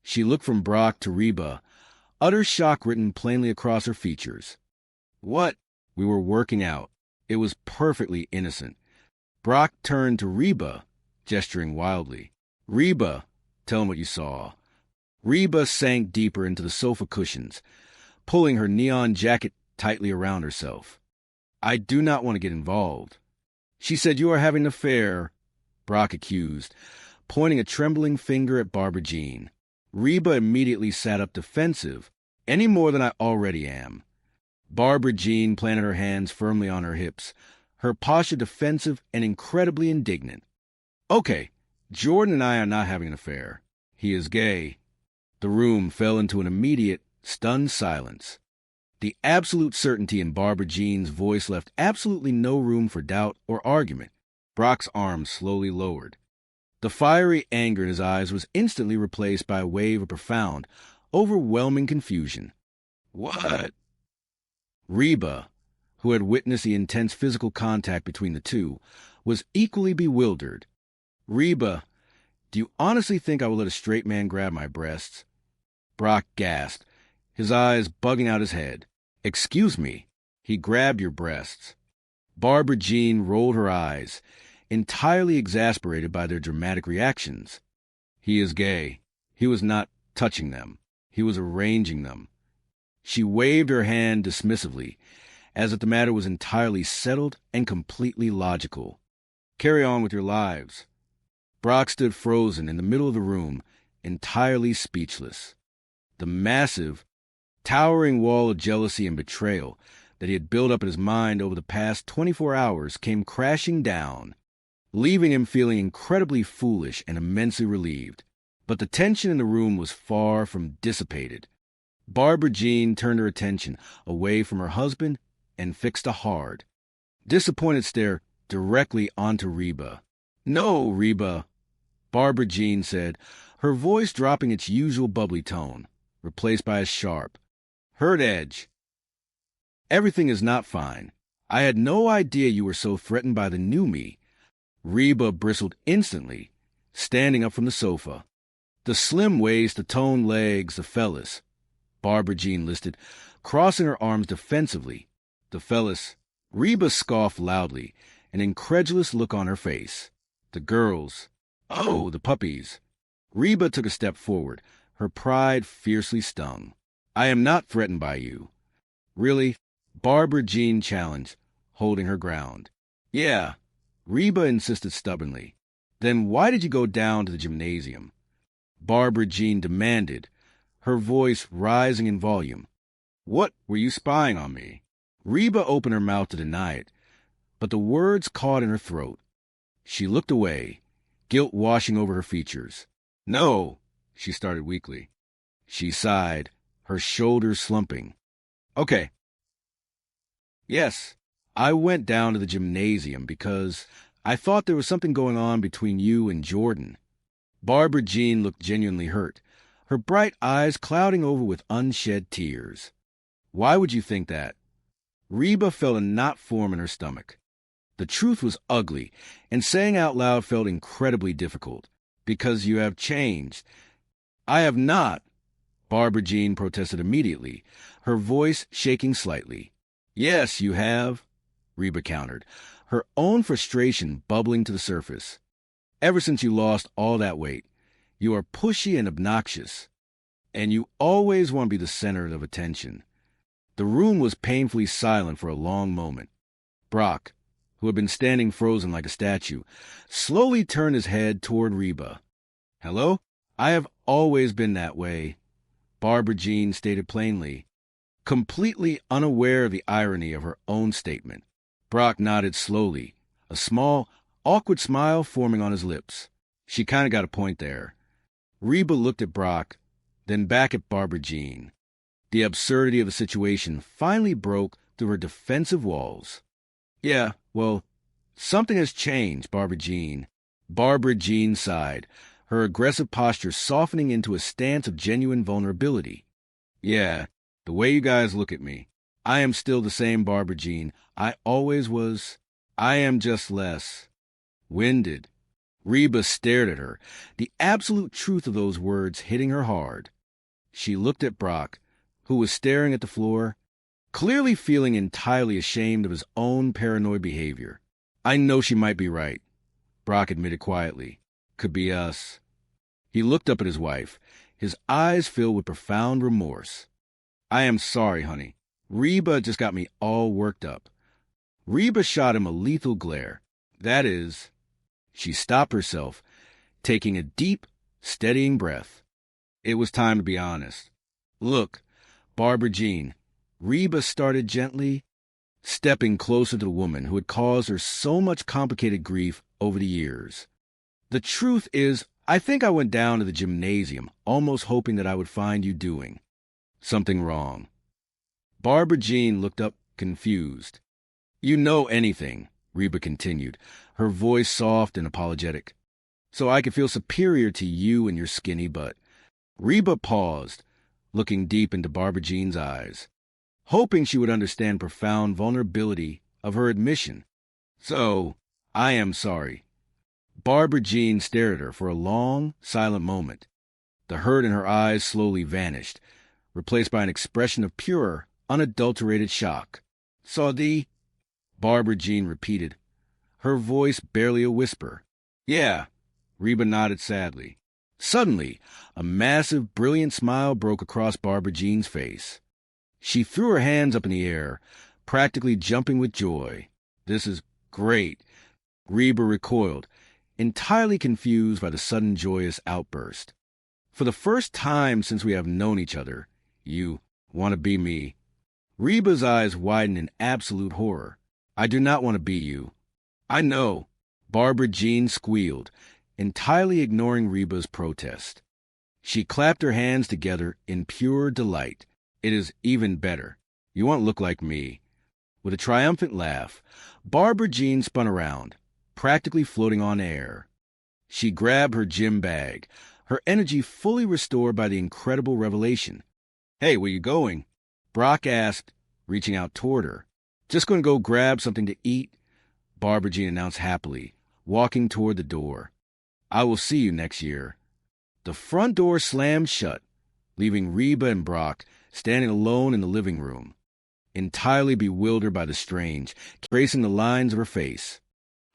Speaker 15: She looked from Brock to Reba, utter shock written plainly across her features. "What?" "We were working out. It was perfectly innocent." Brock turned to Reba, gesturing wildly. "Reba, tell him what you saw." Reba sank deeper into the sofa cushions, pulling her neon jacket tightly around herself. "I do not want to get involved." "She said you are having an affair," Brock accused, pointing a trembling finger at Barbara Jean. Reba immediately sat up defensive, any more than I already am. Barbara Jean planted her hands firmly on her hips, her posture defensive and incredibly indignant. "Okay, Jordan and I are not having an affair. He is gay." The room fell into an immediate, stunned silence. The absolute certainty in Barbara Jean's voice left absolutely no room for doubt or argument. Brock's arms slowly lowered. The fiery anger in his eyes was instantly replaced by a wave of profound, overwhelming confusion. "What?" Reba, who had witnessed the intense physical contact between the two, was equally bewildered. "Reba, do you honestly think I will let a straight man grab my breasts?" Brock gasped, his eyes bugging out his head. "Excuse me." "He grabbed your breasts." Barbara Jean rolled her eyes, entirely exasperated by their dramatic reactions. "He is gay. He was not touching them. He was arranging them." She waved her hand dismissively, as if the matter was entirely settled and completely logical. "Carry on with your lives." Brock stood frozen in the middle of the room, entirely speechless. The massive, towering wall of jealousy and betrayal that he had built up in his mind over the past 24 hours came crashing down, leaving him feeling incredibly foolish and immensely relieved. But the tension in the room was far from dissipated. Barbara Jean turned her attention away from her husband and fixed a hard, disappointed stare directly onto Reba. "No, Reba," Barbara Jean said, her voice dropping its usual bubbly tone, replaced by a sharp, hurt edge. "Everything is not fine. I had no idea you were so threatened by the new me." Reba bristled instantly, standing up from the sofa. "The slim waist, the toned legs, the fellas," Barbara Jean listed, crossing her arms defensively. "The fellas." Reba scoffed loudly, an incredulous look on her face. "The girls." "Oh, the puppies." Reba took a step forward, her pride fiercely stung. "I am not threatened by you." "Really?" Barbara Jean challenged, holding her ground. "Yeah," Reba insisted stubbornly. "Then why did you go down to the gymnasium?" Barbara Jean demanded, her voice rising in volume. "What, were you spying on me?" Reba opened her mouth to deny it, but the words caught in her throat. She looked away, guilt washing over her features. "No," she started weakly. She sighed, her shoulders slumping. "Okay. Yes, I went down to the gymnasium because I thought there was something going on between you and Jordan." Barbara Jean looked genuinely hurt, her bright eyes clouding over with unshed tears. "Why would you think that?" Reba felt a knot form in her stomach. The truth was ugly, and saying out loud felt incredibly difficult. "Because you have changed." "I have not," Barbara Jean protested immediately, her voice shaking slightly. "Yes, you have," Reba countered, her own frustration bubbling to the surface. "Ever since you lost all that weight, you are pushy and obnoxious, and you always want to be the center of attention." The room was painfully silent for a long moment. Brock, who had been standing frozen like a statue, slowly turned his head toward Reba. "Hello? I have always been that way," Barbara Jean stated plainly, completely unaware of the irony of her own statement. Brock nodded slowly, a small, awkward smile forming on his lips. She kind of got a point there. Reba looked at Brock, then back at Barbara Jean. The absurdity of the situation finally broke through her defensive walls. Yeah, well, something has changed, Barbara Jean. Barbara Jean sighed, her aggressive posture softening into a stance of genuine vulnerability. Yeah, the way you guys look at me. I am still the same Barbara Jean I always was. I am just less winded. Reba stared at her, the absolute truth of those words hitting her hard. She looked at Brock, who was staring at the floor, clearly feeling entirely ashamed of his own paranoid behavior. I know she might be right, Brock admitted quietly. Could be us. He looked up at his wife, his eyes filled with profound remorse. I am sorry, honey. Reba just got me all worked up. Reba shot him a lethal glare. That is... She stopped herself, taking a deep, steadying breath. It was time to be honest. Look, Barbara Jean, Reba started gently, stepping closer to the woman who had caused her so much complicated grief over the years. The truth is, I think I went down to the gymnasium, almost hoping that I would find you doing something wrong. Barbara Jean looked up, confused. You know anything, Reba continued, her voice soft and apologetic, so I could feel superior to you and your skinny butt. Reba paused, looking deep into Barbara Jean's eyes, hoping she would understand profound vulnerability of her admission. So, I am sorry. Barbara Jean stared at her for a long, silent moment. The hurt in her eyes slowly vanished, replaced by an expression of pure, unadulterated shock. Saudi? Barbara Jean repeated, her voice barely a whisper. Yeah, Reba nodded sadly. Suddenly, a massive, brilliant smile broke across Barbara Jean's face. She threw her hands up in the air, practically jumping with joy. This is great. Reba recoiled, entirely confused by the sudden joyous outburst. For the first time since we have known each other, you want to be me. Reba's eyes widened in absolute horror. I do not want to be you. I know. Barbara Jean squealed, entirely ignoring Reba's protest. She clapped her hands together in pure delight. It is even better. You won't look like me. With a triumphant laugh, Barbara Jean spun around, practically floating on air. She grabbed her gym bag, her energy fully restored by the incredible revelation. Hey, where you going? Brock asked, reaching out toward her. Just going to go grab something to eat, Barbara Jean announced happily, walking toward the door. I will see you next year. The front door slammed shut, leaving Reba and Brock standing alone in the living room, entirely bewildered by the strange, tracing the lines of her face,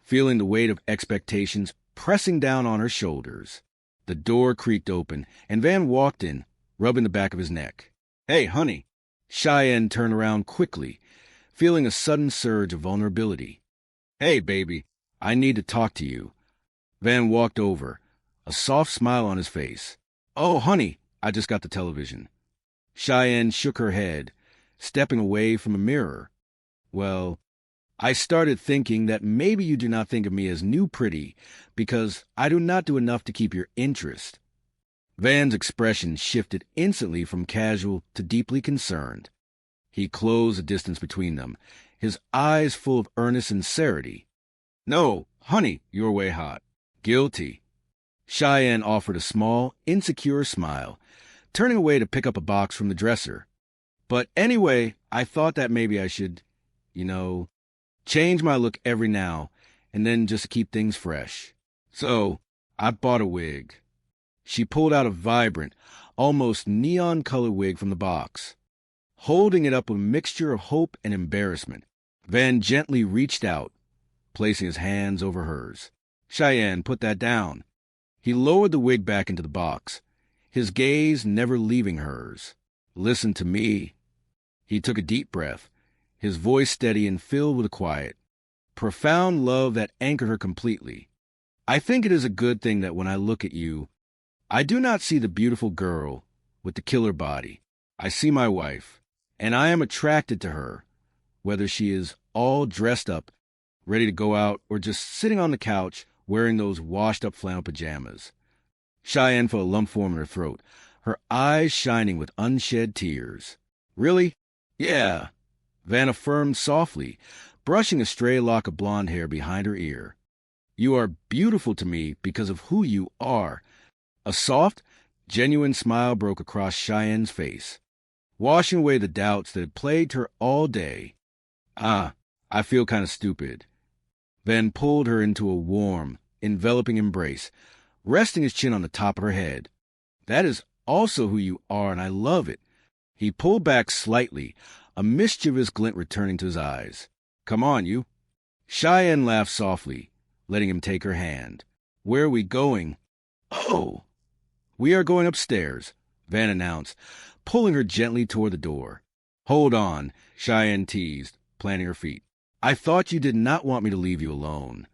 Speaker 15: feeling the weight of expectations pressing down on her shoulders. The door creaked open, and Van walked in, rubbing the back of his neck. Hey, honey. Cheyenne turned around quickly, feeling a sudden surge of vulnerability. Hey, baby, I need to talk to you. Van walked over, a soft smile on his face. Oh, honey, I just got the television. Cheyenne shook her head, stepping away from a mirror. Well, I started thinking that maybe you do not think of me as new pretty because I do not do enough to keep your interest. Van's expression shifted instantly from casual to deeply concerned. He closed the distance between them, his eyes full of earnest sincerity. No, honey, you're way hot. Guilty. Cheyenne offered a small, insecure smile, turning away to pick up a box from the dresser. But anyway, I thought that maybe I should, change my look every now and then just to keep things fresh. So, I bought a wig. She pulled out a vibrant, almost neon-colored wig from the box. Holding it up with a mixture of hope and embarrassment, Van gently reached out, placing his hands over hers. Cheyenne, put that down. He lowered the wig back into the box, his gaze never leaving hers. Listen to me. He took a deep breath, his voice steady and filled with a quiet, profound love that anchored her completely. I think it is a good thing that when I look at you, I do not see the beautiful girl with the killer body. I see my wife, and I am attracted to her, whether she is all dressed up, ready to go out, or just sitting on the couch wearing those washed-up flannel pajamas. Cheyenne felt a lump form in her throat, her eyes shining with unshed tears. Really? Yeah, Van affirmed softly, brushing a stray lock of blonde hair behind her ear. You are beautiful to me because of who you are. A soft, genuine smile broke across Cheyenne's face, washing away the doubts that had plagued her all day. I feel kind of stupid. Van pulled her into a warm, enveloping embrace, resting his chin on the top of her head. That is also who you are, and I love it. He pulled back slightly, a mischievous glint returning to his eyes. Come on, you. Cheyenne laughed softly, letting him take her hand. Where are we going? Oh, we are going upstairs, Van announced, pulling her gently toward the door. Hold on, Cheyenne teased, planting her feet. I thought you did not want me to leave you alone.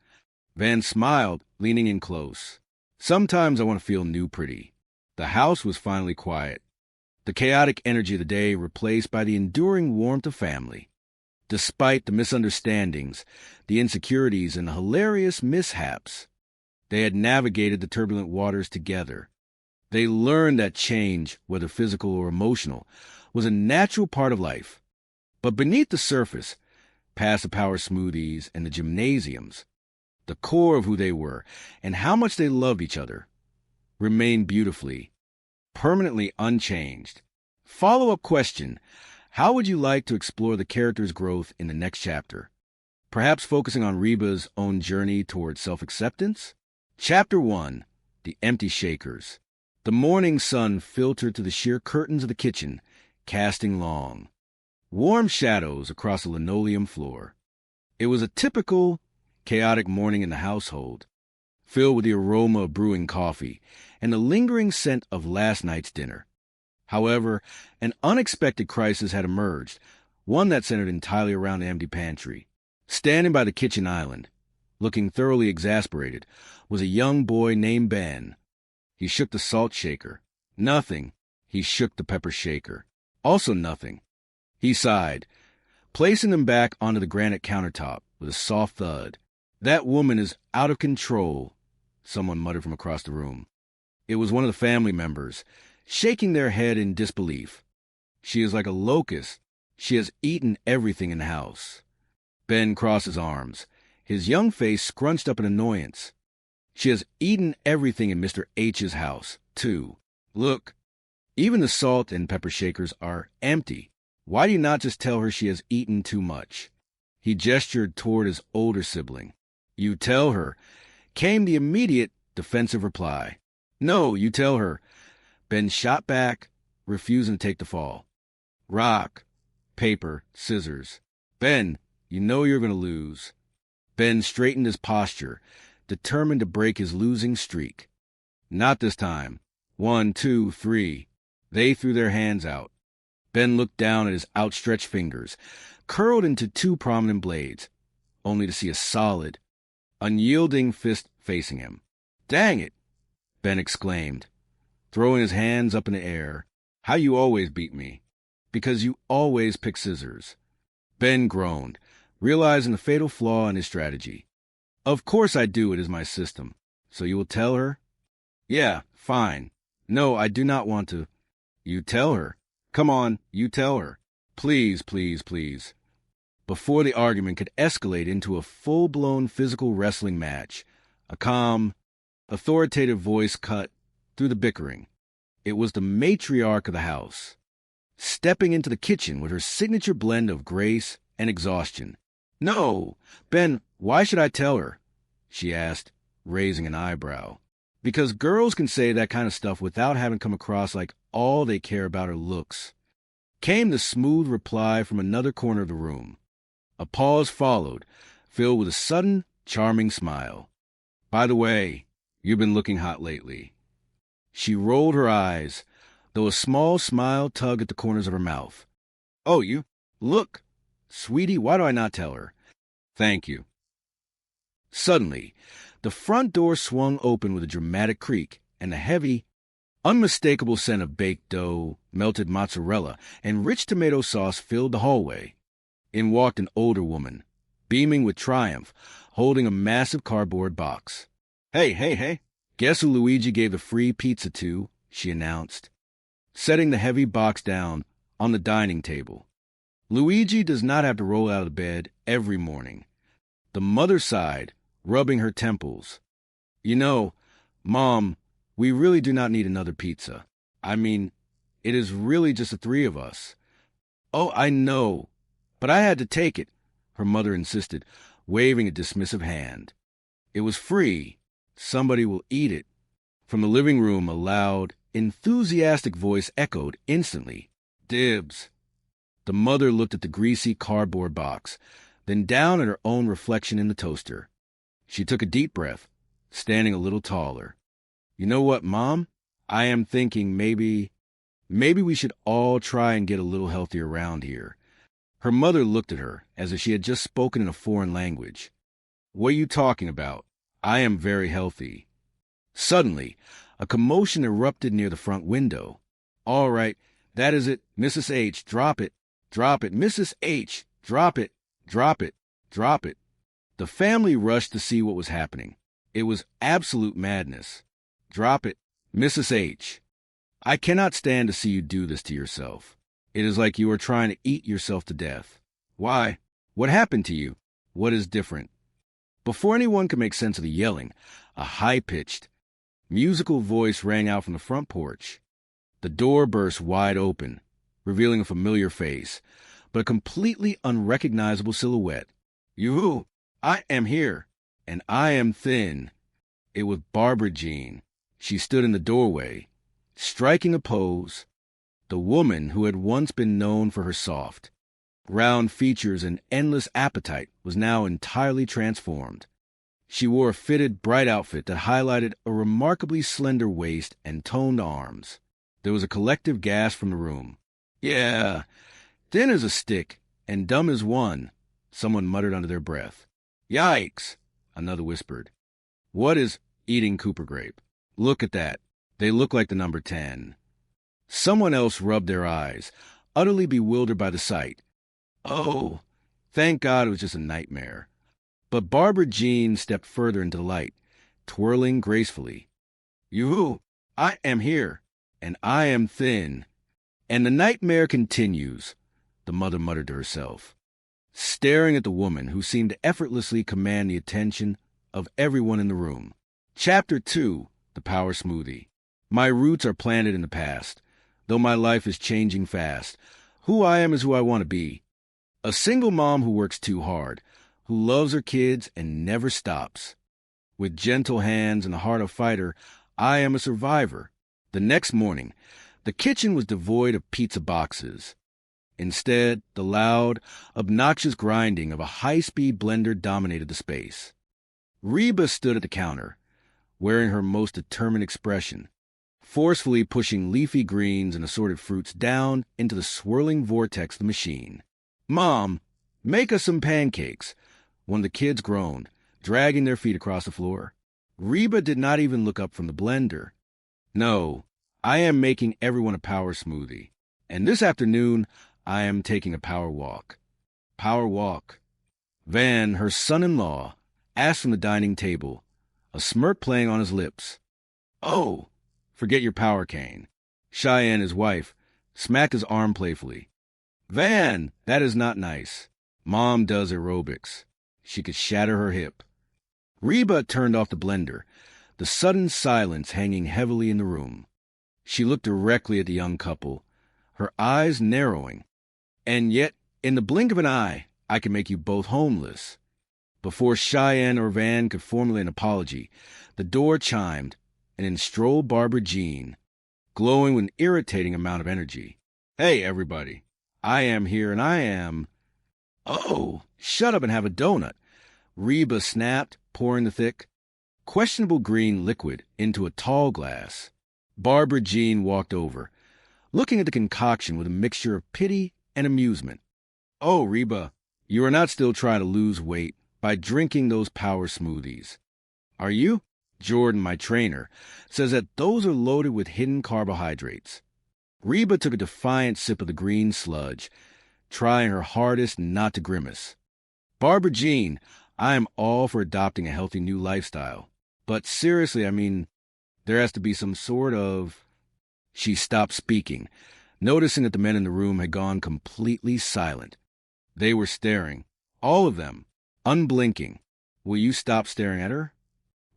Speaker 15: Van smiled, leaning in close. Sometimes I want to feel new pretty. The house was finally quiet, the chaotic energy of the day replaced by the enduring warmth of family. Despite the misunderstandings, the insecurities, and the hilarious mishaps, they had navigated the turbulent waters together. They learned that change, whether physical or emotional, was a natural part of life. But beneath the surface, past the power smoothies and the gymnasiums, the core of who they were and how much they loved each other remained beautifully, permanently unchanged. Follow-up question: how would you like to explore the character's growth in the next chapter? Perhaps focusing on Reba's own journey towards self-acceptance? Chapter 1, The Empty Shakers. The morning sun filtered through the sheer curtains of the kitchen, casting long, warm shadows across the linoleum floor. It was a typical, chaotic morning in the household, filled with the aroma of brewing coffee and the lingering scent of last night's dinner. However, an unexpected crisis had emerged, one that centered entirely around the empty pantry. Standing by the kitchen island, looking thoroughly exasperated, was a young boy named Ben. He shook the salt shaker. Nothing. He shook the pepper shaker. Also nothing. He sighed, placing them back onto the granite countertop with a soft thud. That woman is out of control, someone muttered from across the room. It was one of the family members, shaking their head in disbelief. She is like a locust. She has eaten everything in the house. Ben crossed his arms, his young face scrunched up in annoyance. She has eaten everything in Mr. H's house, too. Look, even the salt and pepper shakers are empty. Why do you not just tell her she has eaten too much? He gestured toward his older sibling. You tell her, came the immediate defensive reply. No, you tell her. Ben shot back, refusing to take the fall. Rock, paper, scissors. Ben, you know you're going to lose. Ben straightened his posture, determined to break his losing streak. Not this time. 1, 2, 3. They threw their hands out. Ben looked down at his outstretched fingers, curled into 2 prominent blades, only to see a solid, unyielding fist facing him. Dang it, Ben exclaimed, throwing his hands up in the air. How you always beat me. Because you always pick scissors. Ben groaned, realizing the fatal flaw in his strategy. Of course I do, it is my system. So you will tell her? Yeah, fine. No, I do not want to. You tell her. Come on, you tell her. Please, please, please. Before the argument could escalate into a full-blown physical wrestling match, a calm, authoritative voice cut through the bickering. It was the matriarch of the house, stepping into the kitchen with her signature blend of grace and exhaustion. No, Ben, why should I tell her? She asked, raising an eyebrow. Because girls can say that kind of stuff without having come across like all they care about are looks. Came the smooth reply from another corner of the room. A pause followed, filled with a sudden, charming smile. By the way, you've been looking hot lately. She rolled her eyes, though a small smile tugged at the corners of her mouth. Oh, you? Look. Sweetie, why do I not tell her? Thank you. Suddenly, the front door swung open with a dramatic creak, and a heavy, unmistakable scent of baked dough, melted mozzarella, and rich tomato sauce filled the hallway. In walked an older woman, beaming with triumph, holding a massive cardboard box. Hey. Guess who Luigi gave the free pizza to, she announced, setting the heavy box down on the dining table. Luigi does not have to roll out of bed every morning. The mother sighed, rubbing her temples. You know, Mom, we really do not need another pizza. I mean, it is really just the three of us. Oh, I know, but I had to take it, her mother insisted, waving a dismissive hand. It was free. Somebody will eat it. From the living room, a loud, enthusiastic voice echoed instantly. Dibs. The mother looked at the greasy cardboard box, then down at her own reflection in the toaster. She took a deep breath, standing a little taller. You know what, Mom? I am thinking maybe we should all try and get a little healthier around here. Her mother looked at her as if she had just spoken in a foreign language. What are you talking about? I am very healthy. Suddenly, a commotion erupted near the front window. All right, that is it. Mrs. H, drop it. Drop it. Mrs. H, drop it. Drop it. Drop it. The family rushed to see what was happening. It was absolute madness. Drop it. Mrs. H, I cannot stand to see you do this to yourself. It is like you are trying to eat yourself to death. Why? What happened to you? What is different? Before anyone could make sense of the yelling, a high-pitched, musical voice rang out from the front porch. The door burst wide open, revealing a familiar face, but a completely unrecognizable silhouette. You, I am here, and I am thin. It was Barbara Jean. She stood in the doorway, striking a pose. The woman who had once been known for her soft, round features and endless appetite was now entirely transformed. She wore a fitted, bright outfit that highlighted a remarkably slender waist and toned arms. There was a collective gasp from the room. Yeah, thin as a stick and dumb as one, someone muttered under their breath. Yikes, another whispered. What is eating Cooper grape? Look at that. They look like the number 10. Someone else rubbed their eyes, utterly bewildered by the sight. Oh, thank God it was just a nightmare. But Barbara Jean stepped further into the light, twirling gracefully. You, I am here, and I am thin. And the nightmare continues, the mother muttered to herself, staring at the woman who seemed to effortlessly command the attention of everyone in the room. Chapter 2, The Power Smoothie. My roots are planted in the past, though my life is changing fast. Who I am is who I want to be. A single mom who works too hard, who loves her kids and never stops. With gentle hands and the heart of a fighter, I am a survivor. The next morning, the kitchen was devoid of pizza boxes. Instead, the loud, obnoxious grinding of a high-speed blender dominated the space. Reba stood at the counter, wearing her most determined expression, forcefully pushing leafy greens and assorted fruits down into the swirling vortex of the machine. Mom, make us some pancakes, one of the kids groaned, dragging their feet across the floor. Reba did not even look up from the blender. No, I am making everyone a power smoothie. And this afternoon, I am taking a power walk. Power walk. Van, her son-in-law, asked from the dining table, a smirk playing on his lips. Oh, forget your power cane. Cheyenne, his wife, smacked his arm playfully. Van, that is not nice. Mom does aerobics. She could shatter her hip. Reba turned off the blender, the sudden silence hanging heavily in the room. She looked directly at the young couple, her eyes narrowing. And yet, in the blink of an eye, I can make you both homeless. Before Cheyenne or Van could formulate an apology, the door chimed, and in strolled Barbara Jean, glowing with an irritating amount of energy. Hey, everybody. I am here, and I am... Oh, shut up and have a donut. Reba snapped, pouring the thick, questionable green liquid into a tall glass. Barbara Jean walked over, looking at the concoction with a mixture of pity and amusement. Oh, Reba, you are not still trying to lose weight by drinking those power smoothies, are you? Jordan, my trainer, says that those are loaded with hidden carbohydrates. Reba took a defiant sip of the green sludge, trying her hardest not to grimace. Barbara Jean, I am all for adopting a healthy new lifestyle. But seriously, I mean, there has to be some sort of... She stopped speaking, noticing that the men in the room had gone completely silent. They were staring, all of them, unblinking. Will you stop staring at her?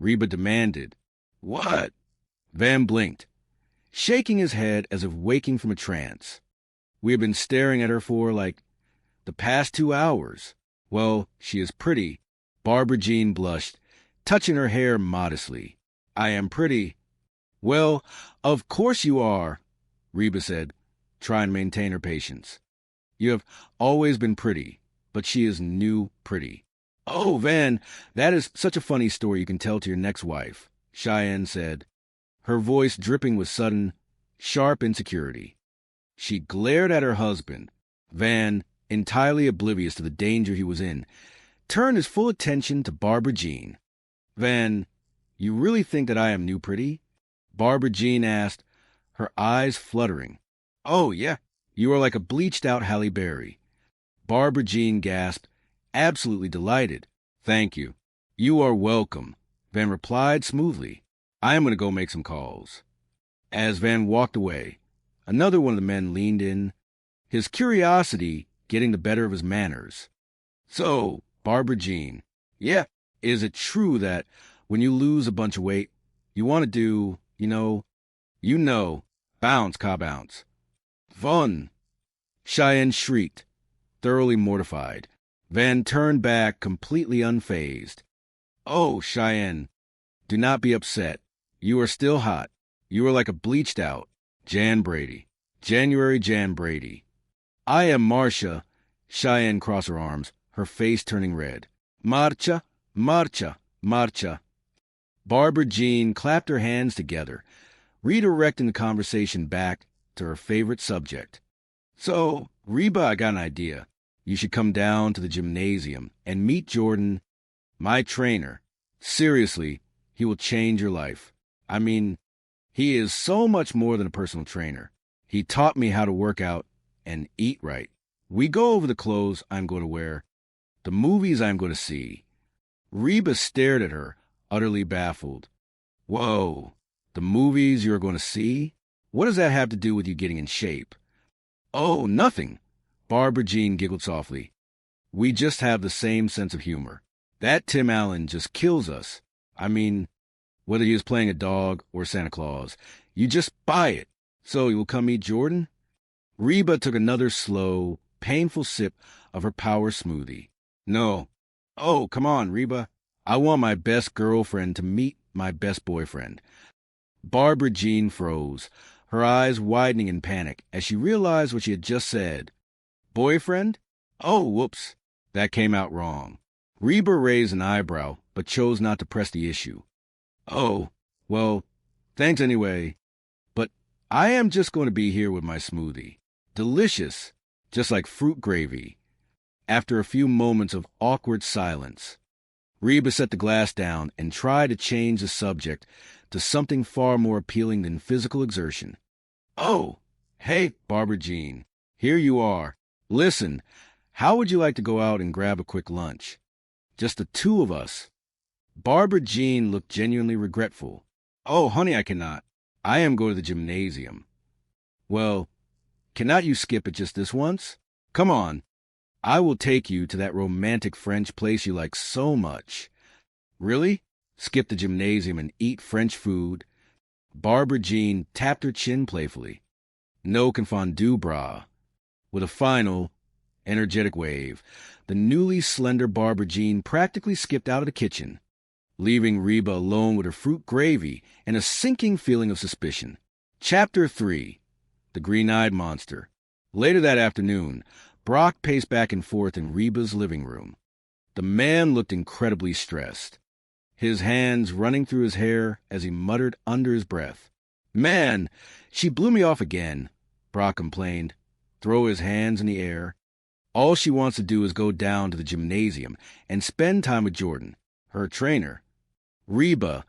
Speaker 15: Reba demanded. What? Van blinked, shaking his head as if waking from a trance. We had been staring at her for, the past 2 hours. Well, she is pretty. Barbara Jean blushed, touching her hair modestly. I am pretty. Well, of course you are, Reba said, trying to maintain her patience. You have always been pretty, but she is new pretty. Oh, Van, that is such a funny story you can tell to your next wife, Cheyenne said, her voice dripping with sudden, sharp insecurity. She glared at her husband. Van, entirely oblivious to the danger he was in, turned his full attention to Barbara Jean. Van, you really think that I am new pretty? Barbara Jean asked, her eyes fluttering. Oh, yeah, you are like a bleached-out Halle Berry. Barbara Jean gasped, absolutely delighted. Thank you. You are welcome, Van replied smoothly. I am going to go make some calls. As Van walked away, another one of the men leaned in, his curiosity getting the better of his manners. So, Barbara Jean, yeah, is it true that when you lose a bunch of weight, you want to do, bounce, ka bounce? Fun! Cheyenne shrieked, thoroughly mortified. Van turned back, completely unfazed. Oh, Cheyenne, do not be upset. You are still hot. You are like a bleached-out Jan Brady. January Jan Brady. I am Marcia. Cheyenne crossed her arms, her face turning red. Marcia, Marcia, Marcia. Barbara Jean clapped her hands together, redirecting the conversation back to her favorite subject. So, Reba, I got an idea. You should come down to the gymnasium and meet Jordan, my trainer. Seriously, he will change your life. I mean, he is so much more than a personal trainer. He taught me how to work out and eat right. We go over the clothes I'm going to wear, the movies I'm going to see. Reba stared at her, utterly baffled. Whoa, the movies you're going to see? What does that have to do with you getting in shape? Oh, nothing. Barbara Jean giggled softly. We just have the same sense of humor. That Tim Allen just kills us. I mean, whether he is playing a dog or Santa Claus, you just buy it. So you will come meet Jordan? Reba took another slow, painful sip of her power smoothie. No. Oh, come on, Reba. I want my best girlfriend to meet my best boyfriend. Barbara Jean froze, her eyes widening in panic as she realized what she had just said. Boyfriend? Oh, whoops. That came out wrong. Reba raised an eyebrow, but chose not to press the issue. Oh, well, thanks anyway. But I am just going to be here with my smoothie. Delicious, just like fruit gravy. After a few moments of awkward silence, Reba set the glass down and tried to change the subject to something far more appealing than physical exertion. Oh, hey, Barbara Jean, here you are. Listen, how would you like to go out and grab a quick lunch? Just the two of us. Barbara Jean looked genuinely regretful. Oh, honey, I cannot. I am going to the gymnasium. Well, cannot you skip it just this once? Come on. I will take you to that romantic French place you like so much. Really? Skip the gymnasium and eat French food? Barbara Jean tapped her chin playfully. No confondu, brah. With a final, energetic wave, the newly slender Barbara Jean practically skipped out of the kitchen, leaving Reba alone with her fruit gravy and a sinking feeling of suspicion. Chapter 3. The Green-Eyed Monster. Later that afternoon, Brock paced back and forth in Reba's living room. The man looked incredibly stressed, his hands running through his hair as he muttered under his breath. Man, she blew me off again, Brock complained, throw his hands in the air. All she wants to do is go down to the gymnasium and spend time with Jordan, her trainer. Reba,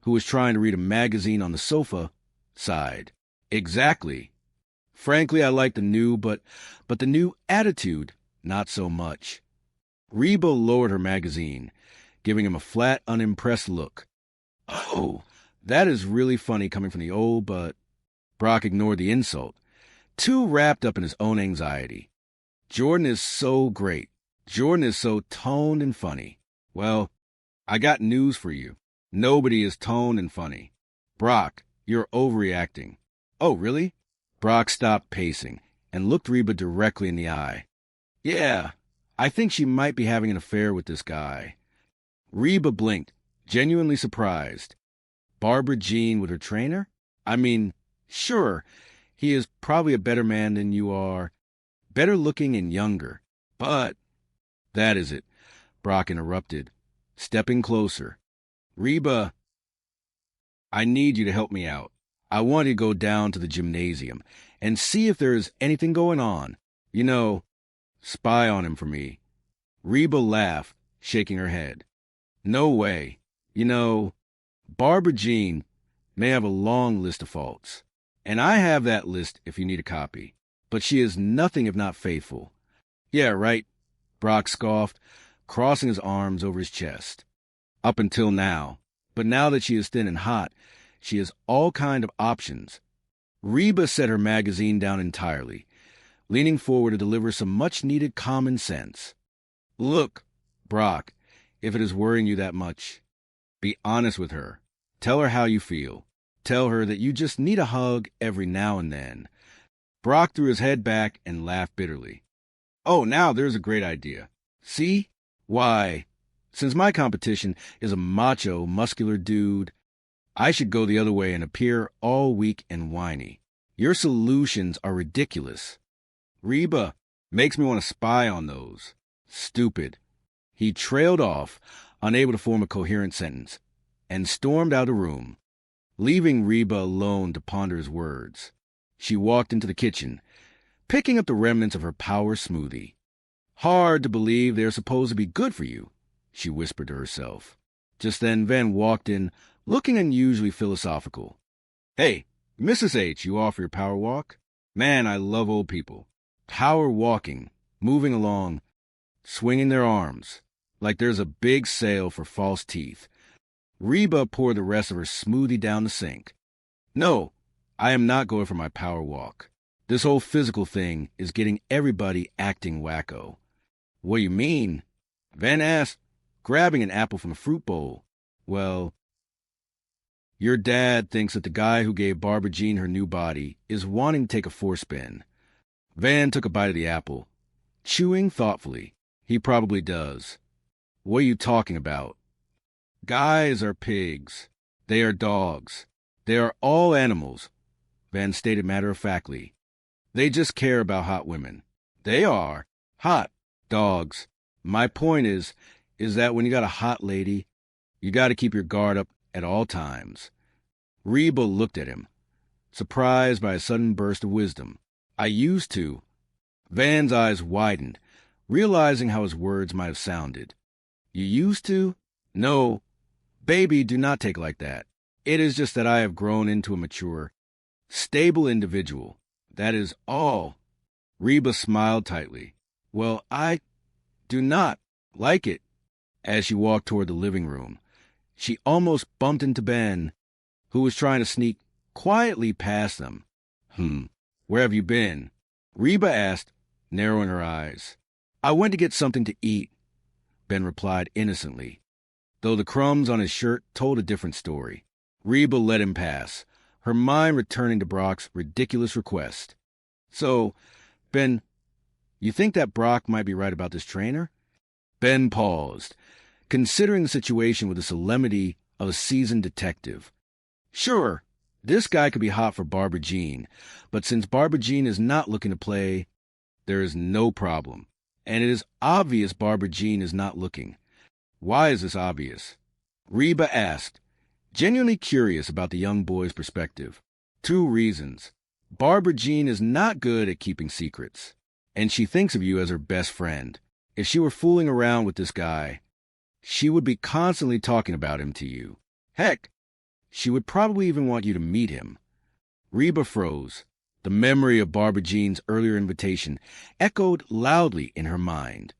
Speaker 15: who was trying to read a magazine on the sofa, sighed. Exactly. Frankly, I like the new, but the new attitude, not so much. Reba lowered her magazine, giving him a flat, unimpressed look. Oh, that is really funny coming from the old, but... Brock ignored the insult, too wrapped up in his own anxiety. Jordan is so great. Jordan is so toned and funny. Well, I got news for you. Nobody is toned and funny. Brock, you're overreacting. Oh, really? Brock stopped pacing and looked Reba directly in the eye. Yeah, I think she might be having an affair with this guy. Reba blinked, genuinely surprised. Barbara Jean with her trainer? I mean, sure, he is probably a better man than you are, better looking and younger, but... That is it, Brock interrupted, stepping closer. Reba, I need you to help me out. I want you to go down to the gymnasium and see if there is anything going on. You know, spy on him for me. Reba laughed, shaking her head. No way. You know, Barbara Jean may have a long list of faults, and I have that list if you need a copy, but she is nothing if not faithful. Yeah, right, Brock scoffed, crossing his arms over his chest. Up until now, but now that she is thin and hot, she has all kind of options. Reba set her magazine down entirely, leaning forward to deliver some much-needed common sense. Look, Brock, if it is worrying you that much, be honest with her. Tell her how you feel. Tell her that you just need a hug every now and then. Brock threw his head back and laughed bitterly. Oh, now there's a great idea. See? Why, since my competition is a macho, muscular dude, I should go the other way and appear all weak and whiny. Your solutions are ridiculous. Reba makes me want to spy on those. Stupid. He trailed off, unable to form a coherent sentence, and stormed out of the room, leaving Reba alone to ponder his words. She walked into the kitchen, picking up the remnants of her power smoothie. Hard to believe they're supposed to be good for you, she whispered to herself. Just then Van walked in, looking unusually philosophical. Hey, Mrs. H, you off your power walk? Man, I love old people. Power walking, moving along, swinging their arms, like there's a big sale for false teeth. Reba poured the rest of her smoothie down the sink. No, I am not going for my power walk. This whole physical thing is getting everybody acting wacko. What do you mean? Van asked, grabbing an apple from the fruit bowl. Well, your dad thinks that the guy who gave Barbara Jean her new body is wanting to take a forespin. Van took a bite of the apple, chewing thoughtfully. He probably does. What are you talking about? Guys are pigs. They are dogs. They are all animals, Van stated matter-of-factly. They just care about hot women. They are hot dogs. My point is that when you got a hot lady, you got to keep your guard up at all times. Reba looked at him, surprised by a sudden burst of wisdom. I used to. Van's eyes widened, realizing how his words might have sounded. You used to? No. Baby, do not take like that. It is just that I have grown into a mature, stable individual. That is all. Reba smiled tightly. Well, I do not like it. As she walked toward the living room, she almost bumped into Ben, who was trying to sneak quietly past them. Where have you been? Reba asked, narrowing her eyes. I went to get something to eat, Ben replied innocently, though the crumbs on his shirt told a different story. Reba let him pass, her mind returning to Brock's ridiculous request. So, Ben, you think that Brock might be right about this trainer? Ben paused, considering the situation with the solemnity of a seasoned detective. Sure, this guy could be hot for Barbara Jean, but since Barbara Jean is not looking to play, there is no problem. And it is obvious Barbara Jean is not looking. Why is this obvious? Reba asked, genuinely curious about the young boy's perspective. 2 reasons. Barbara Jean is not good at keeping secrets, and she thinks of you as her best friend. If she were fooling around with this guy, she would be constantly talking about him to you. Heck, she would probably even want you to meet him. Reba froze. The memory of Barbara Jean's earlier invitation echoed loudly in her mind.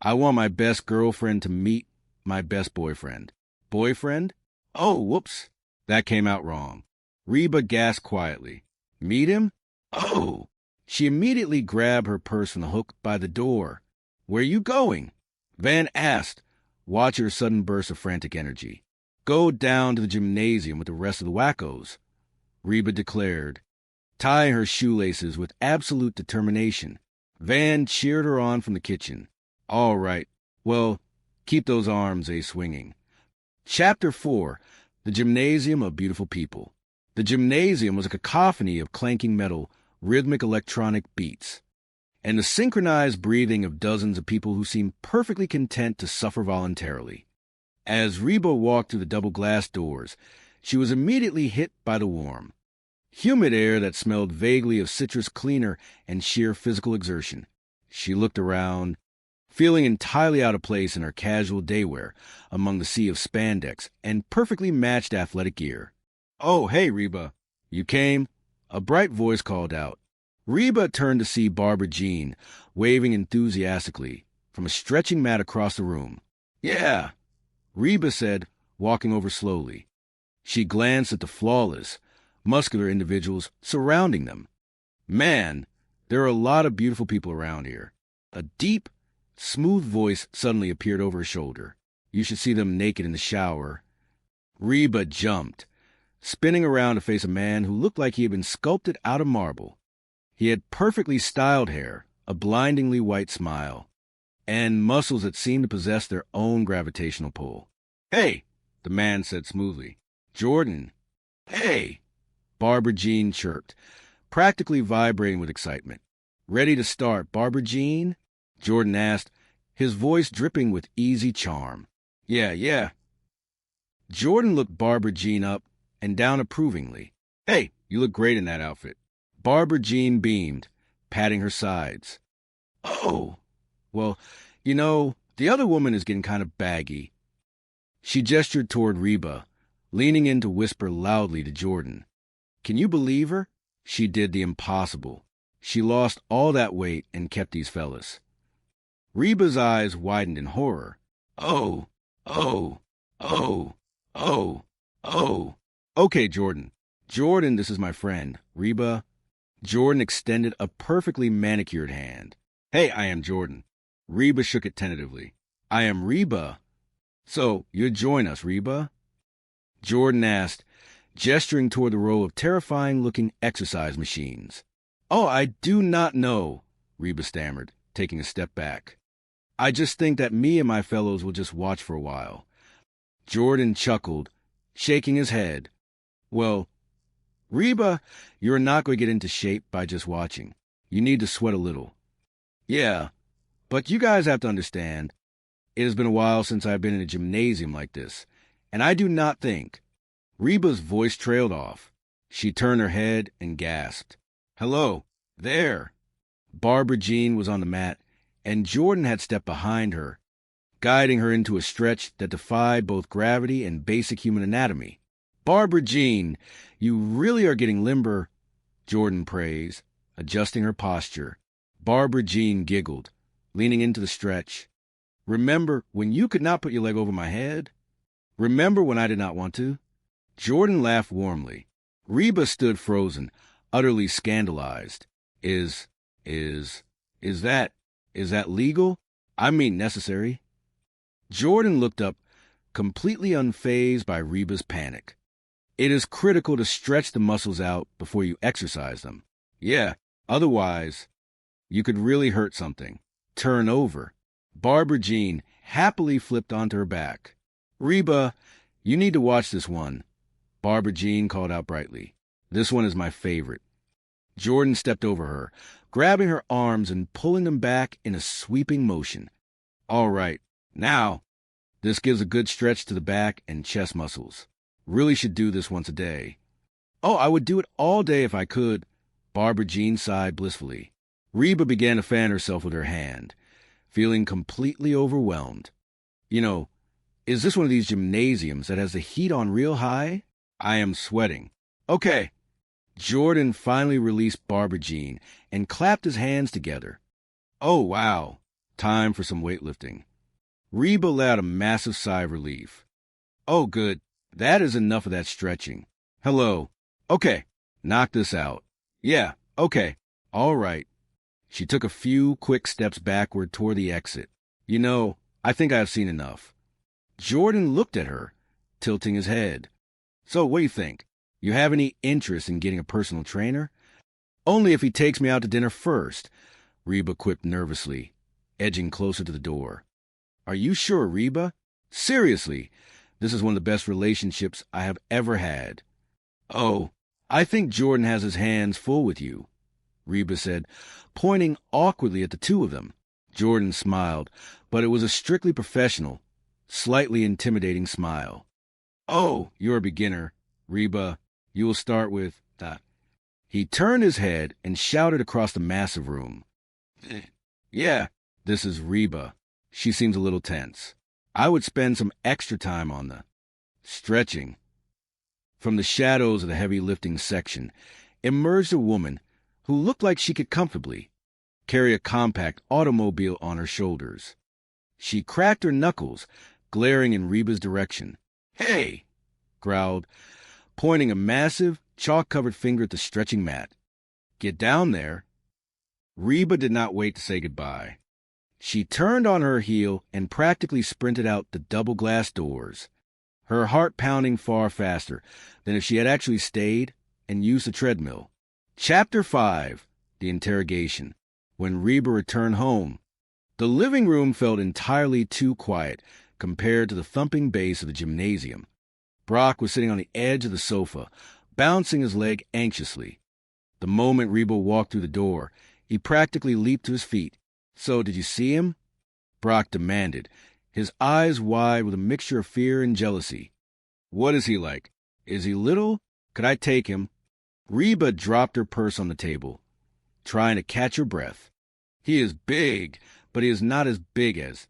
Speaker 15: I want my best girlfriend to meet my best boyfriend. Boyfriend? Oh, whoops. That came out wrong. Reba gasped quietly. Meet him? Oh, She immediately grabbed her purse from the hook by the door. "Where you going?" Van asked, watching her sudden burst of frantic energy. "Go down to the gymnasium with the rest of the wackos," Reba declared, tying her shoelaces with absolute determination. Van cheered her on from the kitchen. "All right. Well, keep those arms a-swinging." Chapter 4, The Gymnasium of Beautiful People. The gymnasium was a cacophony of clanking metal, rhythmic electronic beats, and the synchronized breathing of dozens of people who seemed perfectly content to suffer voluntarily. As Reba walked through the double glass doors, she was immediately hit by the warm, humid air that smelled vaguely of citrus cleaner and sheer physical exertion. She looked around, feeling entirely out of place in her casual daywear among the sea of spandex and perfectly matched athletic gear. "Oh, hey, Reba. You came?" A bright voice called out. Reba turned to see Barbara Jean waving enthusiastically from a stretching mat across the room. "Yeah," Reba said, walking over slowly. She glanced at the flawless, muscular individuals surrounding them. "Man, there are a lot of beautiful people around here." A deep, smooth voice suddenly appeared over her shoulder. "You should see them naked in the shower." Reba jumped, spinning around to face a man who looked like he had been sculpted out of marble. He had perfectly styled hair, a blindingly white smile, and muscles that seemed to possess their own gravitational pull. "Hey," the man said smoothly. "Jordan." "Hey," Barbara Jean chirped, practically vibrating with excitement. "Ready to start, Barbara Jean?" Jordan asked, his voice dripping with easy charm. Yeah. Jordan looked Barbara Jean up and down approvingly. "Hey, you look great in that outfit." Barbara Jean beamed, patting her sides. "Oh, well, the other woman is getting kind of baggy." She gestured toward Reba, leaning in to whisper loudly to Jordan. "Can you believe her? She did the impossible. She lost all that weight and kept these fellas." Reba's eyes widened in horror. Oh. "Okay, Jordan. Jordan, this is my friend, Reba." Jordan extended a perfectly manicured hand. "Hey, I am Jordan." Reba shook it tentatively. "I am Reba. So, you'll join us, Reba?" Jordan asked, gesturing toward the row of terrifying-looking exercise machines. "Oh, I do not know," Reba stammered, taking a step back. "I just think that me and my fellows will just watch for a while." Jordan chuckled, shaking his head. "Well, Reba, you're not going to get into shape by just watching. You need to sweat a little." "Yeah, but you guys have to understand, it has been a while since I've been in a gymnasium like this, and I do not think—" Reba's voice trailed off. She turned her head and gasped. "Hello, there." Barbara Jean was on the mat, and Jordan had stepped behind her, guiding her into a stretch that defied both gravity and basic human anatomy. "Barbara Jean, you really are getting limber," Jordan praised, adjusting her posture. Barbara Jean giggled, leaning into the stretch. "Remember when you could not put your leg over my head? Remember when I did not want to?" Jordan laughed warmly. Reba stood frozen, utterly scandalized. Is that legal? I mean necessary." Jordan looked up, completely unfazed by Reba's panic. "It is critical to stretch the muscles out before you exercise them. Yeah, otherwise, you could really hurt something. Turn over." Barbara Jean happily flipped onto her back. "Reba, you need to watch this one," Barbara Jean called out brightly. "This one is my favorite." Jordan stepped over her, grabbing her arms and pulling them back in a sweeping motion. "All right, now, this gives a good stretch to the back and chest muscles. Really should do this once a day." "Oh, I would do it all day if I could," Barbara Jean sighed blissfully. Reba began to fan herself with her hand, feeling completely overwhelmed. Is this one of these gymnasiums that has the heat on real high? I am sweating. Okay. Jordan finally released Barbara Jean and clapped his hands together. "Oh, wow. Time for some weightlifting." Reba let out a massive sigh of relief. "Oh, good. That is enough of that stretching. Hello. Okay, knock this out. Yeah, okay. All right. She took a few quick steps backward toward the exit. You know, I think I have seen enough. Jordan looked at her, tilting his head. So, what do you think? You have any interest in getting a personal trainer? Only if he takes me out to dinner first, Reba quipped nervously, edging closer to the door. Are you sure, Reba? Seriously, this is one of the best relationships I have ever had. Oh, I think Jordan has his hands full with you, Reba said, pointing awkwardly at the two of them. Jordan smiled, but it was a strictly professional, slightly intimidating smile. Oh, you're a beginner, Reba. You will start with that. He turned his head and shouted across the massive room. Yeah, this is Reba. She seems a little tense. I would spend some extra time on the stretching. From the shadows of the heavy lifting section emerged a woman who looked like she could comfortably carry a compact automobile on her shoulders. She cracked her knuckles, glaring in Reba's direction. Hey, growled, pointing a massive, chalk-covered finger at the stretching mat. Get down there. Reba did not wait to say goodbye. She turned on her heel and practically sprinted out the double-glass doors, her heart pounding far faster than if she had actually stayed and used the treadmill. Chapter 5, The Interrogation. When Reba returned home, the living room felt entirely too quiet compared to the thumping bass of the gymnasium. Brock was sitting on the edge of the sofa, bouncing his leg anxiously. The moment Reba walked through the door, he practically leaped to his feet. So, did you see him? Brock demanded, his eyes wide with a mixture of fear and jealousy. What is he like? Is he little? Could I take him? Reba dropped her purse on the table, trying to catch her breath. He is big, but he is not as big as...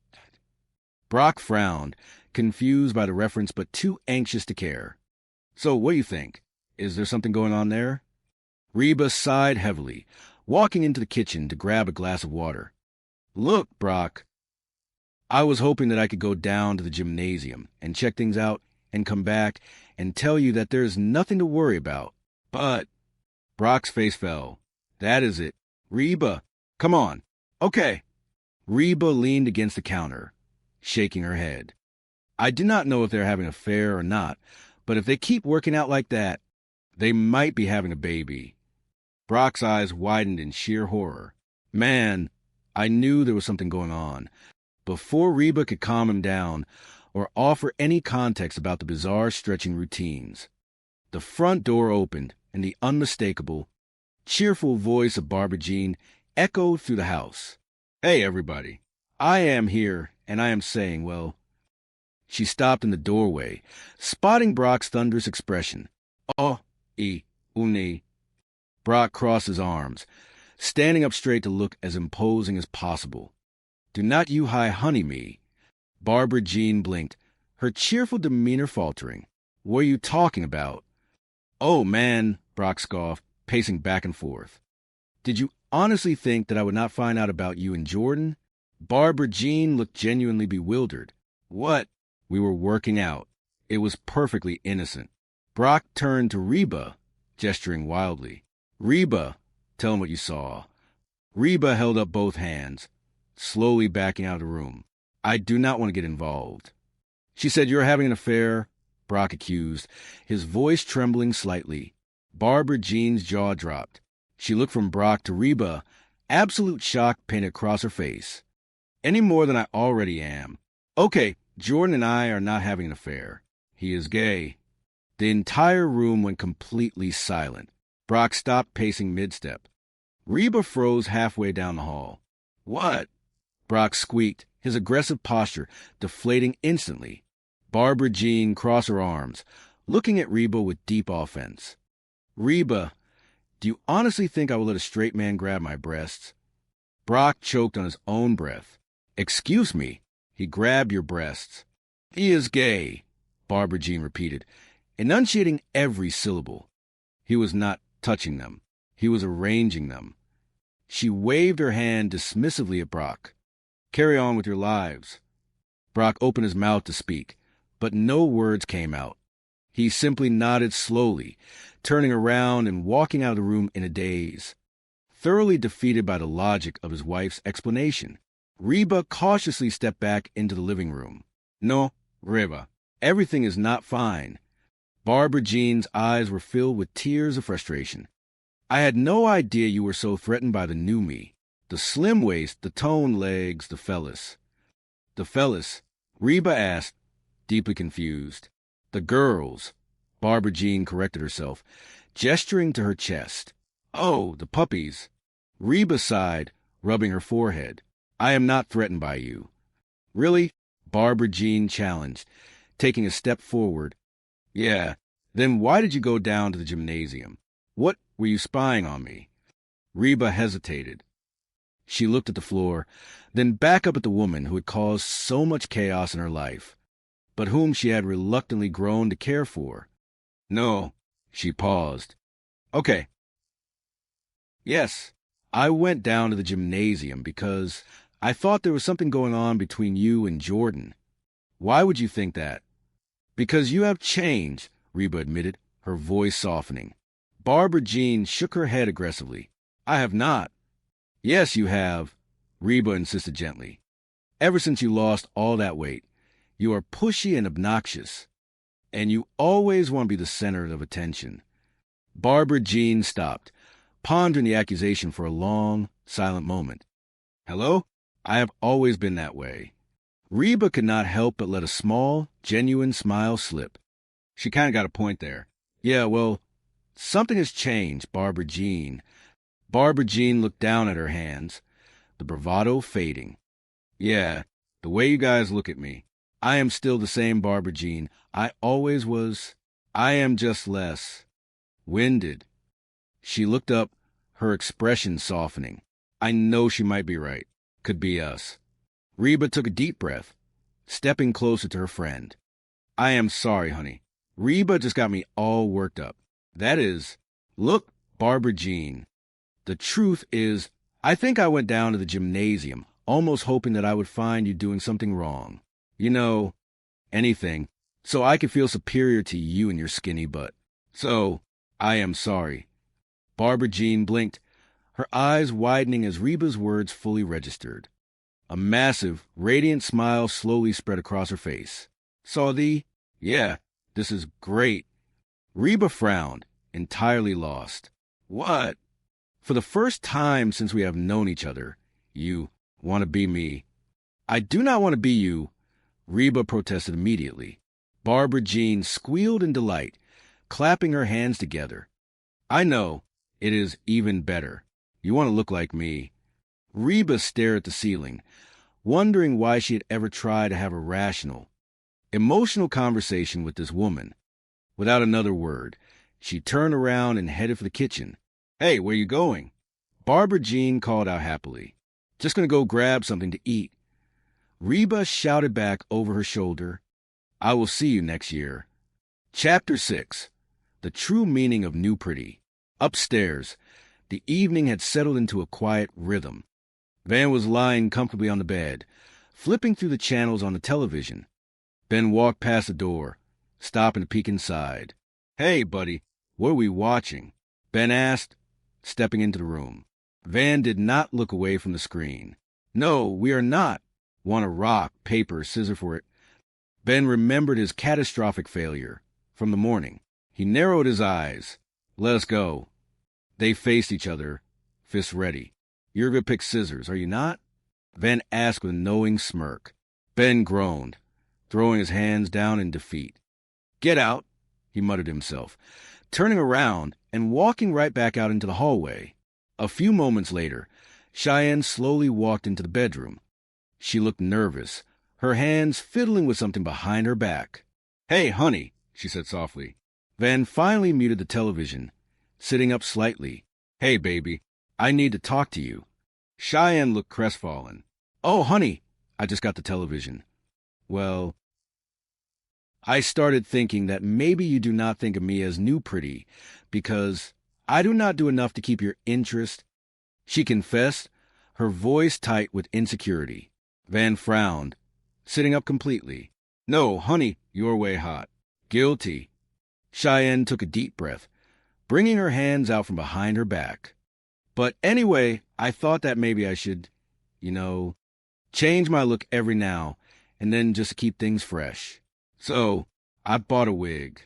Speaker 15: Brock frowned, confused by the reference but too anxious to care. So, what do you think? Is there something going on there? Reba sighed heavily, walking into the kitchen to grab a glass of water. Look, Brock, I was hoping that I could go down to the gymnasium and check things out and come back and tell you that there's nothing to worry about. But Brock's face fell. That is it. Reba, come on. Okay. Reba leaned against the counter, shaking her head. I do not know if they're having an affair or not, but if they keep working out like that, they might be having a baby. Brock's eyes widened in sheer horror. Man, I knew there was something going on. Before Reba could calm him down or offer any context about the bizarre stretching routines, the front door opened and the unmistakable, cheerful voice of Barbara Jean echoed through the house. Hey, everybody. I am here, and I am saying, well... She stopped in the doorway, spotting Brock's thunderous expression. Oh, uni. Brock crossed his arms, standing up straight to look as imposing as possible. Do not you high honey me. Barbara Jean blinked, her cheerful demeanor faltering. What are you talking about? Oh, man, Brock scoffed, pacing back and forth. Did you honestly think that I would not find out about you and Jordan? Barbara Jean looked genuinely bewildered. What? We were working out. It was perfectly innocent. Brock turned to Reba, gesturing wildly. Reba, tell him what you saw. Reba held up both hands, slowly backing out of the room. I do not want to get involved. She said, you're having an affair, Brock accused, his voice trembling slightly. Barbara Jean's jaw dropped. She looked from Brock to Reba, absolute shock painted across her face. Any more than I already am. Okay, Jordan and I are not having an affair. He is gay. The entire room went completely silent. Brock stopped pacing mid-step. Reba froze halfway down the hall. What? Brock squeaked, his aggressive posture deflating instantly. Barbara Jean crossed her arms, looking at Reba with deep offense. Reba, do you honestly think I will let a straight man grab my breasts? Brock choked on his own breath. Excuse me. He grabbed your breasts. He is gay, Barbara Jean repeated, enunciating every syllable. He was not touching them. He was arranging them. She waved her hand dismissively at Brock. Carry on with your lives. Brock opened his mouth to speak, but no words came out. He simply nodded slowly, turning around and walking out of the room in a daze. thoroughly defeated by the logic of his wife's explanation. Reba cautiously stepped back into the living room. No, Reba, everything is not fine. Barbara Jean's eyes were filled with tears of frustration. I had no idea you were so threatened by the new me. The slim waist, the toned legs, the fellas. The fellas, Reba asked, deeply confused. The girls, Barbara Jean corrected herself, gesturing to her chest. Oh, the puppies. Reba sighed, rubbing her forehead. I am not threatened by you. Really? Barbara Jean challenged, taking a step forward. Yeah, then why did you go down to the gymnasium? What were you spying on me? Reba hesitated. She looked at the floor, then back up at the woman who had caused so much chaos in her life, but whom she had reluctantly grown to care for. No, she paused. Okay. Yes, I went down to the gymnasium because I thought there was something going on between you and Jordan. Why would you think that? Because you have changed, Reba admitted, her voice softening. Barbara Jean shook her head aggressively. I have not. Yes, you have, Reba insisted gently. Ever since you lost all that weight, you are pushy and obnoxious, and you always want to be the center of attention. Barbara Jean stopped, pondering the accusation for a long, silent moment. Hello? I have always been that way. Reba could not help but let a small, genuine smile slip. She kind of got a point there. Yeah, well, something has changed, Barbara Jean. Barbara Jean looked down at her hands, the bravado fading. Yeah, the way you guys look at me. I am still the same Barbara Jean. I always was. I am just less winded. She looked up, her expression softening. I know she might be right. Could be us. Reba took a deep breath, stepping closer to her friend. I am sorry, honey. Reba just got me all worked up. That is, look, Barbara Jean. The truth is, I think I went down to the gymnasium, almost hoping that I would find you doing something wrong. You know, anything, so I could feel superior to you and your skinny butt. So, I am sorry. Barbara Jean blinked, her eyes widening as Reba's words fully registered. A massive, radiant smile slowly spread across her face. Saw thee? Yeah, this is great. Reba frowned, entirely lost. What? For the first time since we have known each other, you want to be me. I do not want to be you, Reba protested immediately. Barbara Jean squealed in delight, clapping her hands together. I know, it is even better. You want to look like me. Reba stared at the ceiling, wondering why she had ever tried to have a rational, emotional conversation with this woman. Without another word, she turned around and headed for the kitchen. Hey, where you going? Barbara Jean called out happily. Just gonna go grab something to eat. Reba shouted back over her shoulder, I will see you next year. Chapter 6. The True Meaning of New Pretty. Upstairs, the evening had settled into a quiet rhythm. Van was lying comfortably on the bed, flipping through the channels on the television. Ben walked past the door, stopping to peek inside. Hey, buddy, what are we watching? Ben asked, stepping into the room. Van did not look away from the screen. No, we are not. Want a rock, paper, scissor for it. Ben remembered his catastrophic failure from the morning. He narrowed his eyes. Let us go. They faced each other, fists ready. You're going to pick scissors, are you not? Van asked with a knowing smirk. Ben groaned, throwing his hands down in defeat. Get out, he muttered to himself, turning around and walking right back out into the hallway. A few moments later, Cheyenne slowly walked into the bedroom. She looked nervous, her hands fiddling with something behind her back. Hey, honey, she said softly. Van finally muted the television, sitting up slightly. Hey, baby, I need to talk to you. Cheyenne looked crestfallen. Oh, honey, I just got the television. Well, I started thinking that maybe you do not think of me as new pretty, because I do not do enough to keep your interest. She confessed, her voice tight with insecurity. Van frowned, sitting up completely. No, honey, you're way hot. Guilty. Cheyenne took a deep breath, bringing her hands out from behind her back. But anyway, I thought that maybe I should, change my look every now and then just to keep things fresh. So I bought a wig.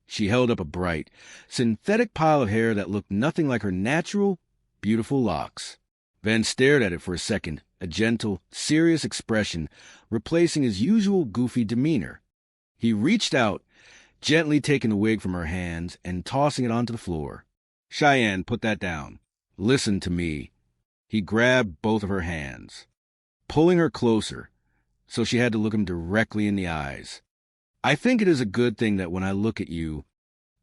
Speaker 15: She held up a bright, synthetic pile of hair that looked nothing like her natural, beautiful locks. Van stared at it for a second, a gentle, serious expression replacing his usual goofy demeanor. He reached out, gently taking the wig from her hands and tossing it onto the floor. Cheyenne, put that down. Listen to me. He grabbed both of her hands, pulling her closer, so she had to look him directly in the eyes. I think it is a good thing that when I look at you,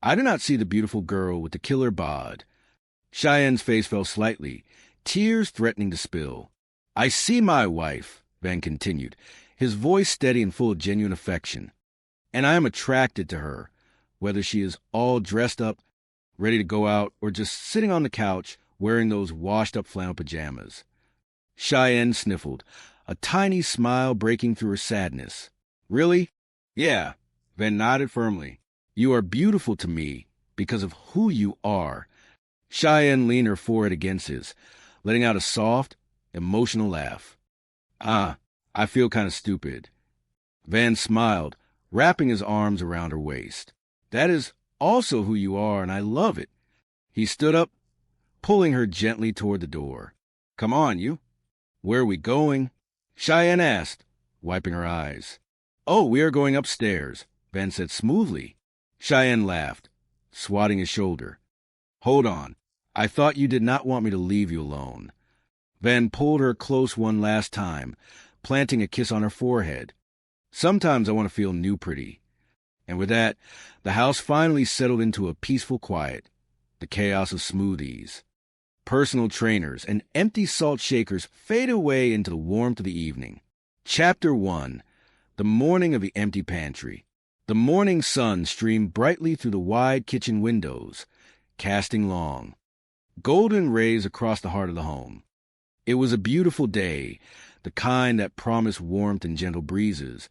Speaker 15: I do not see the beautiful girl with the killer bod. Cheyenne's face fell slightly, tears threatening to spill. I see my wife, Van continued, his voice steady and full of genuine affection. And I am attracted to her, whether she is all dressed up, ready to go out, or just sitting on the couch wearing those washed-up flannel pajamas. Cheyenne sniffled, a tiny smile breaking through her sadness. Really? Yeah, Van nodded firmly. You are beautiful to me because of who you are. Cheyenne leaned her forehead against his, letting out a soft, emotional laugh. I feel kind of stupid. Van smiled, wrapping his arms around her waist. That is also who you are, and I love it. He stood up, pulling her gently toward the door. Come on, you. Where are we going? Cheyenne asked, wiping her eyes. Oh, we are going upstairs, Van said smoothly. Cheyenne laughed, swatting his shoulder. Hold on. I thought you did not want me to leave you alone. Van pulled her close one last time, planting a kiss on her forehead. Sometimes I want to feel new pretty. And with that, the house finally settled into a peaceful quiet, the chaos of smoothies. Personal trainers and empty salt shakers faded away into the warmth of the evening. Chapter 1. The morning of the empty pantry. The morning sun streamed brightly through the wide kitchen windows, casting long, golden rays across the heart of the home. It was a beautiful day, the kind that promised warmth and gentle breezes.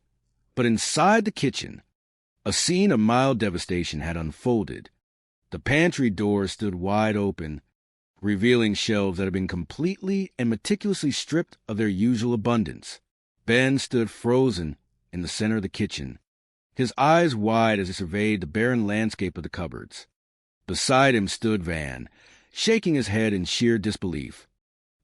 Speaker 15: But inside the kitchen, a scene of mild devastation had unfolded. The pantry doors stood wide open, revealing shelves that had been completely and meticulously stripped of their usual abundance. Ben stood frozen in the center of the kitchen, his eyes wide as he surveyed the barren landscape of the cupboards. Beside him stood Van, shaking his head in sheer disbelief.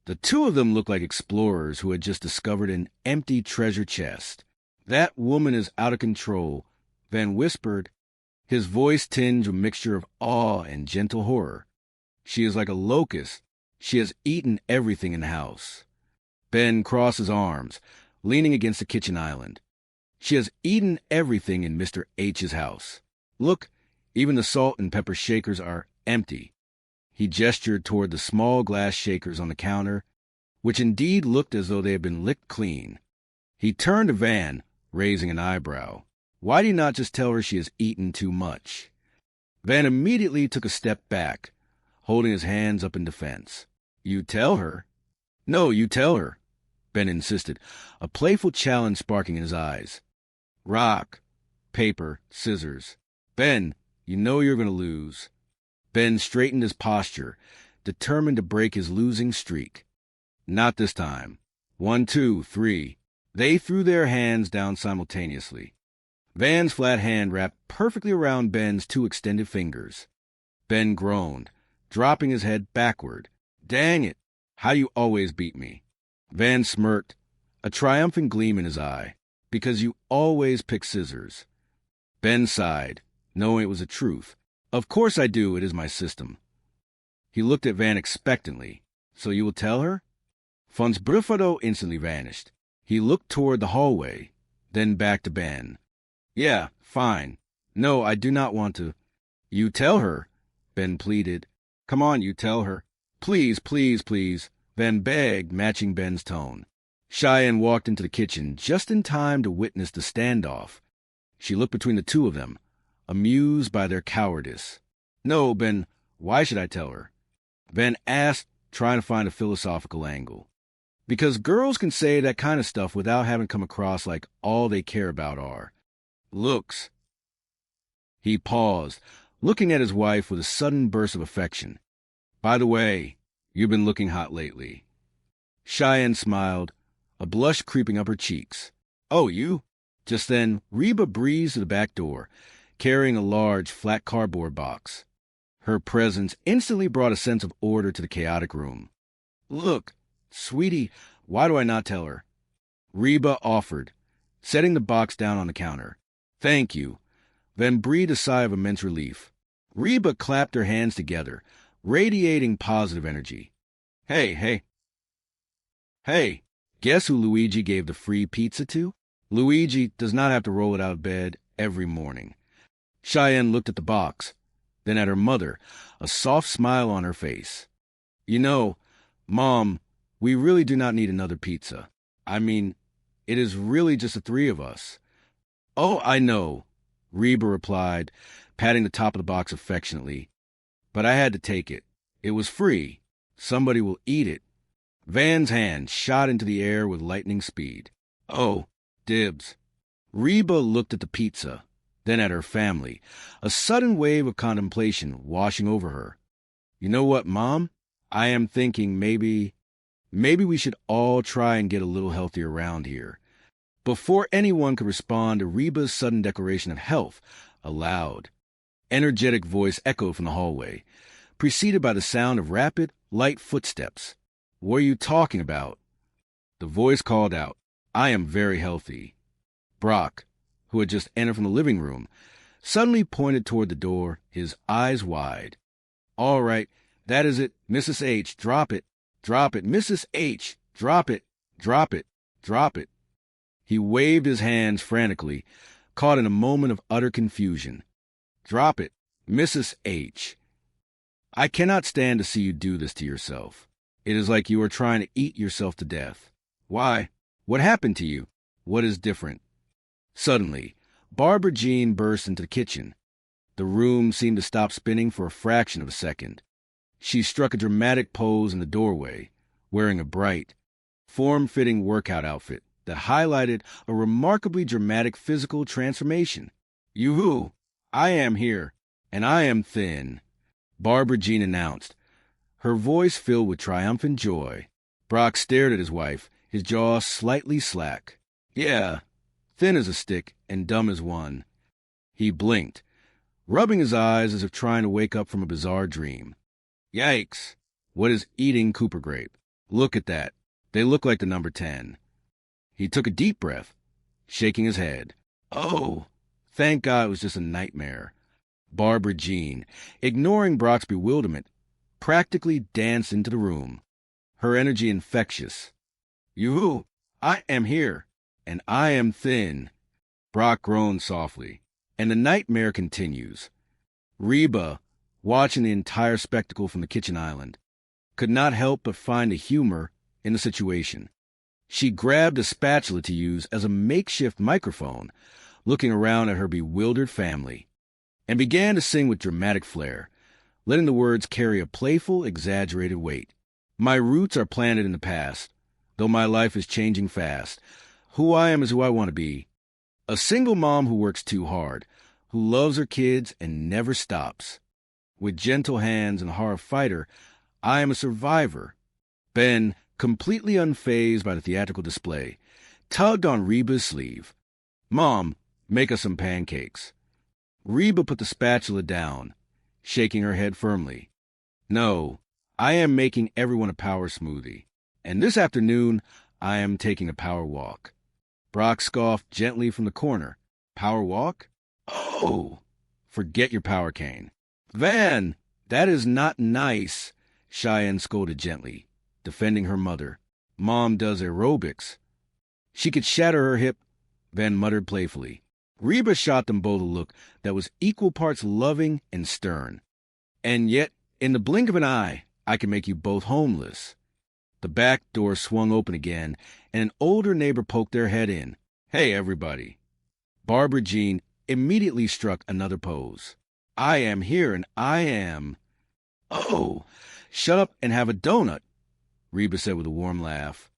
Speaker 15: The two of them looked like explorers who had just discovered an empty treasure chest. That woman is out of control, Van whispered, his voice tinged with a mixture of awe and gentle horror. She is like a locust. She has eaten everything in the house. Ben crossed his arms, leaning against the kitchen island. She has eaten everything in Mr. H's house. Look, even the salt and pepper shakers are empty. He gestured toward the small glass shakers on the counter, which indeed looked as though they had been licked clean. He turned to Van, raising an eyebrow. Why do you not just tell her she has eaten too much? Van immediately took a step back, holding his hands up in defense. You tell her? No, you tell her, Ben insisted, a playful challenge sparking in his eyes. Rock, paper, scissors. Ben, you know you're going to lose. Ben straightened his posture, determined to break his losing streak. Not this time. 1, 2, 3. They threw their hands down simultaneously. Van's flat hand wrapped perfectly around Ben's 2 extended fingers. Ben groaned, dropping his head backward. Dang it! How do you always beat me? Van smirked, a triumphant gleam in his eye. Because you always pick scissors. Ben sighed, knowing it was the truth. Of course I do, it is my system. He looked at Van expectantly. So you will tell her? Von Brufado instantly vanished. He looked toward the hallway, then back to Ben. Yeah, fine. No, I do not want to. You tell her, Ben pleaded. Come on, you tell her. Please, please, please, Van begged, matching Ben's tone. Cheyenne walked into the kitchen just in time to witness the standoff. She looked between the two of them, amused by their cowardice. No, Ben, why should I tell her? Van asked, trying to find a philosophical angle. Because girls can say that kind of stuff without having come across like all they care about are looks. He paused, looking at his wife with a sudden burst of affection. By the way, You've been looking hot lately. Cheyenne smiled, a blush creeping up her cheeks. Oh, you? Just then, Reba breezed to the back door, carrying a large, flat cardboard box. Her presence instantly brought a sense of order to the chaotic room. Look, sweetie, why do I not tell her? Reba offered, setting the box down on the counter. Thank you. Then breathed a sigh of immense relief. Reba clapped her hands together, radiating positive energy. Hey, guess who Luigi gave the free pizza to? Luigi does not have to roll it out of bed every morning. Cheyenne looked at the box, then at her mother, a soft smile on her face. You know, Mom, we really do not need another pizza. I mean, it is really just the three of us. Oh, I know, Reba replied, patting the top of the box affectionately. But I had to take it. It was free. Somebody will eat it. Van's hand shot into the air with lightning speed. Oh, dibs. Reba looked at the pizza, then at her family, a sudden wave of contemplation washing over her. You know what, Mom? I am thinking maybe we should all try and get a little healthier around here. Before anyone could respond to Reba's sudden declaration of health, a loud, energetic voice echoed from the hallway, preceded by the sound of rapid, light footsteps. What are you talking about? The voice called out, I am very healthy. Brock, who had just entered from the living room, suddenly pointed toward the door, his eyes wide. All right, that is it. Mrs. H, drop it. Drop it. Mrs. H, drop it. Drop it. Drop it. He waved his hands frantically, caught in a moment of utter confusion. Drop it. Mrs. H. I cannot stand to see you do this to yourself. It is like you are trying to eat yourself to death. Why? What happened to you? What is different? Suddenly, Barbara Jean burst into the kitchen. The room seemed to stop spinning for a fraction of a second. She struck a dramatic pose in the doorway, wearing a bright, form-fitting workout outfit that highlighted a remarkably dramatic physical transformation. Yoo-hoo! I am here, and I am thin, Barbara Jean announced, her voice filled with triumphant joy. Brock stared at his wife, his jaw slightly slack. Yeah, thin as a stick and dumb as one. He blinked, rubbing his eyes as if trying to wake up from a bizarre dream. Yikes! What is eating Cooper grape? Look at that. They look like the number 10. He took a deep breath, shaking his head. Oh, thank God it was just a nightmare. Barbara Jean, ignoring Brock's bewilderment, practically danced into the room, her energy infectious. Yoo-hoo! I am here, and I am thin. Brock groaned softly, and the nightmare continues. Reba, watching the entire spectacle from the kitchen island, could not help but find the humor in the situation. She grabbed a spatula to use as a makeshift microphone, looking around at her bewildered family, and began to sing with dramatic flair, letting the words carry a playful, exaggerated weight. My roots are planted in the past, though my life is changing fast. Who I am is who I want to be. A single mom who works too hard, who loves her kids and never stops. With gentle hands and a hard fighter, I am a survivor. Ben, completely unfazed by the theatrical display, tugged on Reba's sleeve. Mom, make us some pancakes. Reba put the spatula down, shaking her head firmly. No, I am making everyone a power smoothie. And this afternoon, I am taking a power walk. Brock scoffed gently from the corner. Power walk? Oh, forget your power cane. Van, that is not nice, Cheyenne scolded gently, defending her mother. Mom does aerobics. She could shatter her hip, Van muttered playfully. Reba shot them both a look that was equal parts loving and stern. And yet, in the blink of an eye, I can make you both homeless. The back door swung open again, and an older neighbor poked their head in. Hey, everybody. Barbara Jean immediately struck another pose. I am here, and I am... Oh, shut up and have a donut, Reba said with a warm laugh,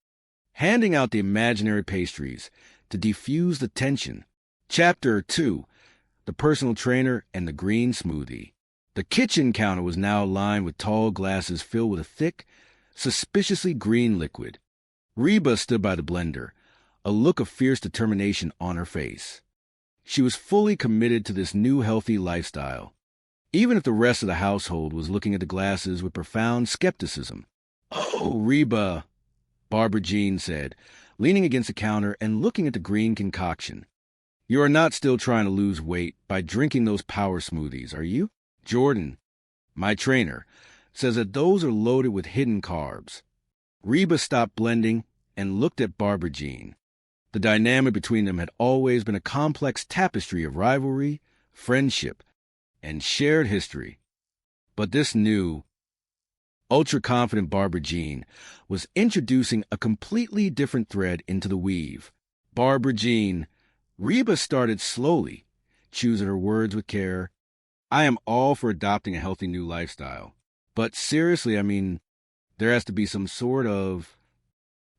Speaker 15: handing out the imaginary pastries to defuse the tension. Chapter 2, The Personal Trainer and the Green Smoothie. The kitchen counter was now lined with tall glasses filled with a thick, suspiciously green liquid. Reba stood by the blender, a look of fierce determination on her face. She was fully committed to this new healthy lifestyle, even if the rest of the household was looking at the glasses with profound skepticism. "Oh, Reba," Barbara Jean said, leaning against the counter and looking at the green concoction. "You are not still trying to lose weight by drinking those power smoothies, are you? Jordan, my trainer, says that those are loaded with hidden carbs." Reba stopped blending and looked at Barbara Jean. The dynamic between them had always been a complex tapestry of rivalry, friendship, and shared history. But this new, ultra-confident Barbara Jean was introducing a completely different thread into the weave. "Barbara Jean," Reba started slowly, choosing her words with care. "I am all for adopting a healthy new lifestyle. But seriously, I mean, there has to be some sort of..."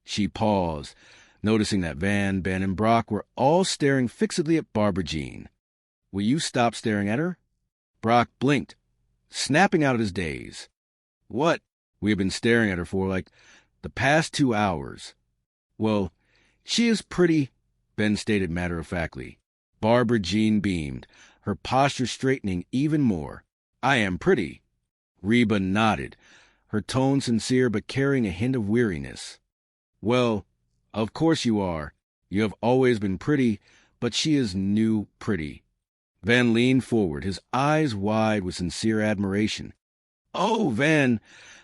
Speaker 15: She paused, noticing that Van, Ben, and Brock were all staring fixedly at Barbara Jean. "Will you stop staring at her?" Brock blinked, snapping out of his daze. "What? We have been staring at her for, like, the past 2 hours." "Well, she is pretty," Ben stated matter-of-factly. Barbara Jean beamed, her posture straightening even more. "I am pretty." Reba nodded, her tone sincere but carrying a hint of weariness. "Well, of course you are. You have always been pretty, but she is new pretty." Van leaned forward, his eyes wide with sincere admiration. "Oh, Van,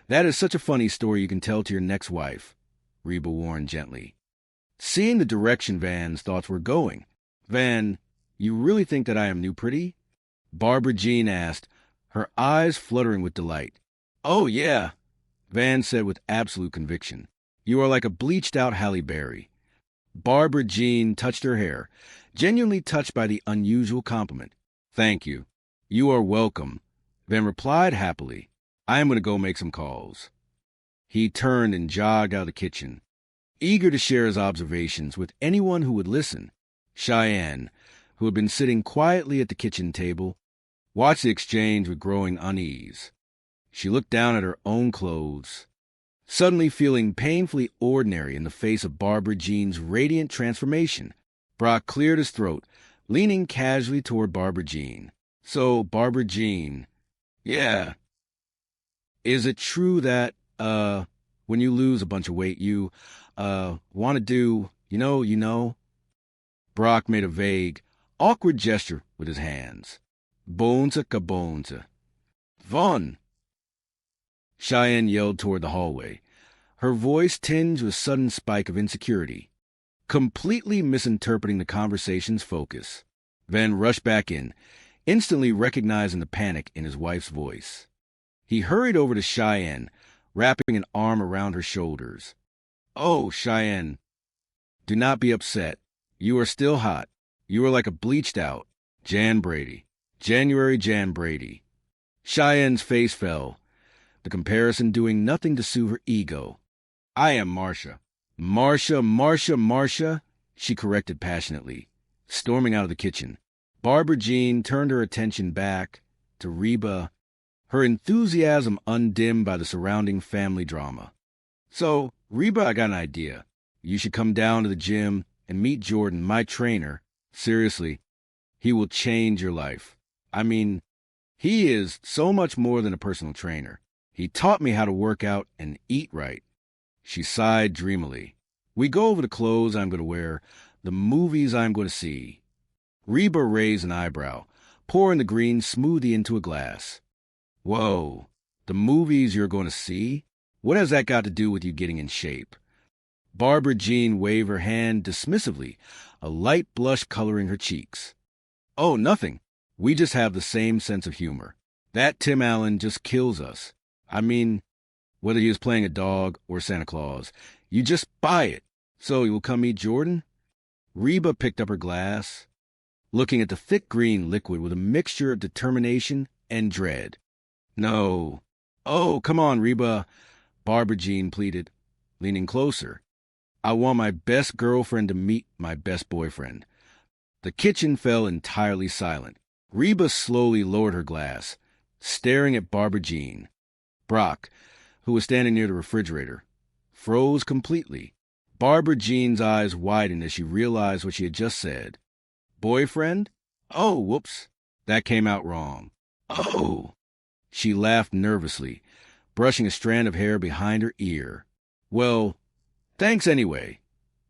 Speaker 15: that is such a funny story you can tell to your next wife," Reba warned gently. Seeing the direction Van's thoughts were going, "Van, you really think that I am new pretty?" Barbara Jean asked, her eyes fluttering with delight. "Oh, yeah," Van said with absolute conviction. "You are like a bleached-out Halle Berry." Barbara Jean touched her hair, genuinely touched by the unusual compliment. "Thank you. You are welcome," Van replied happily. "I am going to go make some calls." He turned and jogged out of the kitchen, eager to share his observations with anyone who would listen. Cheyenne, who had been sitting quietly at the kitchen table, watched the exchange with growing unease. She looked down at her own clothes, suddenly feeling painfully ordinary in the face of Barbara Jean's radiant transformation. Brock cleared his throat, leaning casually toward Barbara Jean. "So, Barbara Jean, yeah, is it true that, when you lose a bunch of weight, you, want to do, you know? Brock made a vague, awkward gesture with his hands. "Bonza kabonza. Von!" Cheyenne yelled toward the hallway, her voice tinged with a sudden spike of insecurity, completely misinterpreting the conversation's focus. Van rushed back in, instantly recognizing the panic in his wife's voice. He hurried over to Cheyenne, wrapping an arm around her shoulders. "Oh, Cheyenne, do not be upset. You are still hot. You are like a bleached-out Jan Brady. January Jan Brady." Cheyenne's face fell, the comparison doing nothing to soothe her ego. "I am Marcia." Marcia, she corrected passionately, storming out of the kitchen. Barbara Jean turned her attention back to Reba, her enthusiasm undimmed by the surrounding family drama. "So, Reba, I got an idea. You should come down to the gym and meet Jordan, my trainer. Seriously, he will change your life. I mean, he is so much more than a personal trainer. He taught me how to work out and eat right." She sighed dreamily. "We go over the clothes I'm going to wear, the movies I'm going to see." Reba raised an eyebrow, pouring the green smoothie into a glass. "Whoa, the movies you're going to see? What has that got to do with you getting in shape?" Barbara Jean waved her hand dismissively, a light blush coloring her cheeks. "Oh, nothing. We just have the same sense of humor. That Tim Allen just kills us. I mean, whether he is playing a dog or Santa Claus, you just buy it. So you will come meet Jordan?" Reba picked up her glass, looking at the thick green liquid with a mixture of determination and dread. "No. Oh, come on, Reba," Barbara Jean pleaded, leaning closer. "I want my best girlfriend to meet my best boyfriend." The kitchen fell entirely silent. Reba slowly lowered her glass, staring at Barbara Jean. Brock, who was standing near the refrigerator, froze completely. Barbara Jean's eyes widened as she realized what she had just said. Boyfriend? Oh, whoops. That came out wrong. Oh. She laughed nervously, brushing a strand of hair behind her ear. Well, thanks anyway,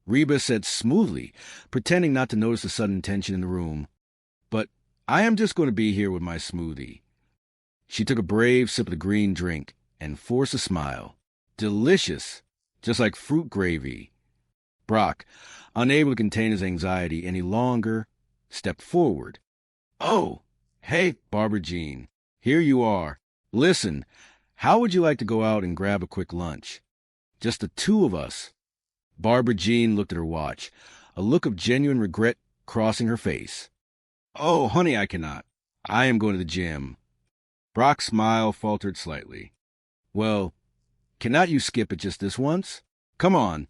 Speaker 15: Reba said smoothly, pretending not to notice the sudden tension in the room. But I am just going to be here with my smoothie. She took a brave sip of the green drink and forced a smile. Delicious, just like fruit gravy. Brock, unable to contain his anxiety any longer, stepped forward. Oh, hey, Barbara Jean, here you are. Listen, how would you like to go out and grab a quick lunch? Just the two of us. Barbara Jean looked at her watch, a look of genuine regret crossing her face. Oh, honey, I cannot. I am going to the gym. Brock's smile faltered slightly. Well, cannot you skip it just this once? Come on.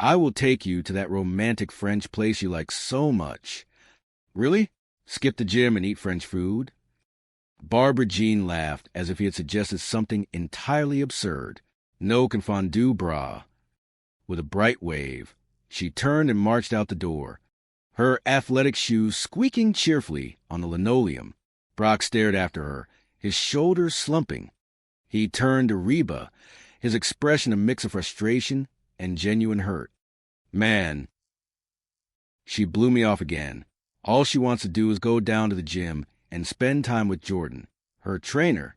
Speaker 15: I will take you to that romantic French place you like so much. Really? Skip the gym and eat French food? Barbara Jean laughed as if he had suggested something entirely absurd. No confondu, brah. With a bright wave, she turned and marched out the door, her athletic shoes squeaking cheerfully on the linoleum. Brock stared after her, his shoulders slumping. He turned to Reba, his expression a mix of frustration and genuine hurt. Man, she blew me off again. All she wants to do is go down to the gym and spend time with Jordan, her trainer.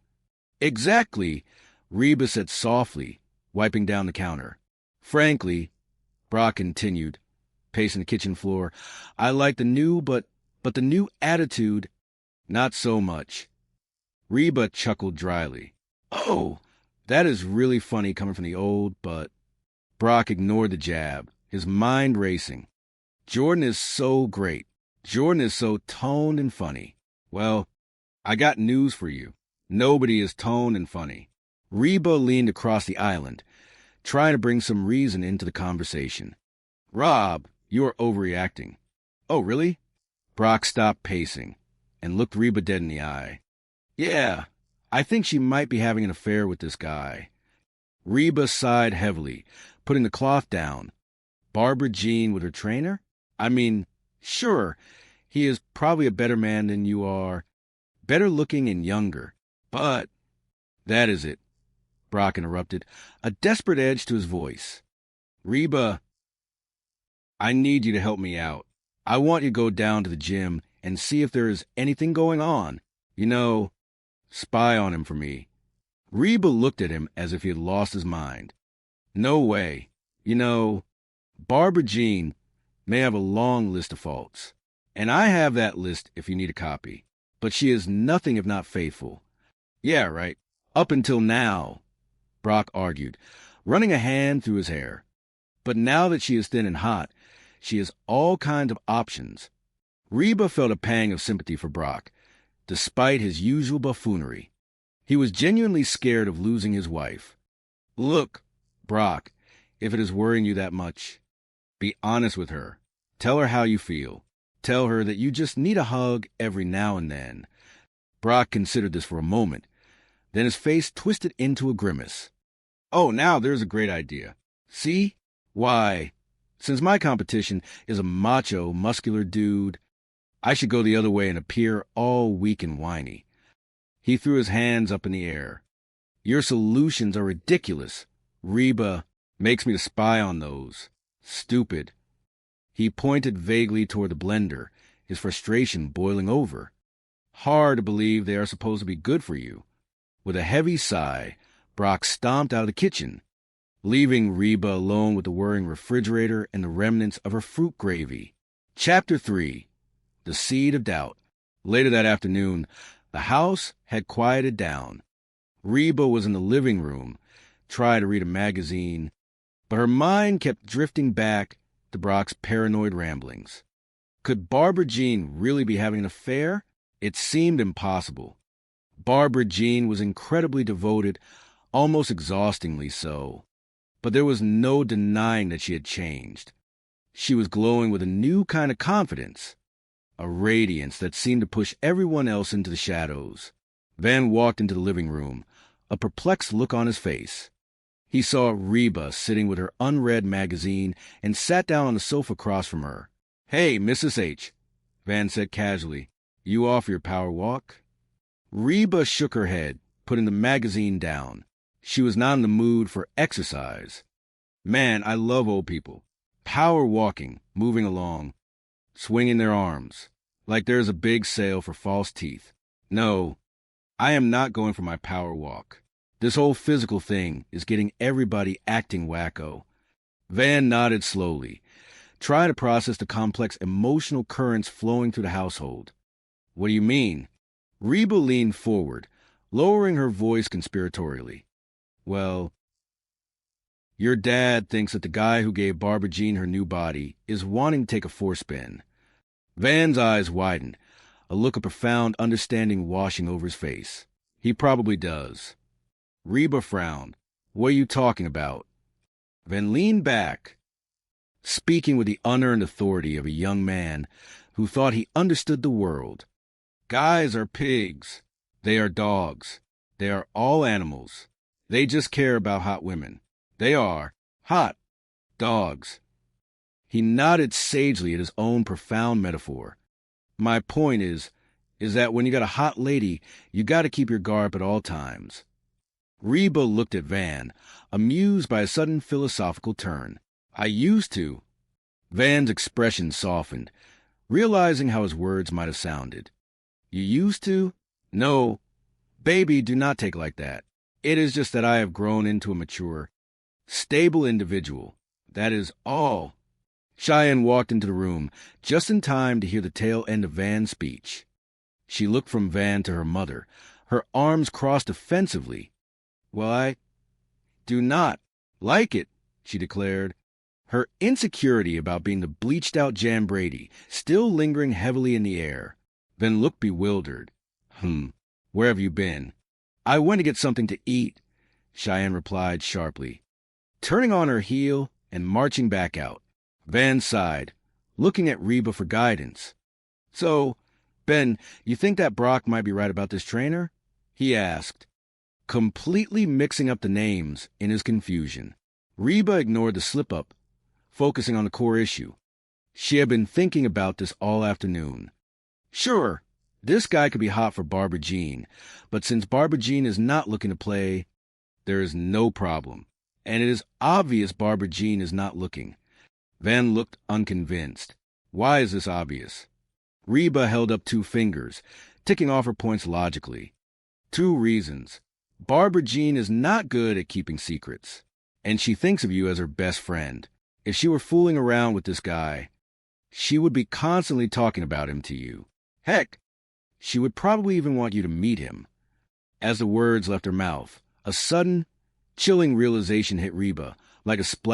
Speaker 15: Exactly, Reba said softly, wiping down the counter. Frankly, Brock continued, pacing the kitchen floor, I like the new, but the new attitude, not so much. Reba chuckled dryly. Oh, that is really funny coming from the old, but... Brock ignored the jab, his mind racing. Jordan is so great. Jordan is so toned and funny. Well, I got news for you. Nobody is toned and funny. Reba leaned across the island, trying to bring some reason into the conversation. Rob, you are overreacting. Oh, really? Brock stopped pacing and looked Reba dead in the eye. Yeah, I think she might be having an affair with this guy. Reba sighed heavily, putting the cloth down. Barbara Jean with her trainer? I mean, sure, he is probably a better man than you are, better looking and younger, but... That is it, Brock interrupted, a desperate edge to his voice. Reba, I need you to help me out. I want you to go down to the gym and see if there is anything going on. You know, spy on him for me. Reba looked at him as if he had lost his mind. No way. You know, Barbara Jean may have a long list of faults, and I have that list if you need a copy, but she is nothing if not faithful. Yeah, right. Up until now, Brock argued, running a hand through his hair. But now that she is thin and hot, she has all kinds of options. Reba felt a pang of sympathy for Brock, despite his usual buffoonery. He was genuinely scared of losing his wife. Look, Brock, if it is worrying you that much, be honest with her. Tell her how you feel. Tell her that you just need a hug every now and then. Brock considered this for a moment. Then his face twisted into a grimace. Oh, now there's a great idea. See? Why, since my competition is a macho, muscular dude, I should go the other way and appear all weak and whiny. He threw his hands up in the air. Your solutions are ridiculous. Reba makes me to spy on those. Stupid. He pointed vaguely toward the blender, his frustration boiling over. Hard to believe they are supposed to be good for you. With a heavy sigh, Brock stomped out of the kitchen, leaving Reba alone with the whirring refrigerator and the remnants of her fruit gravy. Chapter 3. The Seed of Doubt. Later that afternoon, the house had quieted down. Reba was in the living room, trying to read a magazine, but her mind kept drifting back to Brock's paranoid ramblings. Could Barbara Jean really be having an affair? It seemed impossible. Barbara Jean was incredibly devoted, almost exhaustingly so. But there was no denying that she had changed. She was glowing with a new kind of confidence, a radiance that seemed to push everyone else into the shadows. Van walked into the living room, a perplexed look on his face. He saw Reba sitting with her unread magazine and sat down on the sofa across from her. "Hey, Mrs. H," Van said casually. "You off your power walk?" Reba shook her head, putting the magazine down. She was not in the mood for exercise. "Man, I love old people. Power walking, moving along, swinging their arms, like there's a big sale for false teeth. No, I am not going for my power walk. This whole physical thing is getting everybody acting wacko." Van nodded slowly, trying to process the complex emotional currents flowing through the household. "What do you mean?" Reba leaned forward, lowering her voice conspiratorially. "Well, your dad thinks that the guy who gave Barbara Jean her new body is wanting to take a forespin." Van's eyes widened, a look of profound understanding washing over his face. "He probably does." Reba frowned. "What are you talking about?" Van leaned back, speaking with the unearned authority of a young man who thought he understood the world. "Guys are pigs. They are dogs. They are all animals. They just care about hot women. They are hot dogs." He nodded sagely at his own profound metaphor. "My point is that when you got a hot lady, you got to keep your guard at all times." Reba looked at Van, amused by a sudden philosophical turn. "I used to." Van's expression softened, realizing how his words might have sounded. "You used to? No, baby, do not take it like that. It is just that I have grown into a mature, stable individual. That is all." Cheyenne walked into the room just in time to hear the tail end of Van's speech. She looked from Van to her mother, her arms crossed offensively. "Well, I do not like it," she declared, her insecurity about being the bleached-out Jan Brady still lingering heavily in the air. Van looked bewildered. Where have you been?" "I went to get something to eat," Cheyenne replied sharply, turning on her heel and marching back out. Van sighed, looking at Reba for guidance. "So, Ben, you think that Brock might be right about this trainer?" he asked, completely mixing up the names in his confusion. Reba ignored the slip-up, focusing on the core issue. She had been thinking about this all afternoon. Sure, this guy could be hot for Barbara Jean, but since Barbara Jean is not looking to play, there is no problem. And it is obvious Barbara Jean is not looking. Van looked unconvinced. Why is this obvious? Reba held up 2 fingers, ticking off her points logically. 2 reasons. Barbara Jean is not good at keeping secrets, and she thinks of you as her best friend. If she were fooling around with this guy, she would be constantly talking about him to you. Heck, she would probably even want you to meet him. As the words left her mouth, a sudden, chilling realization hit Reba, like a splash.